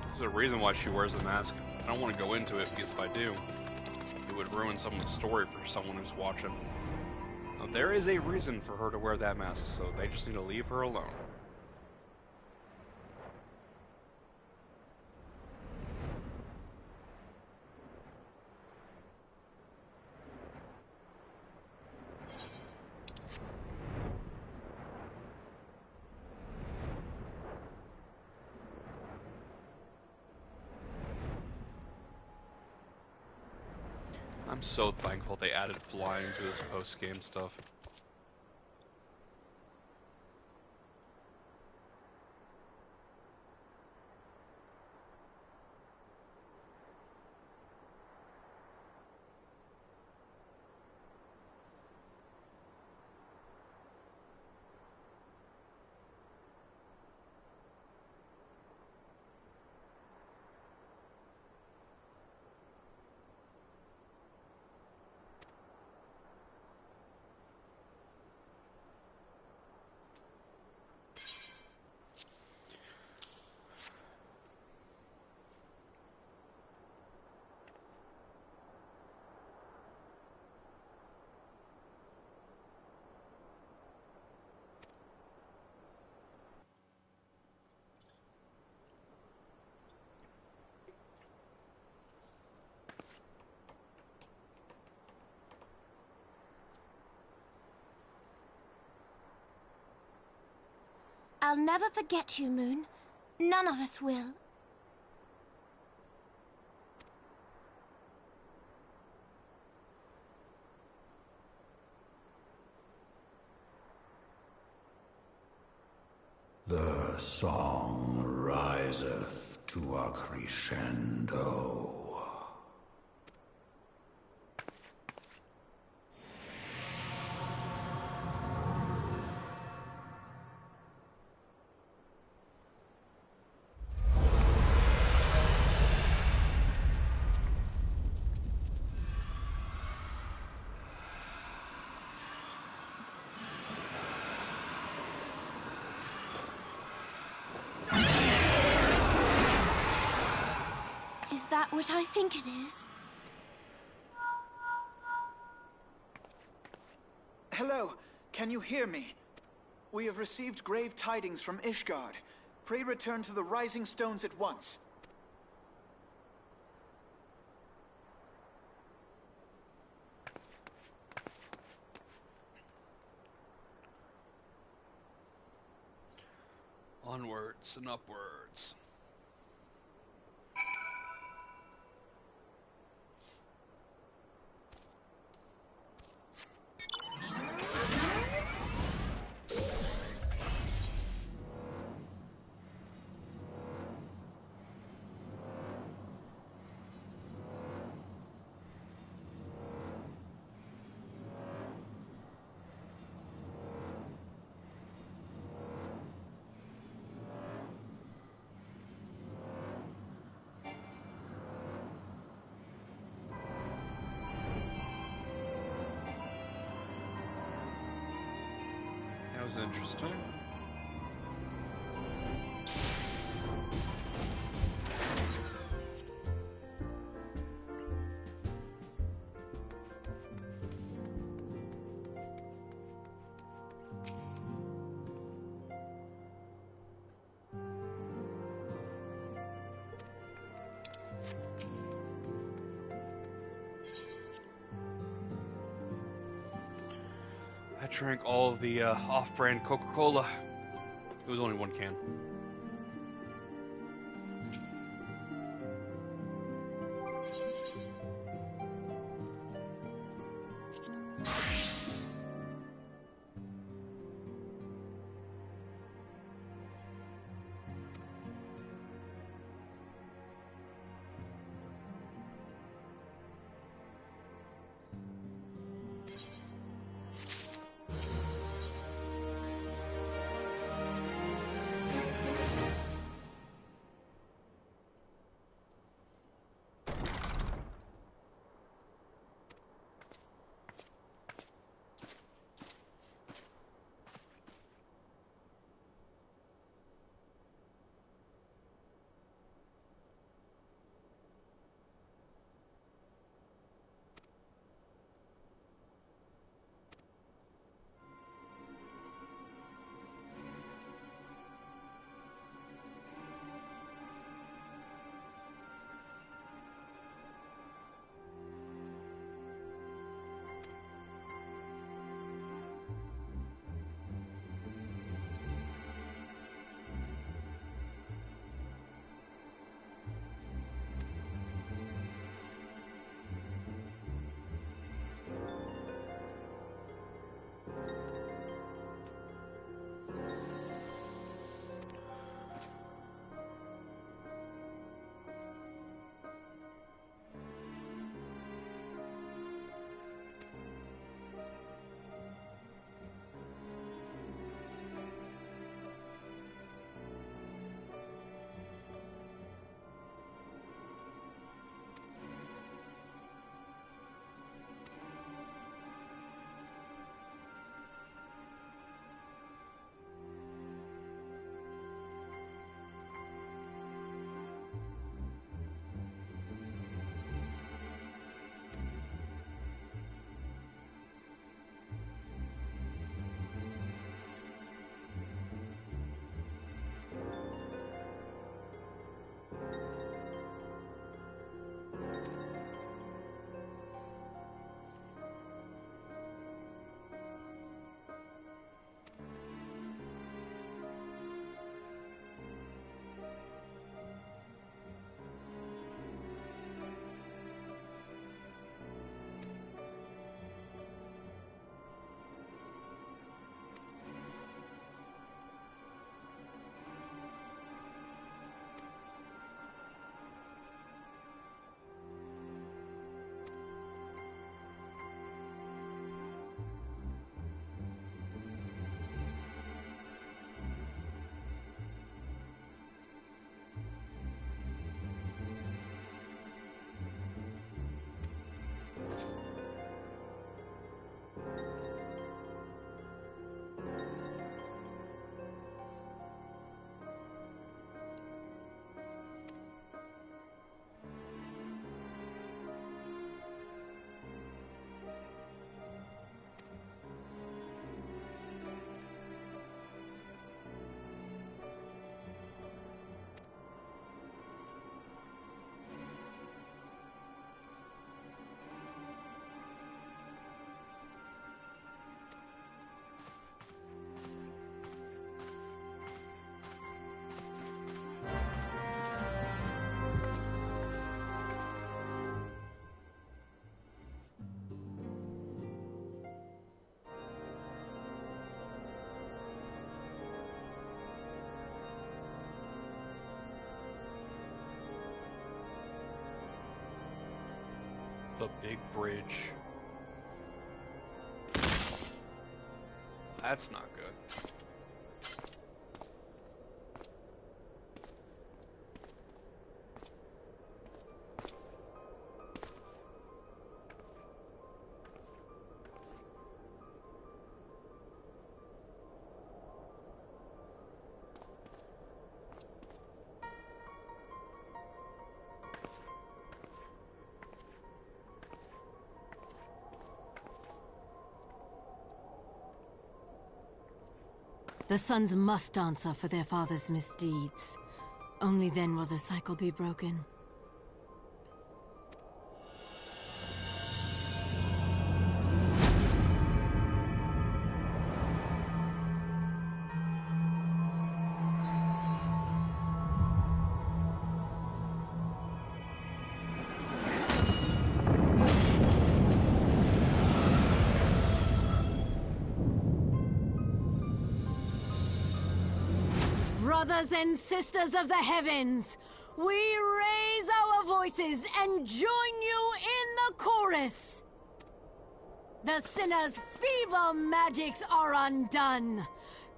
There's a reason why she wears the mask. I don't want to go into it because if I do, it would ruin some of the story for someone who's watching. There is a reason for her to wear that mask, so they just need to leave her alone. I'm so thankful they added flying to this post-game stuff. I'll never forget you, Moon. None of us will. The song riseth to a crescendo. Is that what I think it is? Hello, can you hear me? We have received grave tidings from Ishgard. Pray return to the Rising Stones at once. Onwards and upwards. Interesting. I drank all of the off-brand Coca-Cola. It was only one can. The big bridge. That's not good. The sons must answer for their father's misdeeds. Only then will the cycle be broken. Brothers and sisters of the heavens, we raise our voices and join you in the chorus. The sinner's feeble magics are undone.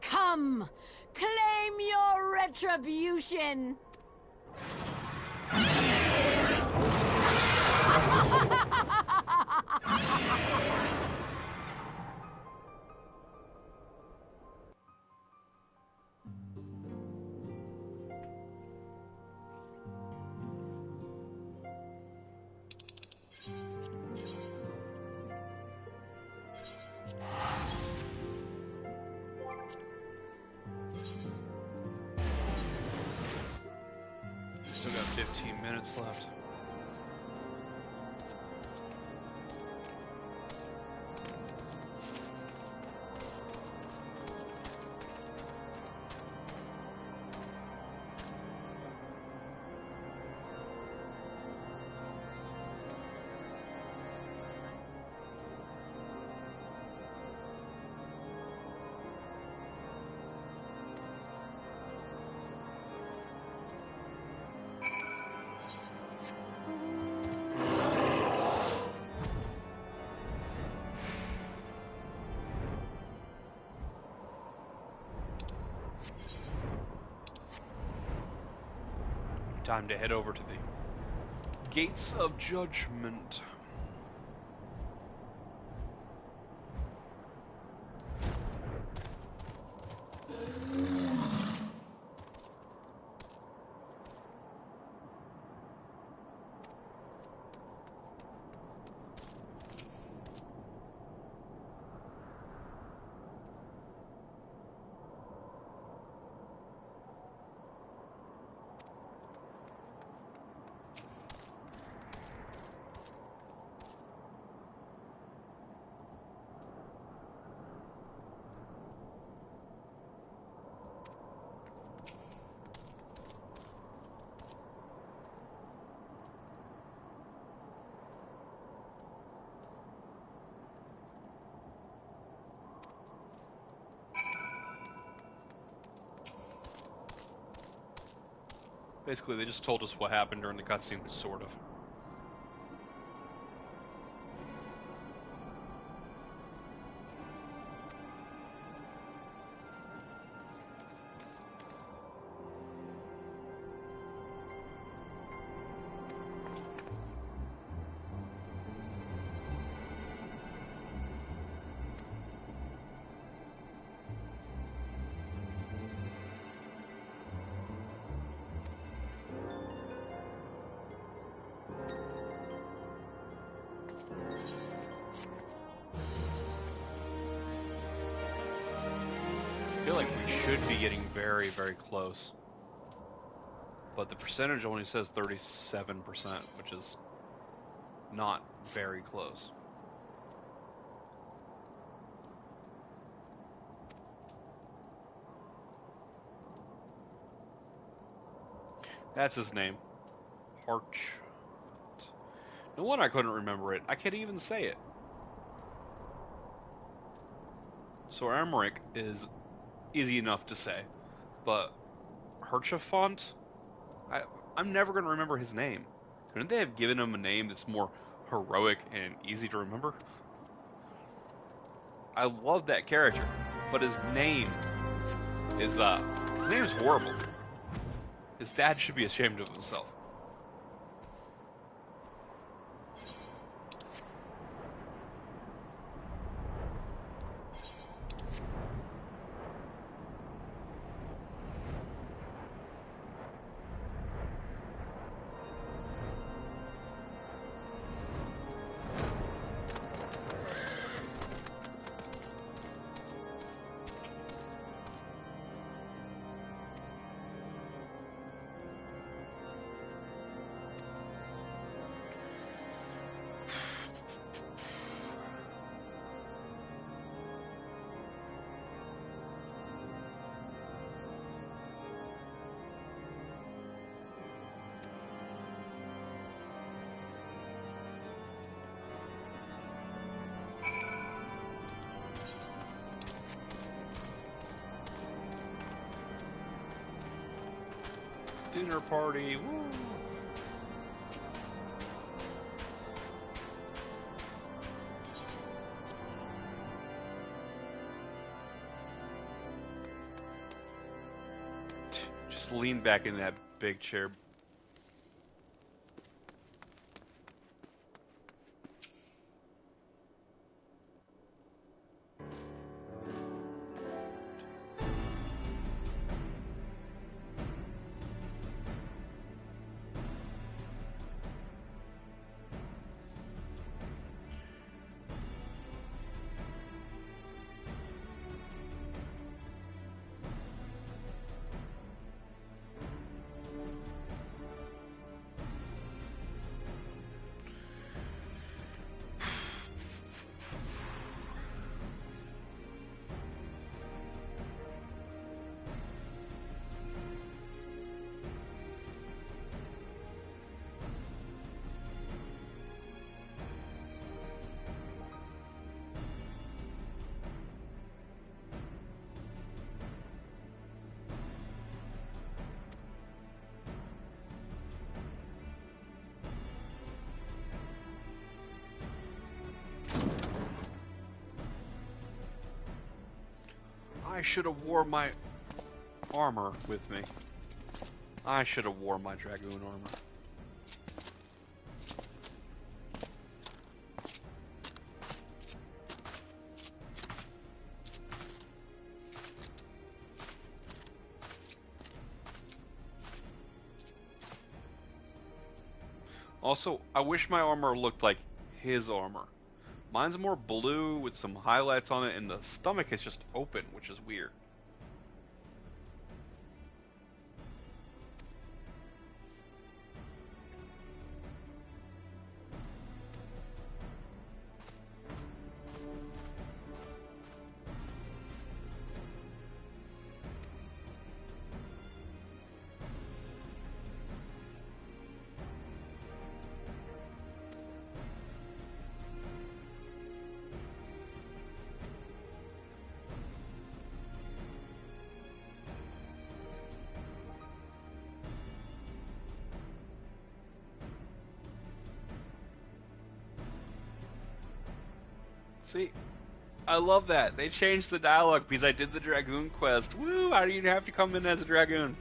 Come, claim your retribution. Still got 15 minutes left. Time to head over to the Gates of Judgment. Basically, they just told us what happened during the cutscene, sort of. I feel like we should be getting very, very close. But the percentage only says 37%, which is not very close. That's his name. Harch. No wonder I couldn't remember it. I can't even say it. So Amric is easy enough to say, but Herchafont? I'm never going to remember his name. Couldn't they have given him a name that's more heroic and easy to remember? I love that character, but his name is horrible. His dad should be ashamed of himself. Dinner party. Woo. Just lean back in that big chair. I should have wore my armor with me. I should have wore my dragoon armor. Also, I wish my armor looked like his armor. Mine's more blue with some highlights on it, and the stomach is just open, which is weird. See, I love that. They changed the dialogue because I did the Dragoon quest. Woo! How do you have to come in as a Dragoon?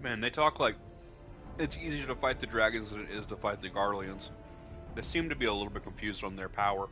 Man, they talk like it's easier to fight the dragons than it is to fight the Garleans. They seem to be a little bit confused on their power.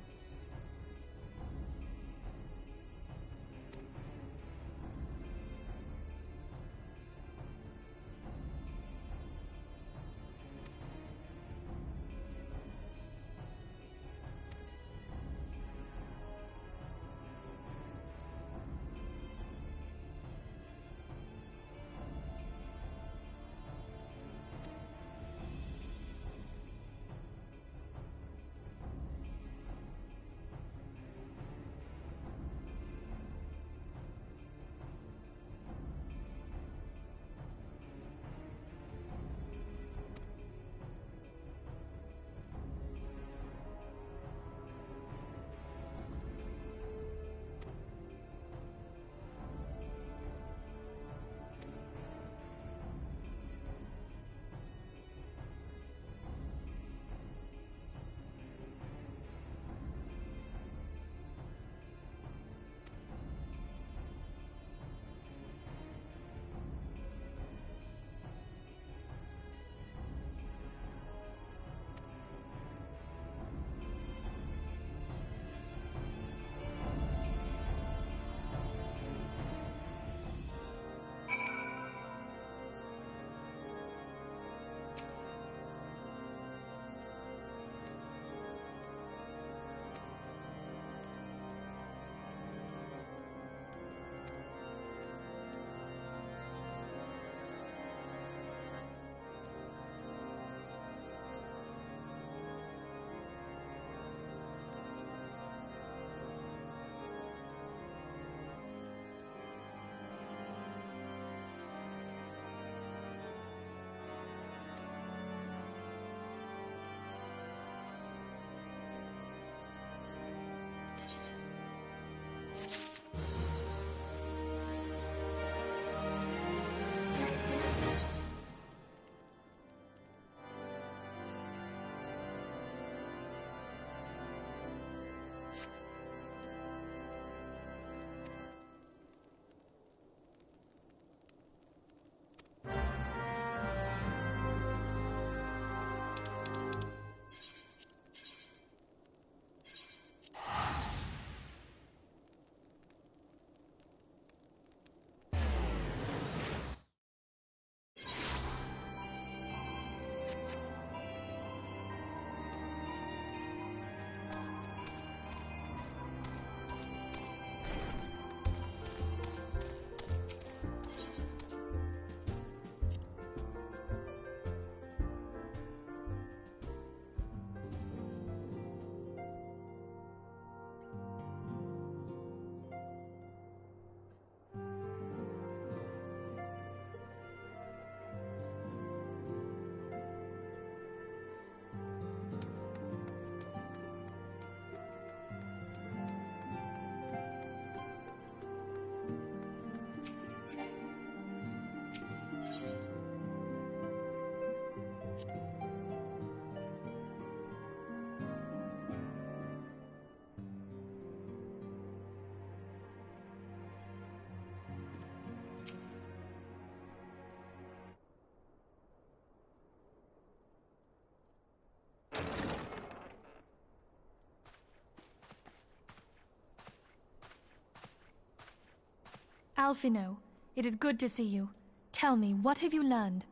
Alphino, it is good to see you. Tell me, what have you learned?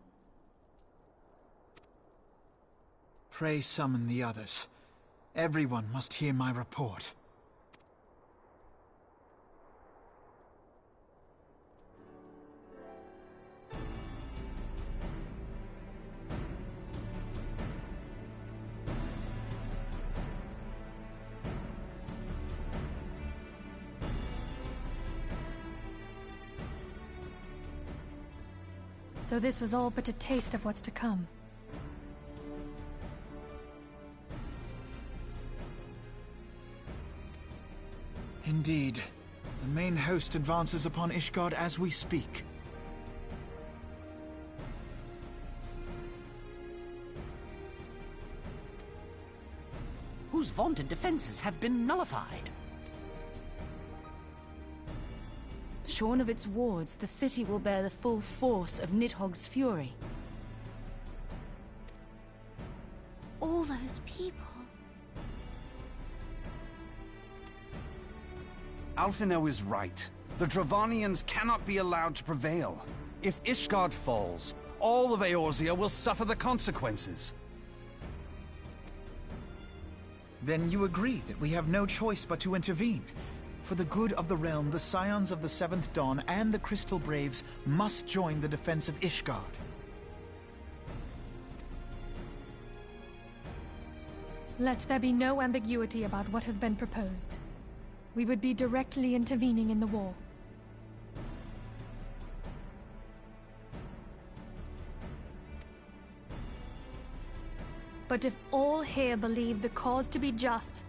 Pray summon the others. Everyone must hear my report. So this was all but a taste of what's to come. Indeed. The main host advances upon Ishgard as we speak. Whose vaunted defenses have been nullified. shorn of its wards, the city will bear the full force of Nidhogg's fury. All those people. Alphinaud is right. The Dravanians cannot be allowed to prevail. If Ishgard falls, all of Eorzea will suffer the consequences. Then you agree that we have no choice but to intervene. For the good of the realm, the Scions of the Seventh Dawn and the Crystal Braves must join the defense of Ishgard. Let there be no ambiguity about what has been proposed. We would be directly intervening in the war. But if all here believe the cause to be just,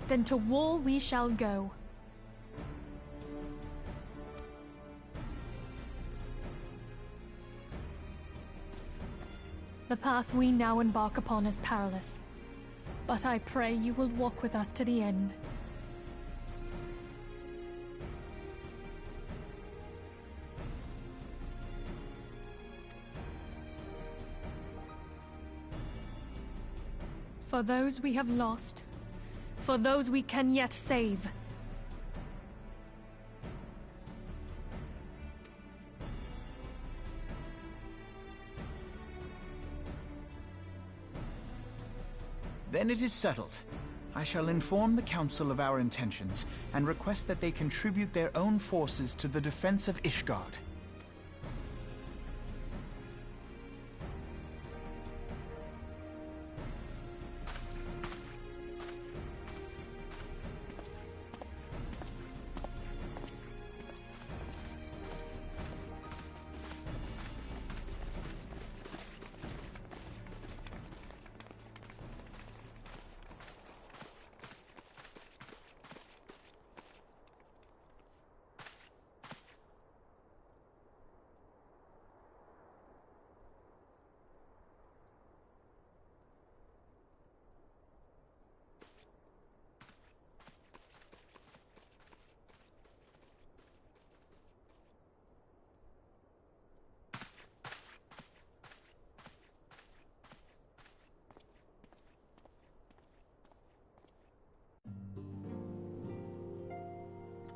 then to war we shall go. The path we now embark upon is perilous, but I pray you will walk with us to the end. For those we have lost, for those we can yet save. Then it is settled. I shall inform the Council of our intentions, and request that they contribute their own forces to the defense of Ishgard.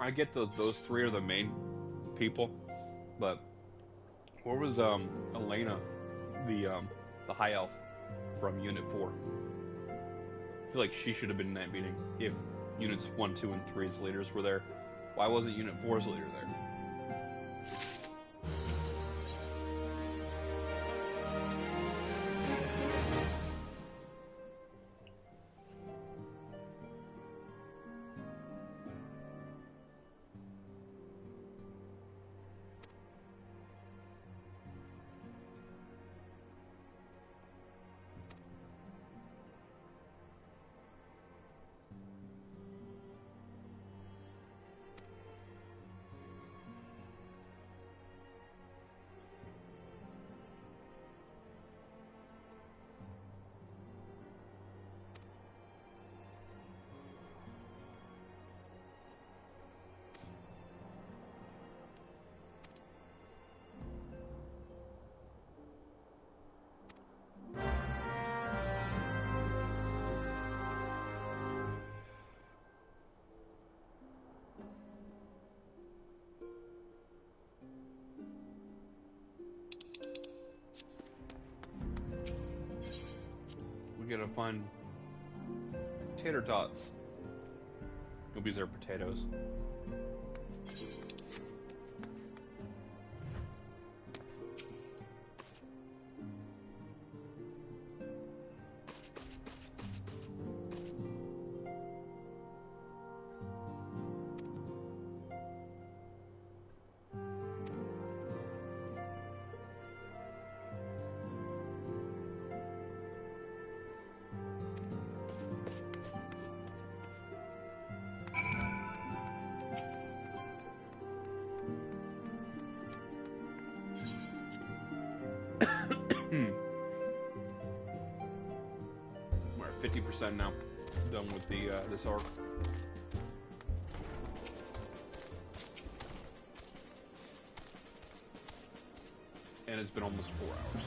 I get those three are the main people, but where was Elena, the high elf from Unit 4? I feel like she should have been in that meeting if Units 1, 2, and 3's leaders were there. Why wasn't Unit 4's leader there? We gotta find tater tots. These are potatoes. We're at 50% now. Done with the this arc. and it's been almost 4 hours.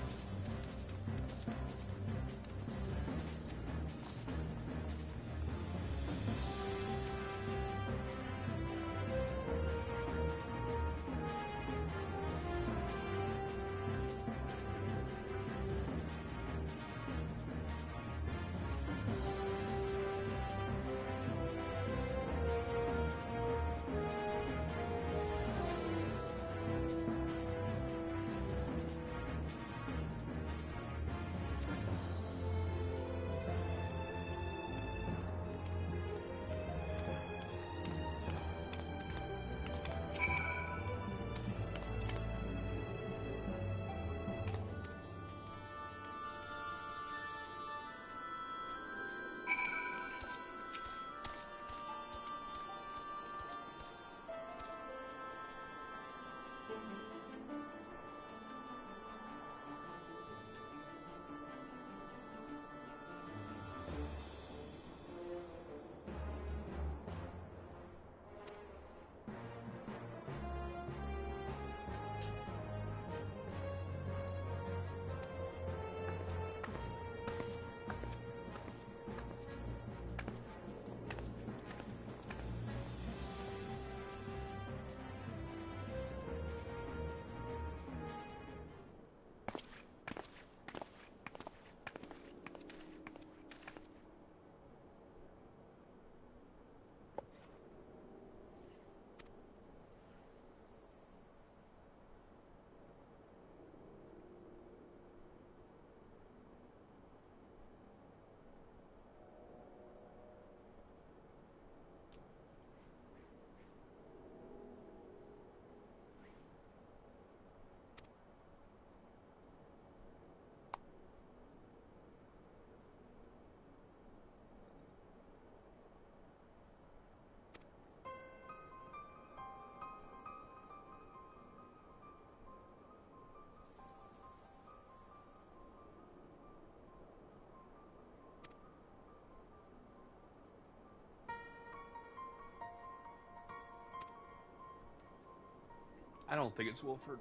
I don't think it's Wilford.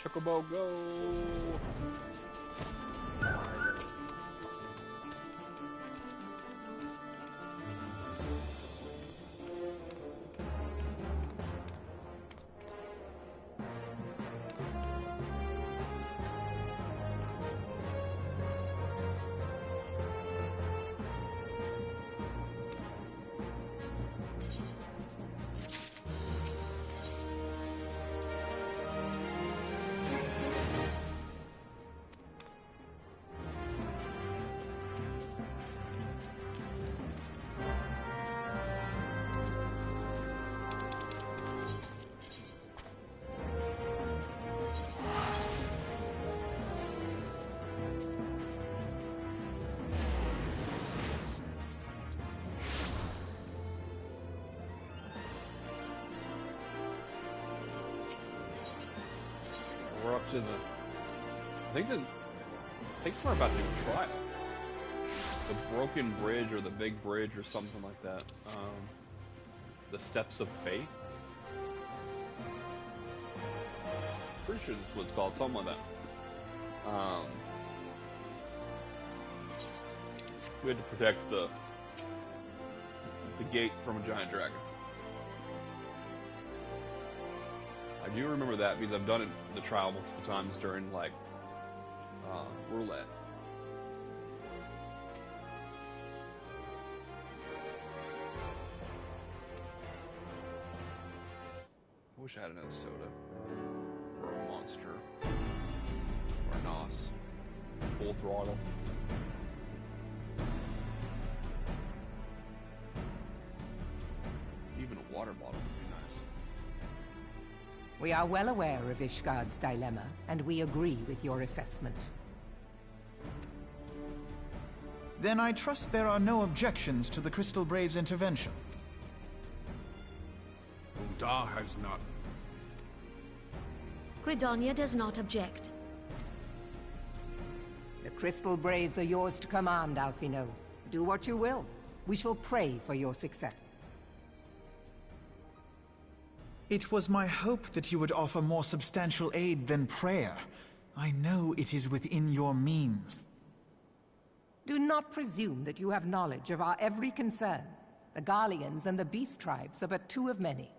Chocobo, go! We're up to the... I think we're about to do a trial. The broken bridge or the big bridge or something like that. The steps of fate. Pretty sure that's what it's called, something like that. We had to protect the gate from a giant dragon. I do remember that because I've done it the trial multiple times during like roulette. I wish I had another soda or a monster or a NOS. Full throttle. Even a water bottle would be nice. We are well aware of Ishgard's dilemma, and we agree with your assessment. Then I trust there are no objections to the Crystal Brave's intervention. Uldar has not. Gridania does not object. The Crystal Braves are yours to command, Alphino. Do what you will. We shall pray for your success. It was my hope that you would offer more substantial aid than prayer. I know it is within your means. Do not presume that you have knowledge of our every concern. The Garleans and the Beast Tribes are but two of many.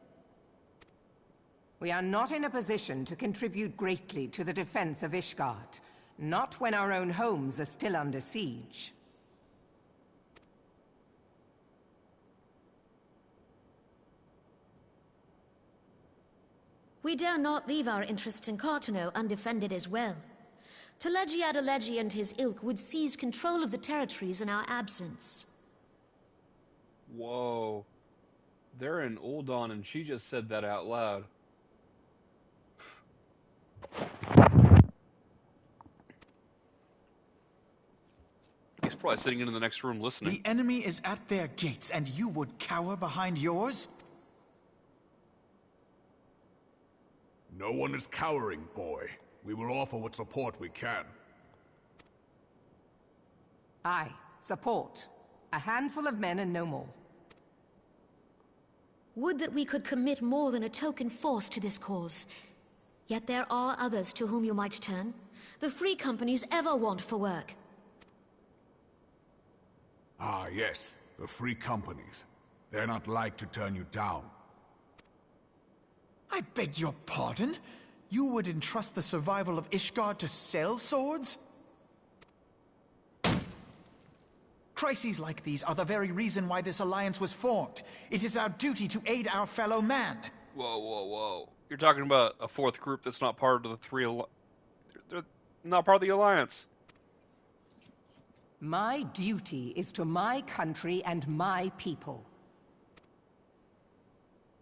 We are not in a position to contribute greatly to the defense of Ishgard, not when our own homes are still under siege. We dare not leave our interests in Cartano undefended as well. Telegi Adalegi and his ilk would seize control of the territories in our absence. Whoa. They're in Uldan and she just said that out loud. He's probably sitting in the next room listening. The enemy is at their gates and you would cower behind yours? No one is cowering, boy. We will offer what support we can. Aye, support. A handful of men and no more. Would that we could commit more than a token force to this cause. Yet there are others to whom you might turn. The free companies ever want for work. Ah, yes. The free companies. They're not like to turn you down. I beg your pardon? You would entrust the survival of Ishgard to sell swords? Crises like these are the very reason why this alliance was formed. It is our duty to aid our fellow man. Whoa, whoa, whoa. You're talking about a fourth group that's not part of the they're not part of the alliance. My duty is to my country and my people.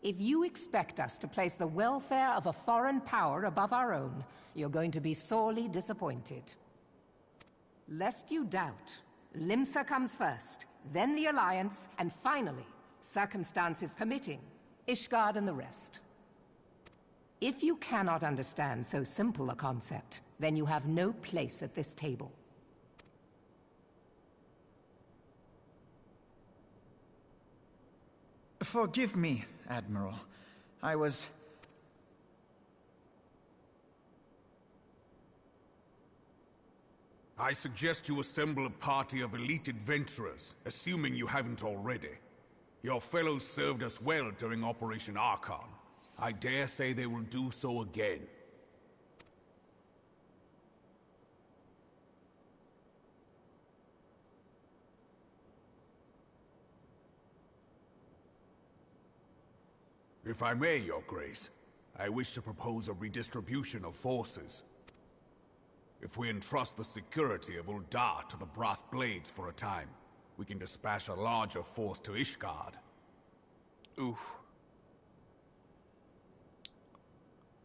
If you expect us to place the welfare of a foreign power above our own, you're going to be sorely disappointed. Lest you doubt, Limsa comes first, then the Alliance, and finally, circumstances permitting, Ishgard and the rest. If you cannot understand so simple a concept, then you have no place at this table. Forgive me, Admiral. I was... I suggest you assemble a party of elite adventurers, assuming you haven't already. Your fellows served us well during Operation Archon. I dare say they will do so again. If I may, Your Grace, I wish to propose a redistribution of forces. If we entrust the security of Uldar to the Brass Blades for a time, we can dispatch a larger force to Ishgard. Oof.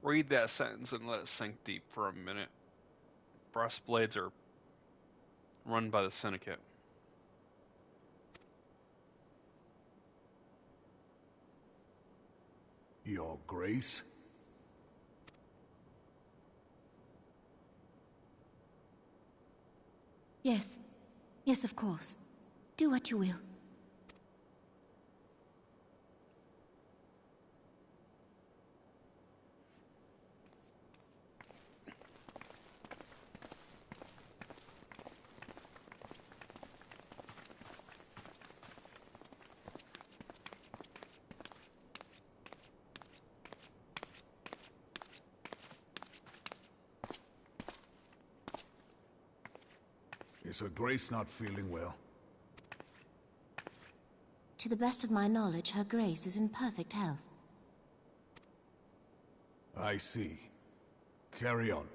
Read that sentence and let it sink deep for a minute. Brass Blades are run by the Syndicate. Your Grace? Yes. Yes, of course. Do what you will. Is Her Grace not feeling well? To the best of my knowledge, Her Grace is in perfect health. I see. Carry on.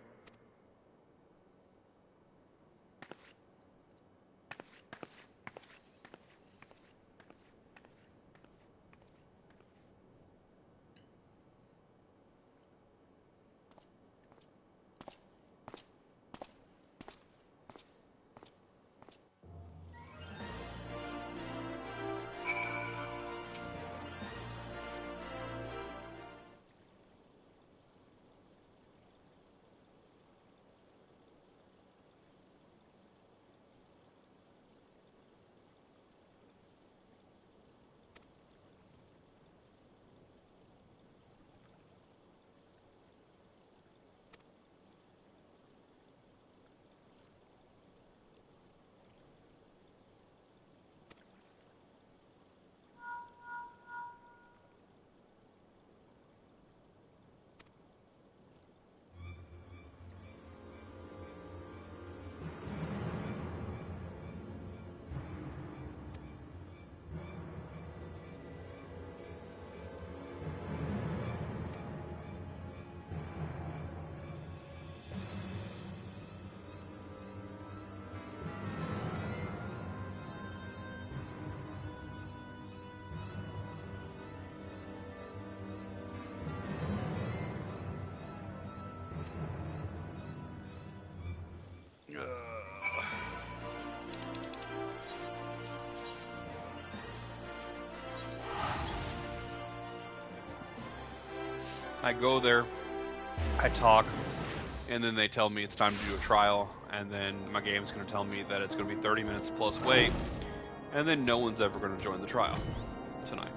I go there, I talk, and then they tell me it's time to do a trial, and then my game's going to tell me that it's going to be 30 minutes plus wait, and then no one's ever going to join the trial tonight.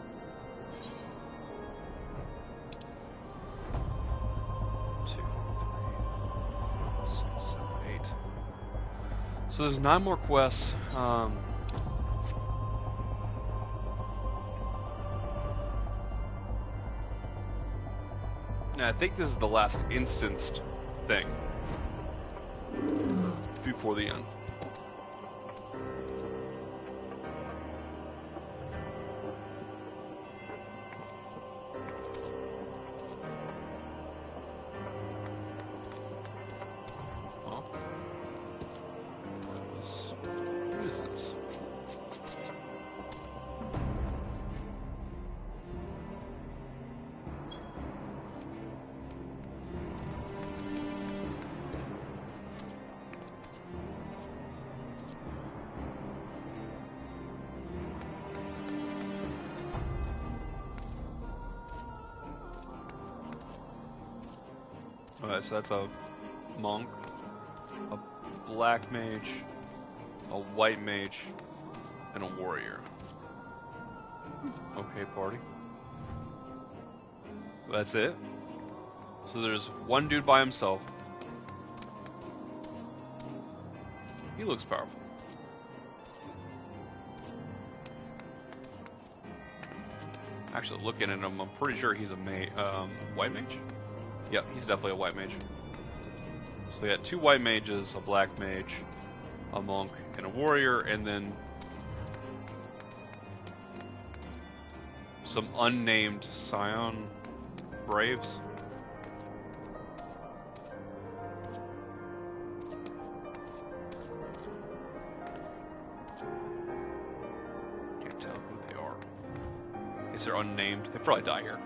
So there's 9 more quests. I think this is the last instanced thing before the end. Oh. What is this? Alright, so that's a monk, a black mage, a white mage, and a warrior. Okay, party. That's it? So there's one dude by himself. He looks powerful. Actually, looking at him, I'm pretty sure he's a white mage? Yep, he's definitely a white mage. So we got 2 white mages, a black mage, a monk, and a warrior, and then some unnamed Scion Braves. Can't tell who they are. I guess they're unnamed. They probably die here.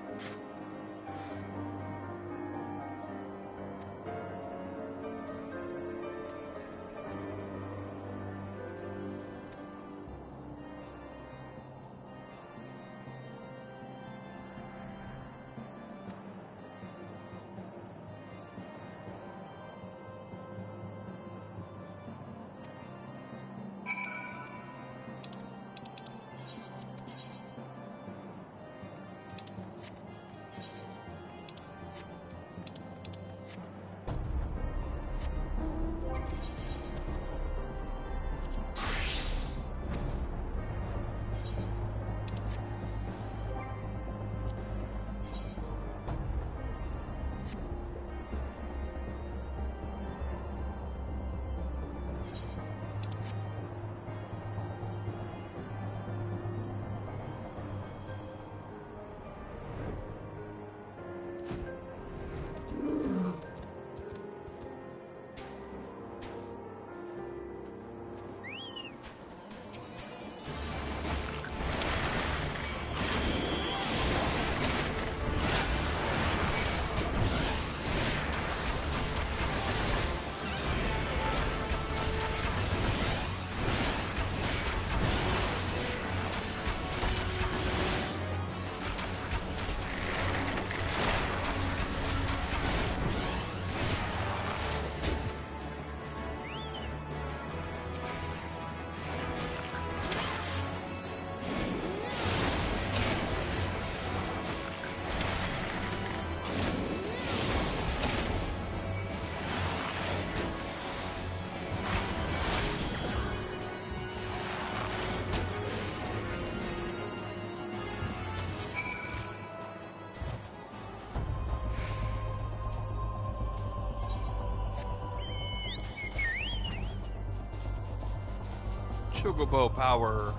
Chocobo power.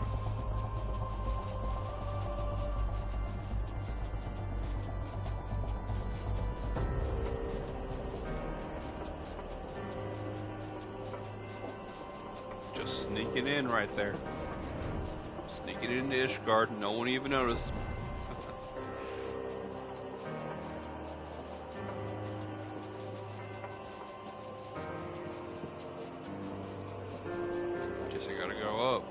Just sneaking in right there. Sneaking into Ishgard, no one even noticed. Guess I gotta go up.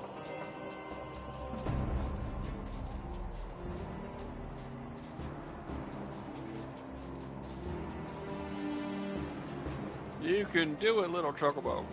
You can do it, little Chocobo.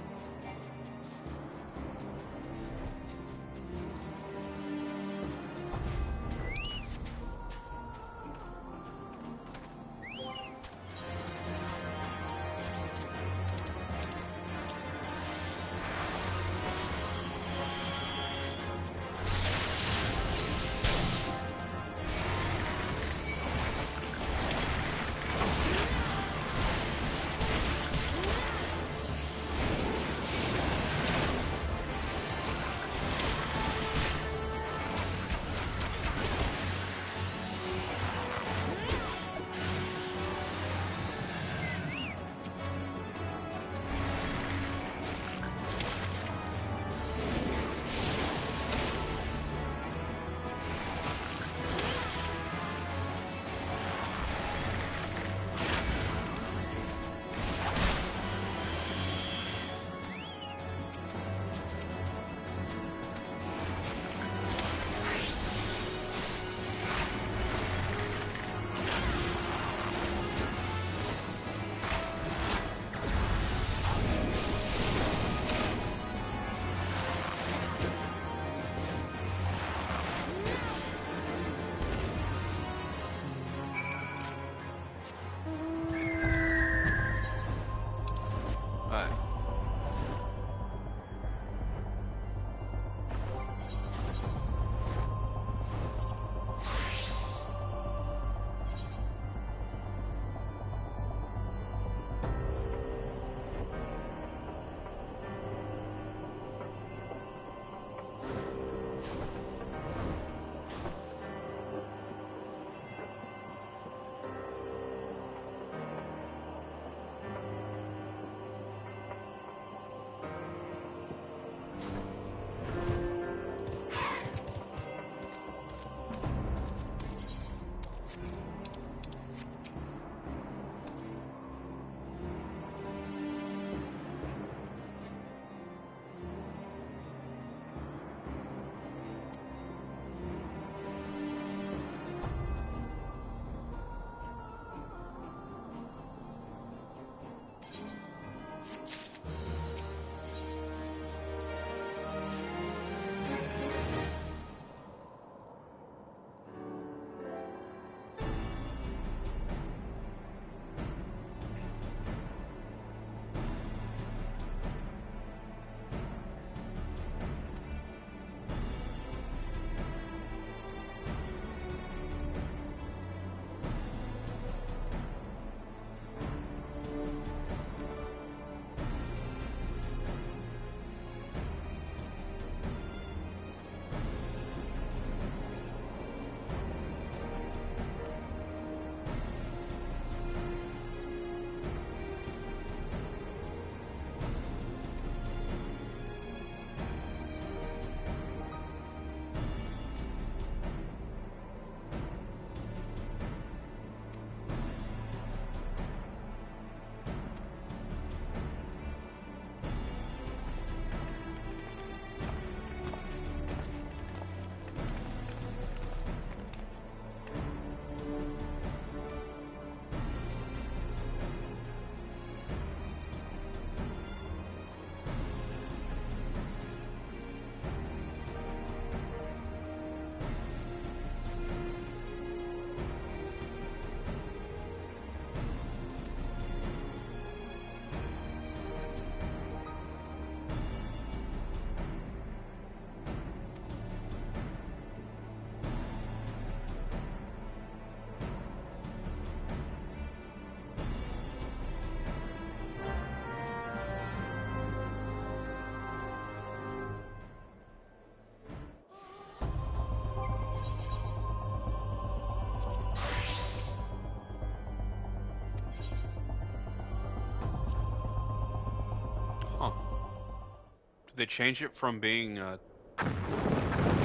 they change it from being a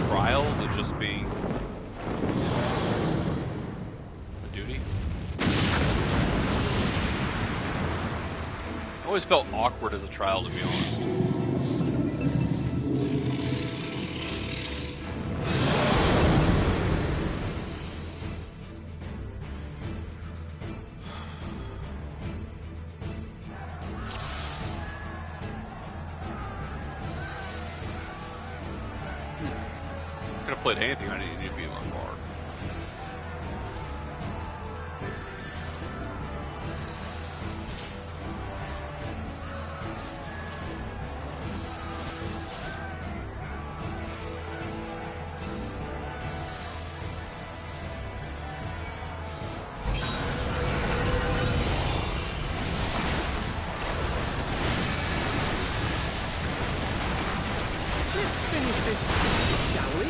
trial to just being a duty. I always felt awkward as a trial, to be honest. Could have played anything. I didn't need to be on bar. Let's finish this, shall we?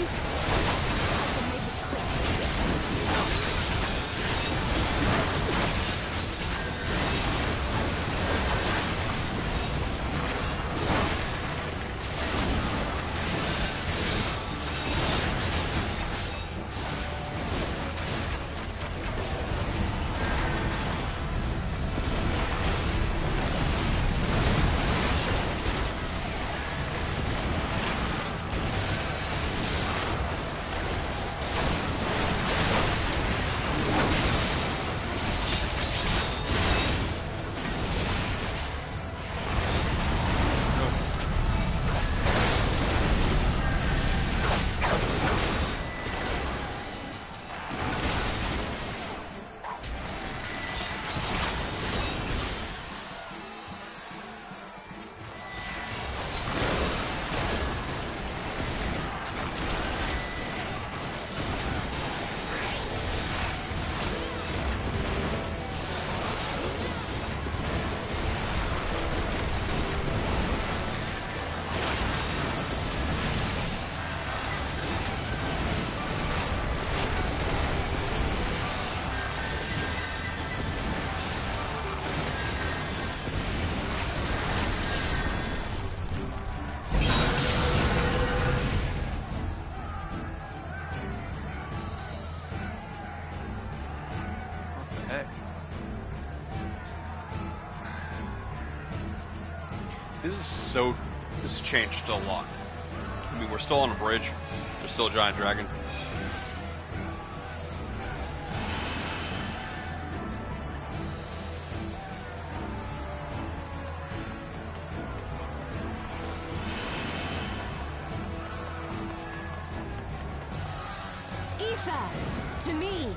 This changed a lot. I mean, we're still on a bridge. There's still a giant dragon. Aoife! To me!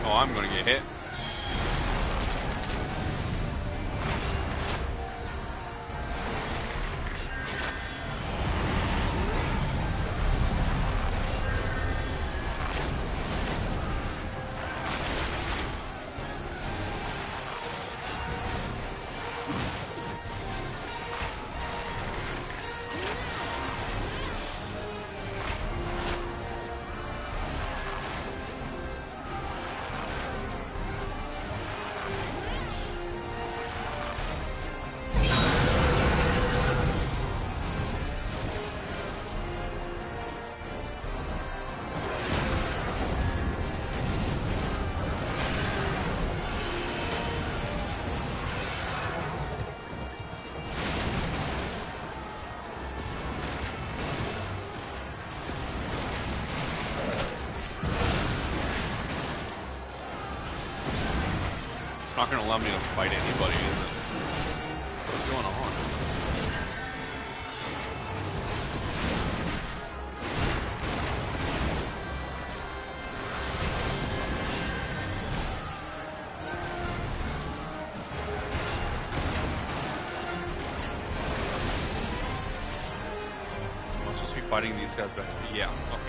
Oh, I'm gonna get hit. Not gonna allow me to fight anybody, is it? What's going on? Am I supposed to be fighting these guys back? Yeah, okay.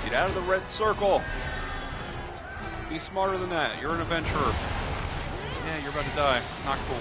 Get out of the red circle. Be smarter than that. You're an adventurer. Yeah, you're about to die. Not cool.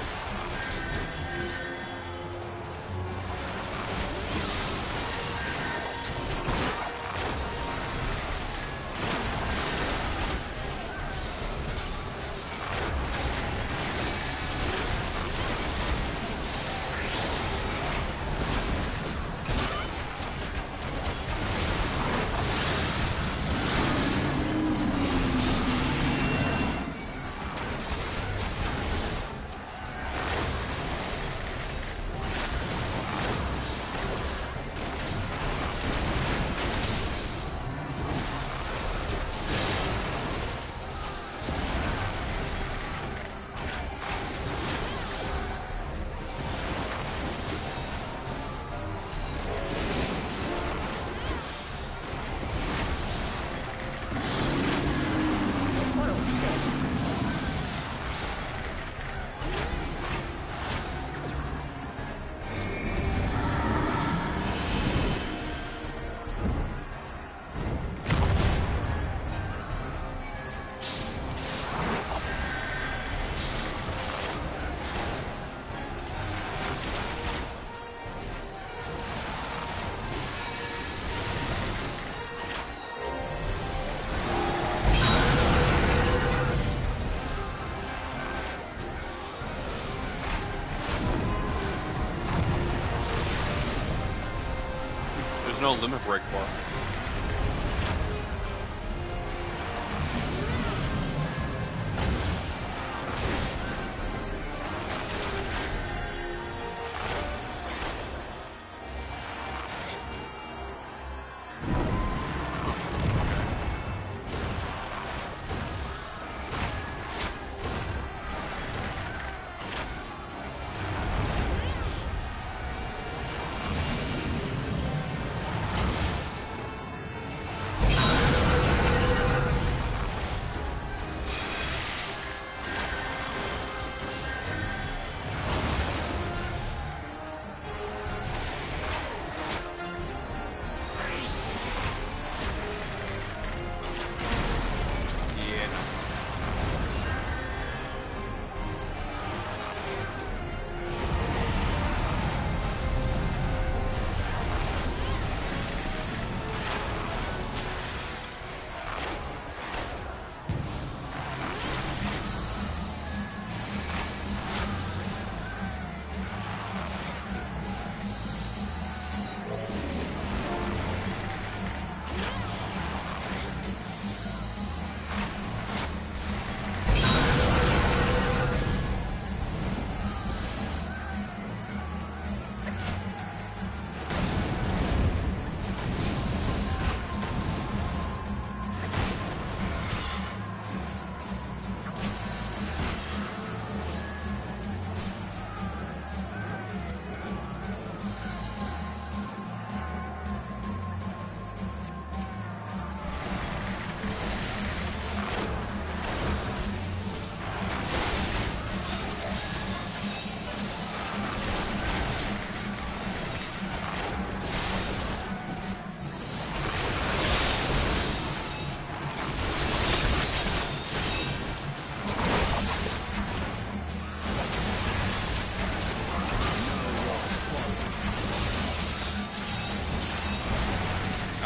There's no limit break bar.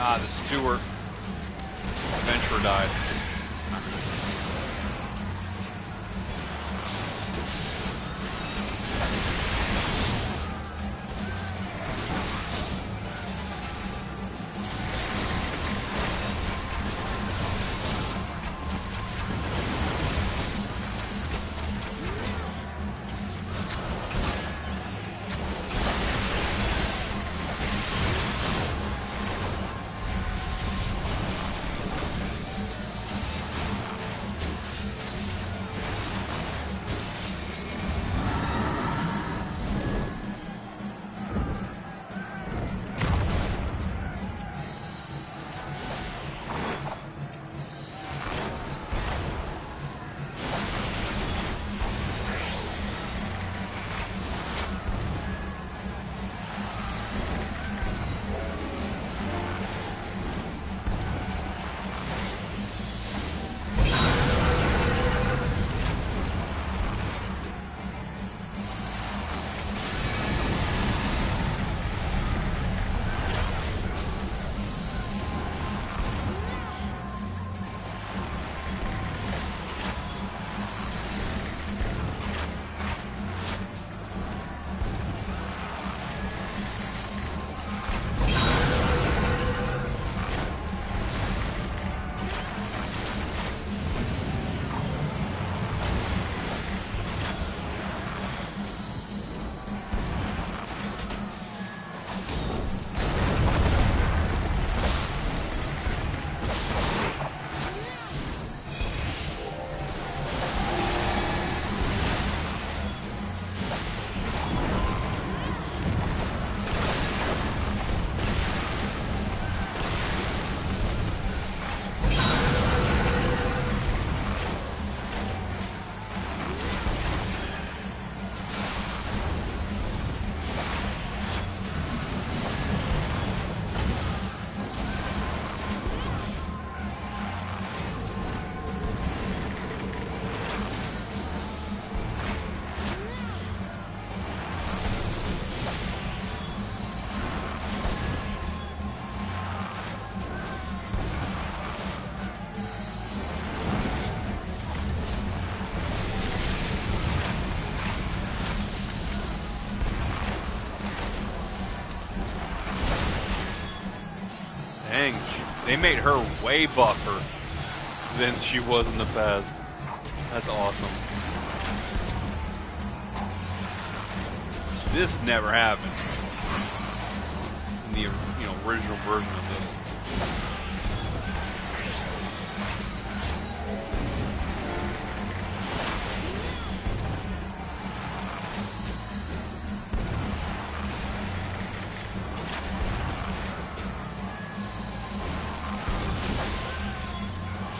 Ah, the Stewart adventurer died. Dang, they made her way buffer than she was in the past. That's awesome. This never happened in the original version of this.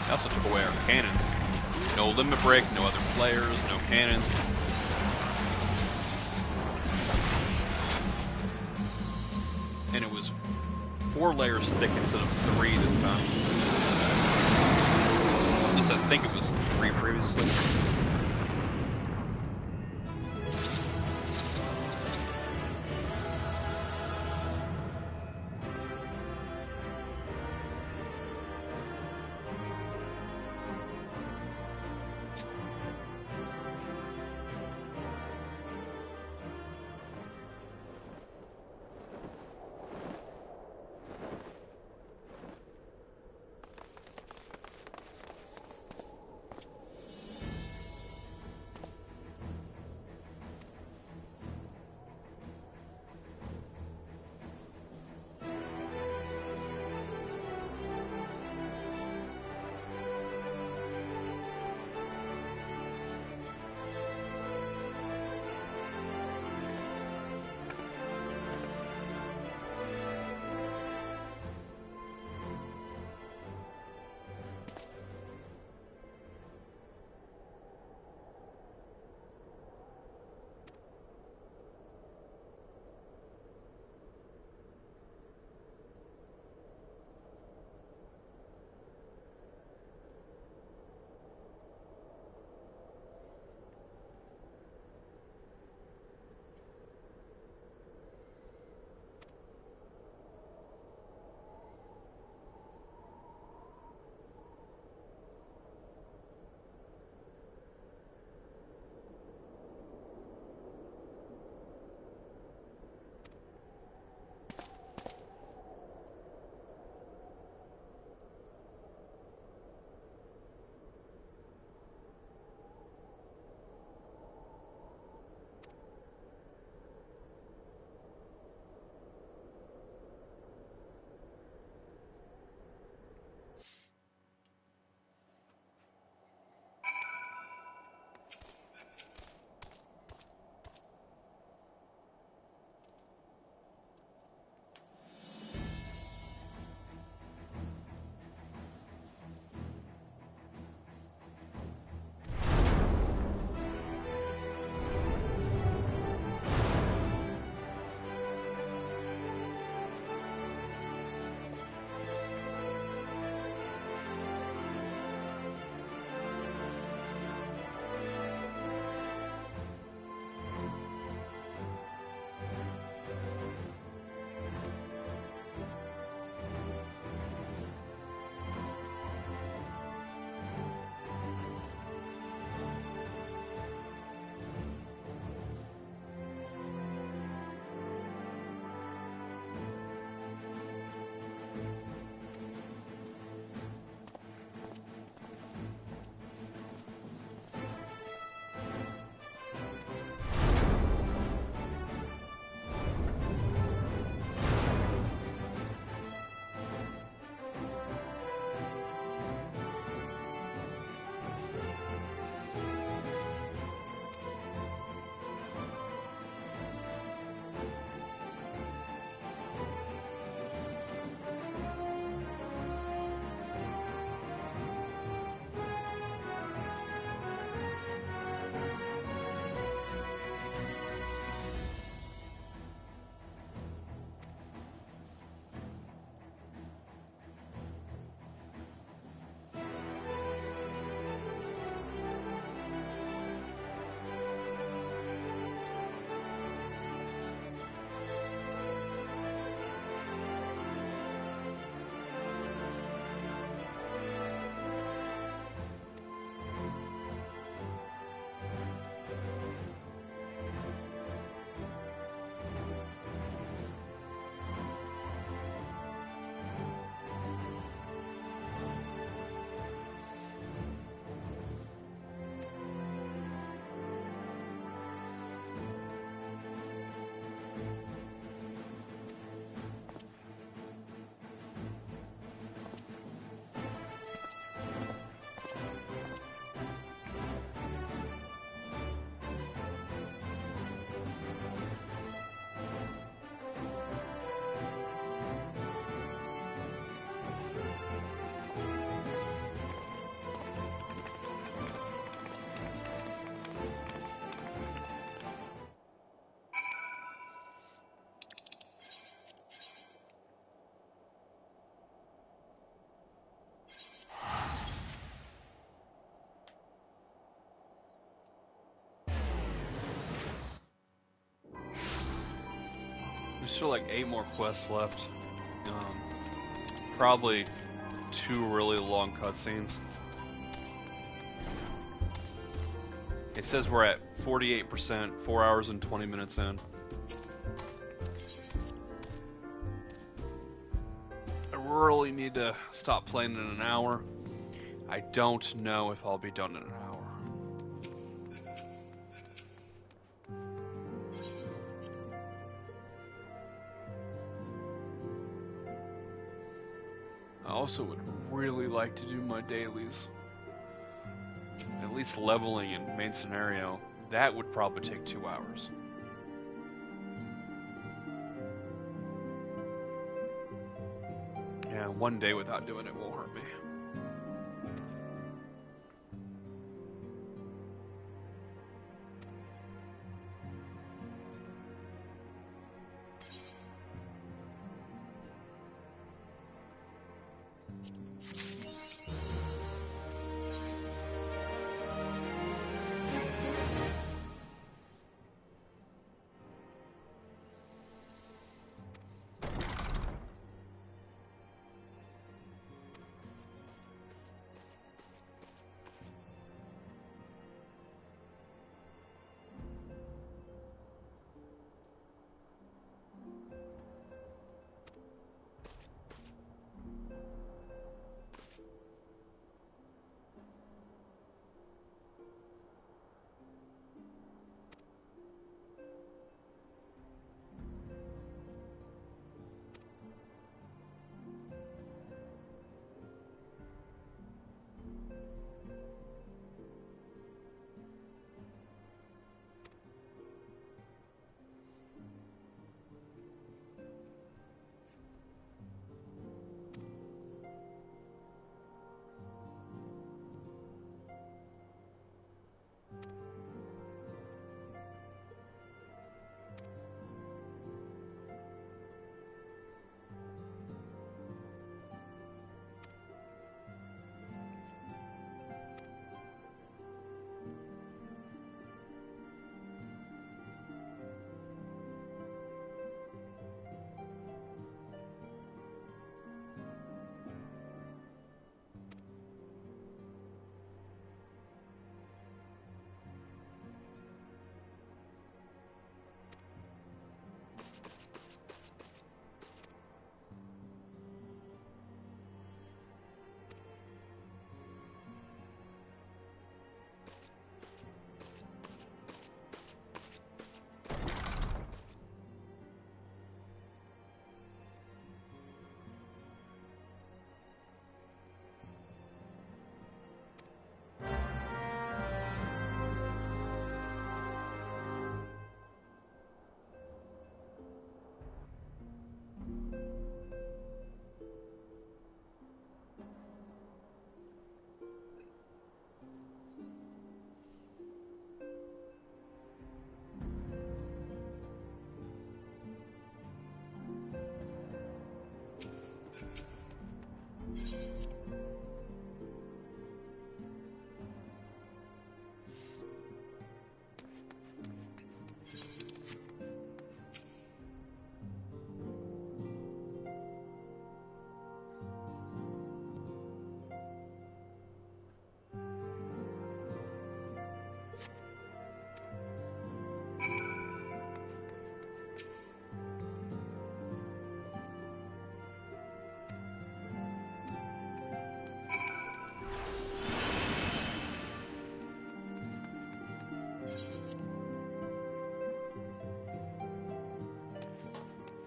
They also took away our cannons. No limit break, no other players, no cannons. And it was 4 layers thick instead of 3 this time. At least I think it was 3 previously. actually like 8 more quests left. Probably 2 really long cutscenes. It says we're at 48%, 4 hours and 20 minutes in. I really need to stop playing in an hour. I don't know if I'll be done in an hour. I also would really like to do my dailies. At least leveling in main scenario. That would probably take 2 hours. Yeah, one day without doing it won't hurt me.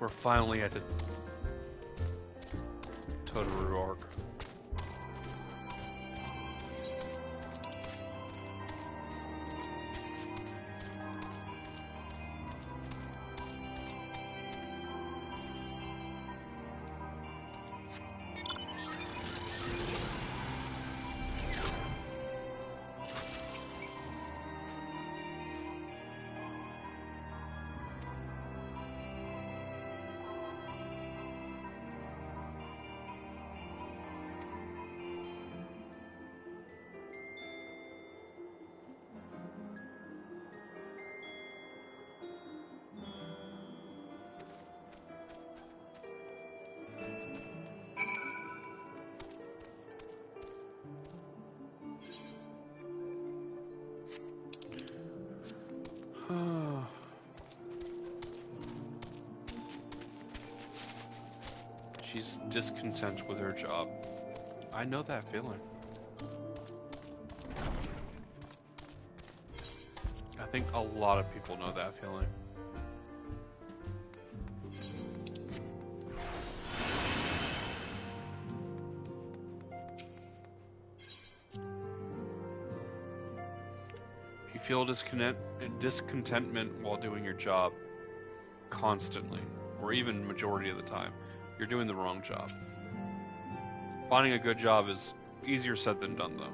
We're finally at the Totoro arc. She's discontent with her job. I know that feeling. I think a lot of people know that feeling. If you feel discontentment while doing your job constantly, or even majority of the time, you're doing the wrong job. Finding a good job is easier said than done, though.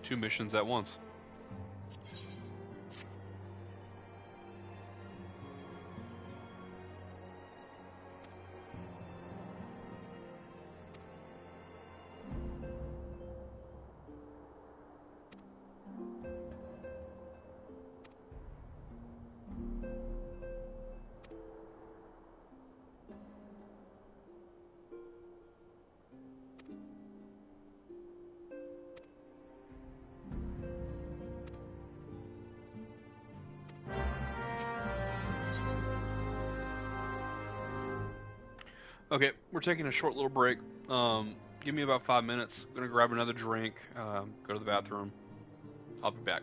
Two missions at once. Okay, we're taking a short little break. Give me about 5 minutes. I'm gonna grab another drink, go to the bathroom. I'll be back.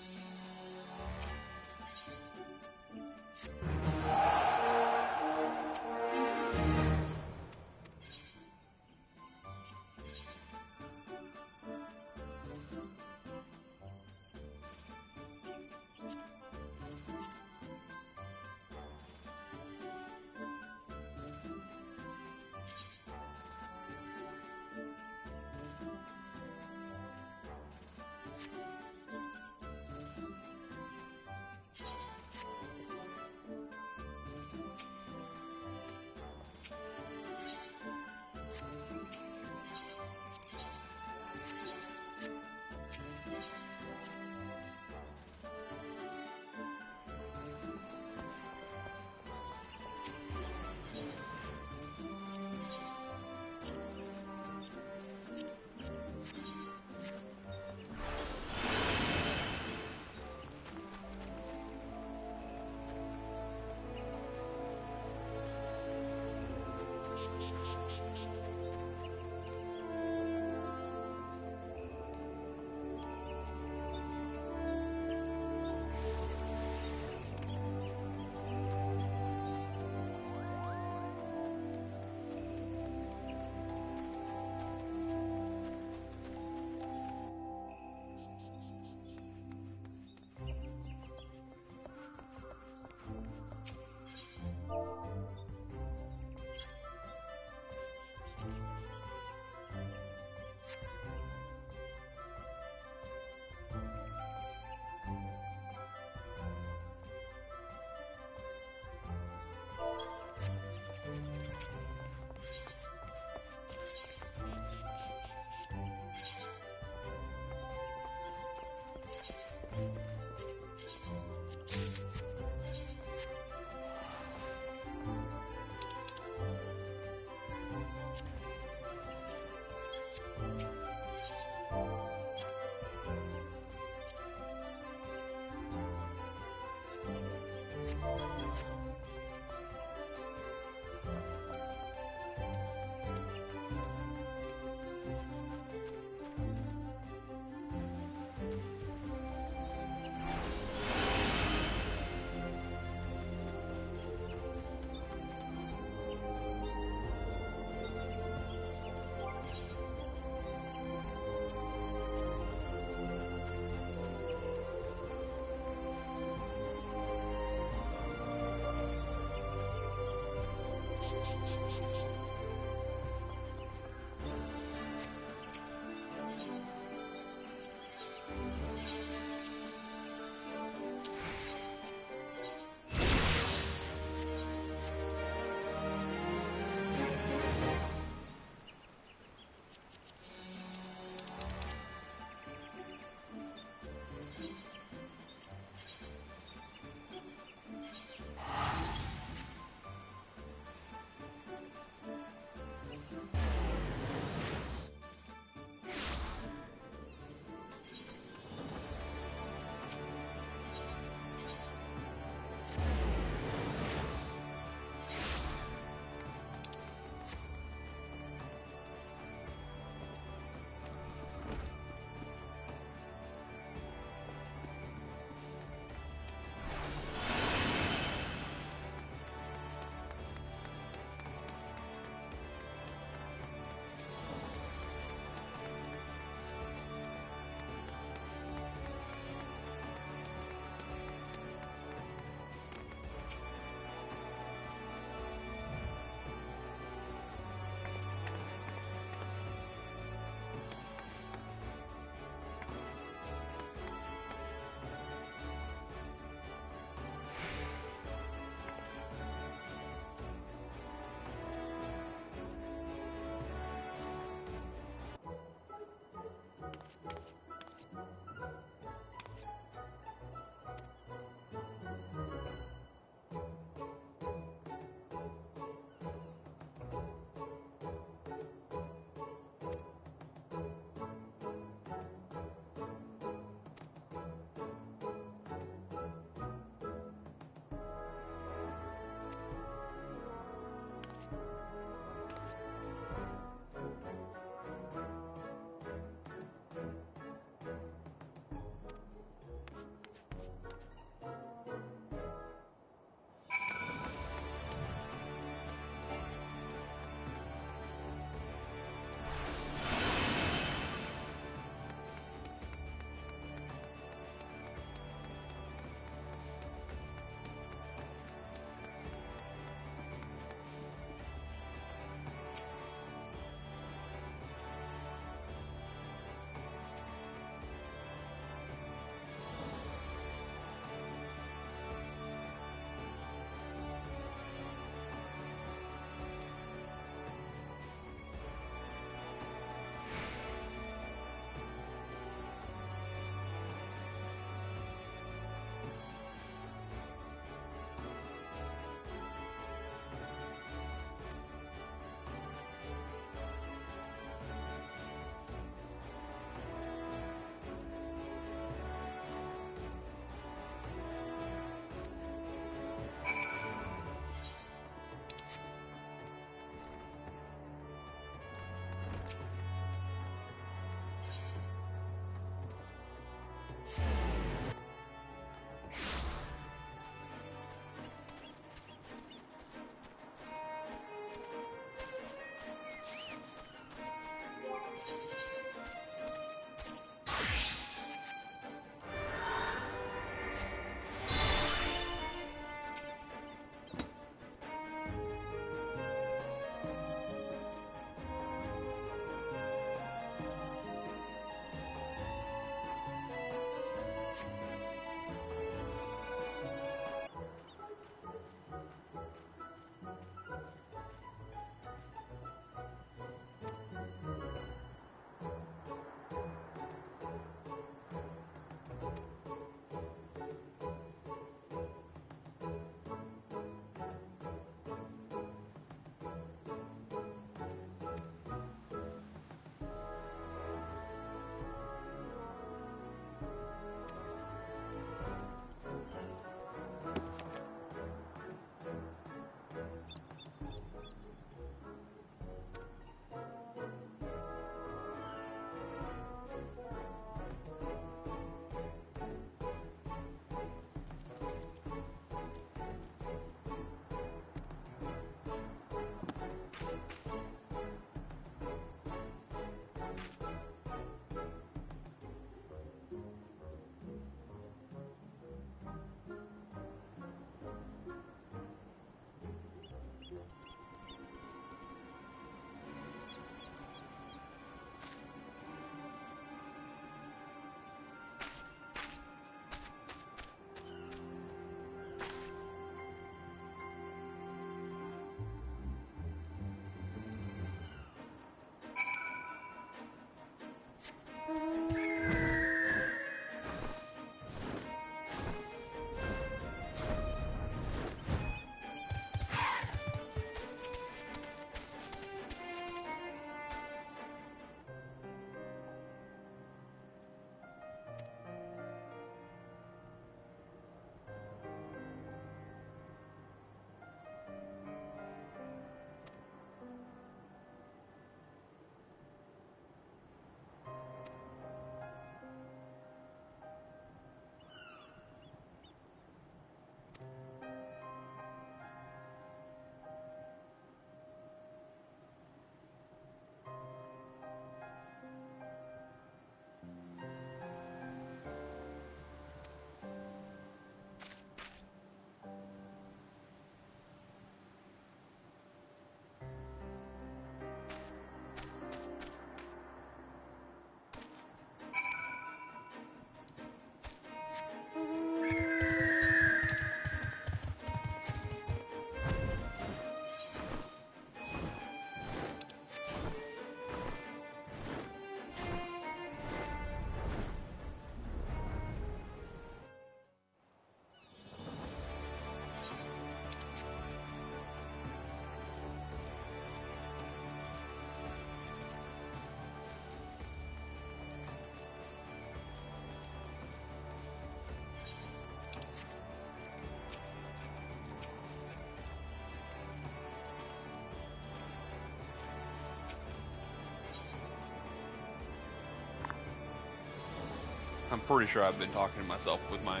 I'm pretty sure I've been talking to myself with my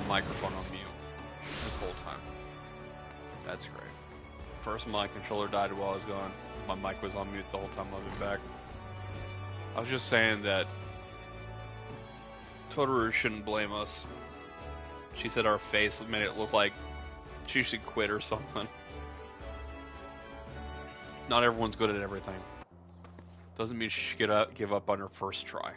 microphone on mute this whole time. That's great. First, my controller died while I was gone. My mic was on mute the whole time I've been back. I was just saying that Totoro shouldn't blame us. She said our face made it look like she should quit or something. Not everyone's good at everything. Doesn't mean she should give up on her first try.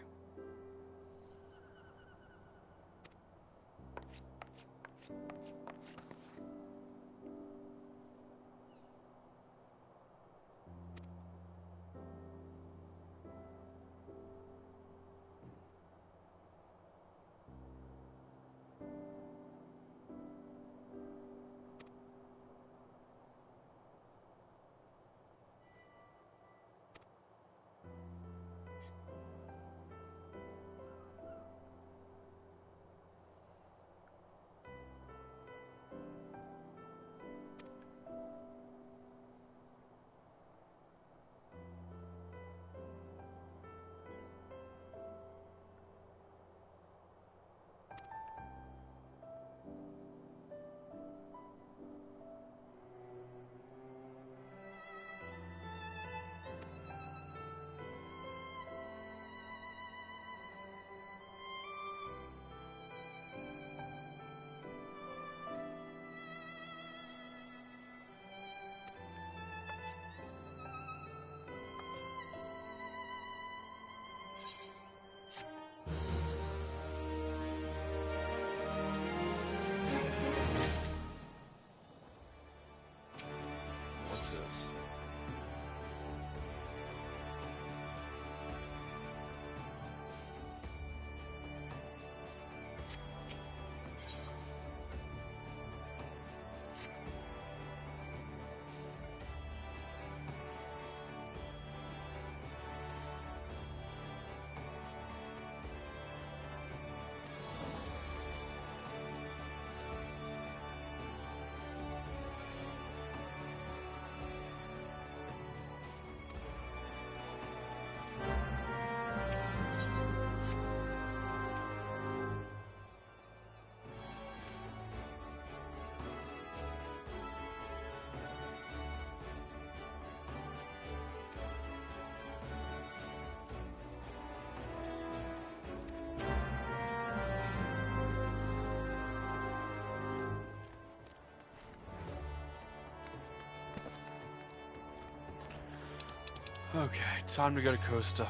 Okay, time to go to Costa.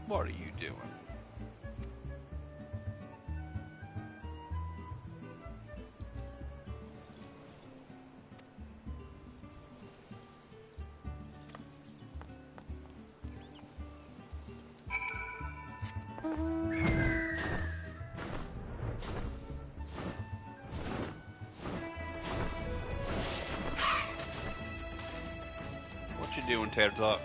What are you doing? What you doing, Tater Tot?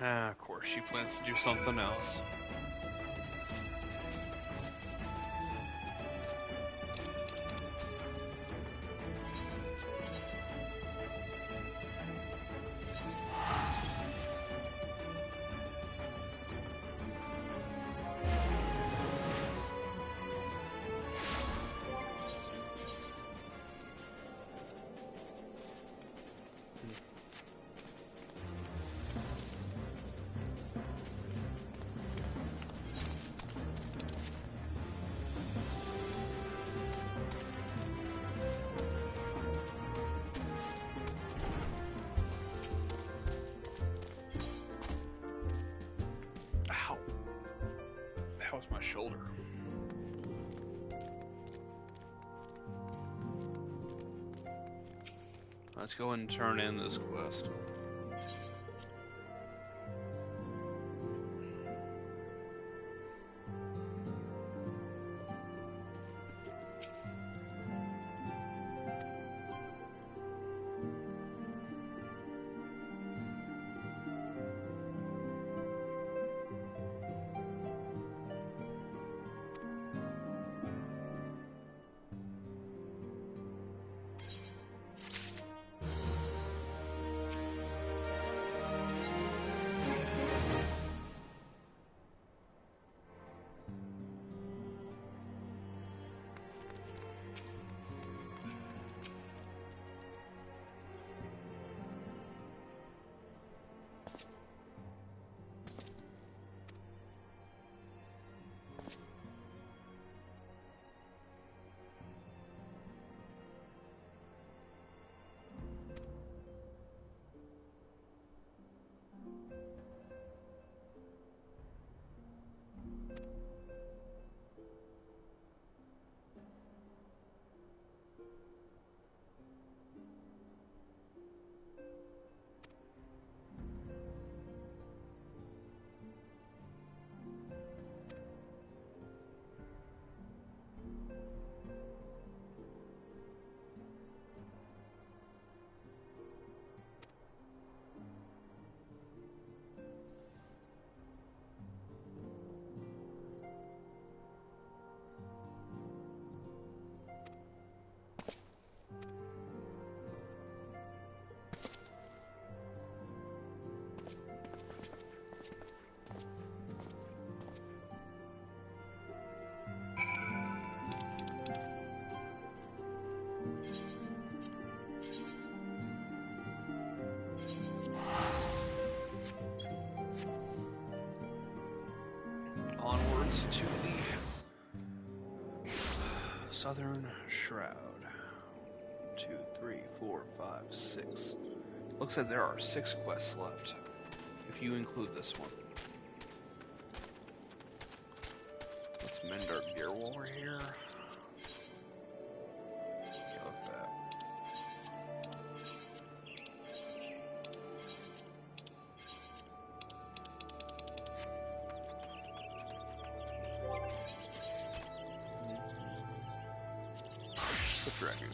Ah, of course, she plans to do something else. My shoulder. Let's go and turn in this quest. Onwards to the Southern Shroud. 2, 3, 4, 5, 6. Looks like there are 6 quests left, if you include this one. Let's mend our gear while we're here. Love that. The dragon.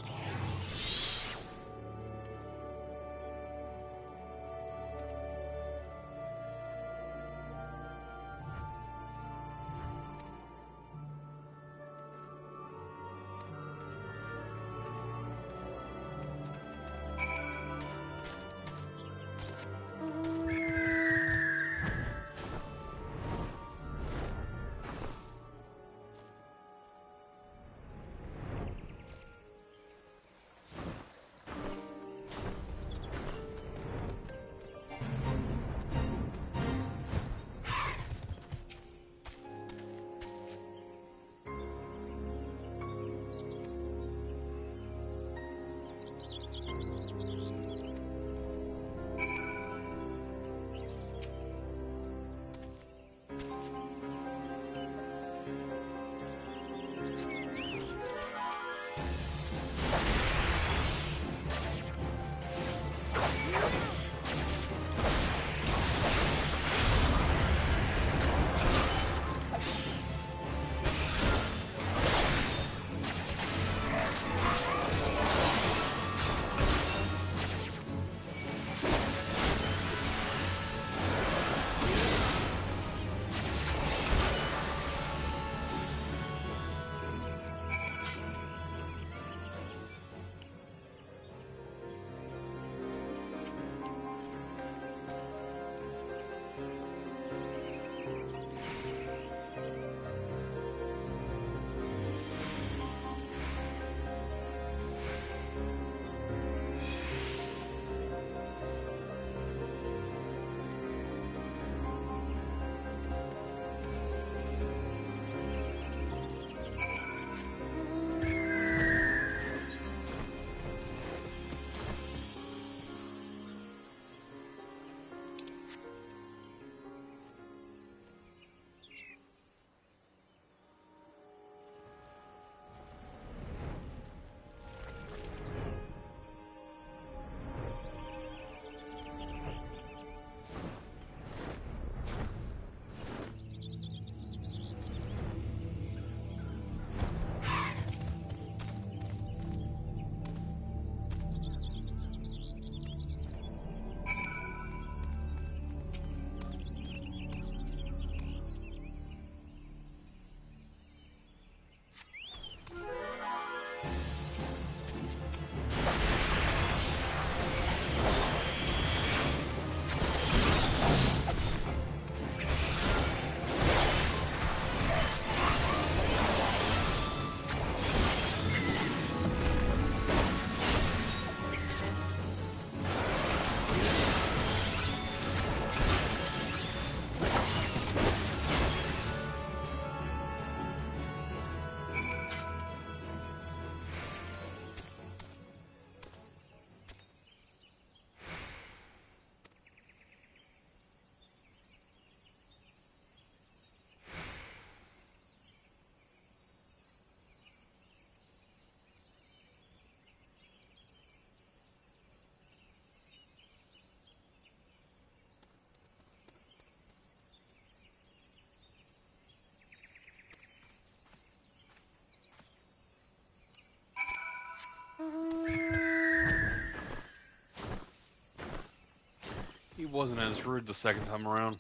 wasn't as rude the second time around.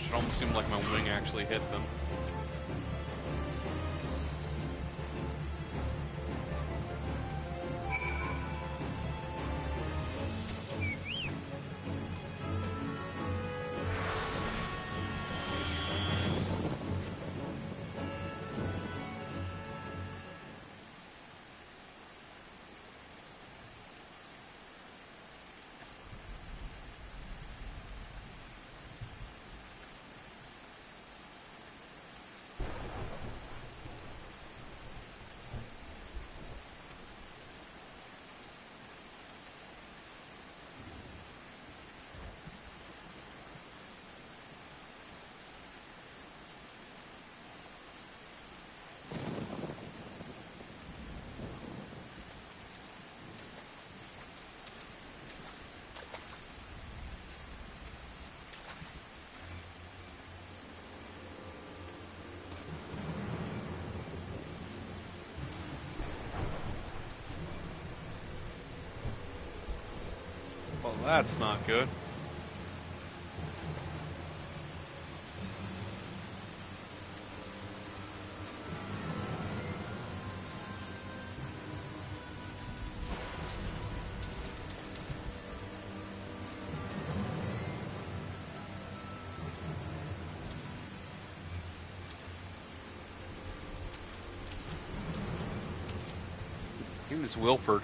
It almost seemed like my wing actually hit them. that's not good. He was Wilford.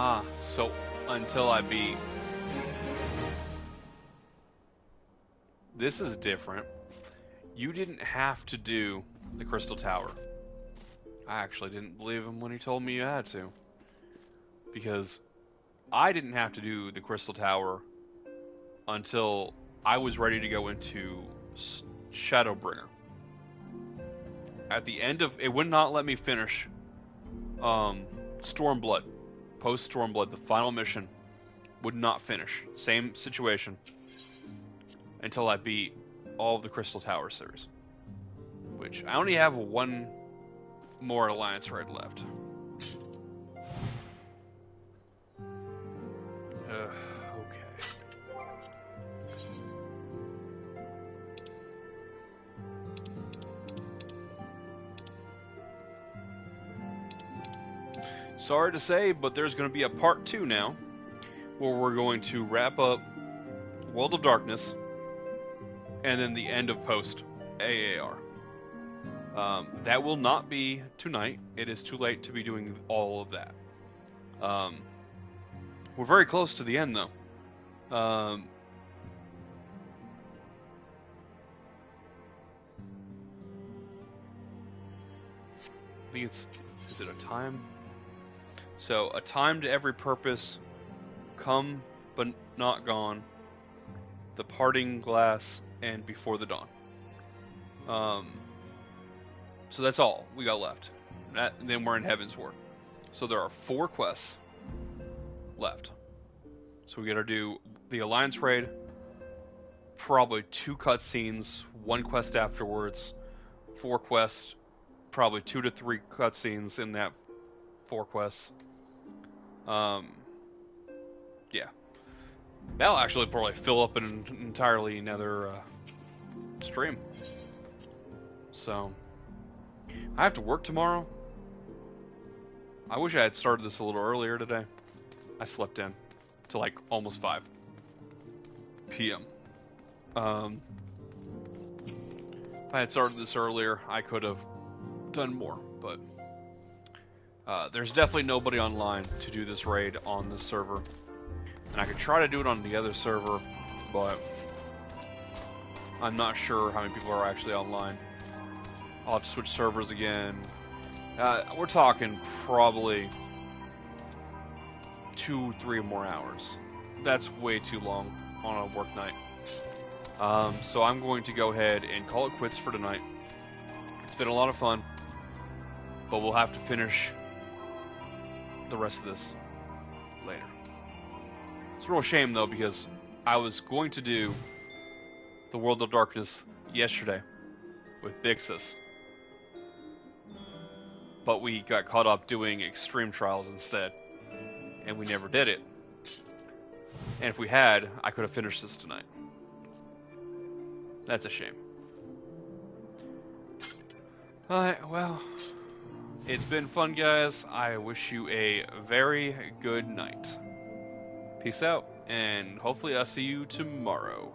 Ah, so until I beat... This is different. You didn't have to do the Crystal Tower. I actually didn't believe him when he told me you had to. Because I didn't have to do the Crystal Tower until I was ready to go into Shadowbringer. At the end of... It would not let me finish Stormblood. Post Stormblood, the final mission, would not finish. Same situation. Until I beat all of the Crystal Tower series. Which, I only have one more Alliance raid left. Okay. Sorry to say, but there's going to be a part 2 now, where we're going to wrap up World of Darkness, and then the end of Post AAR. That will not be tonight. It is too late to be doing all of that. We're very close to the end, though. I think it's... Is it a time? So, a time to every purpose, come but not gone, the parting glass, and before the dawn. So that's all we got left. And then we're in Heaven's Ward. So there are 4 quests left. So we gotta do the Alliance raid, probably 2 cutscenes, 1 quest afterwards, 4 quests, probably 2 to 3 cutscenes in that 4 quests. Yeah. That'll actually probably fill up an entirely another stream. So, I have to work tomorrow. I wish I had started this a little earlier today. I slept in till like almost 5 p.m. If I had started this earlier, I could have done more, but there's definitely nobody online to do this raid on this server. And I could try to do it on the other server, but I'm not sure how many people are actually online. I'll have to switch servers again. We're talking probably 2-3 more hours. That's way too long on a work night. So I'm going to go ahead and call it quits for tonight. It's been a lot of fun, but we'll have to finish the rest of this later. It's a real shame though, because I was going to do the World of Darkness yesterday with Big Sis, but we got caught up doing Extreme Trials instead, and we never did it. And if we had, I could have finished this tonight. That's a shame. Alright, well, it's been fun, guys. I wish you a very good night. Peace out, and hopefully I'll see you tomorrow.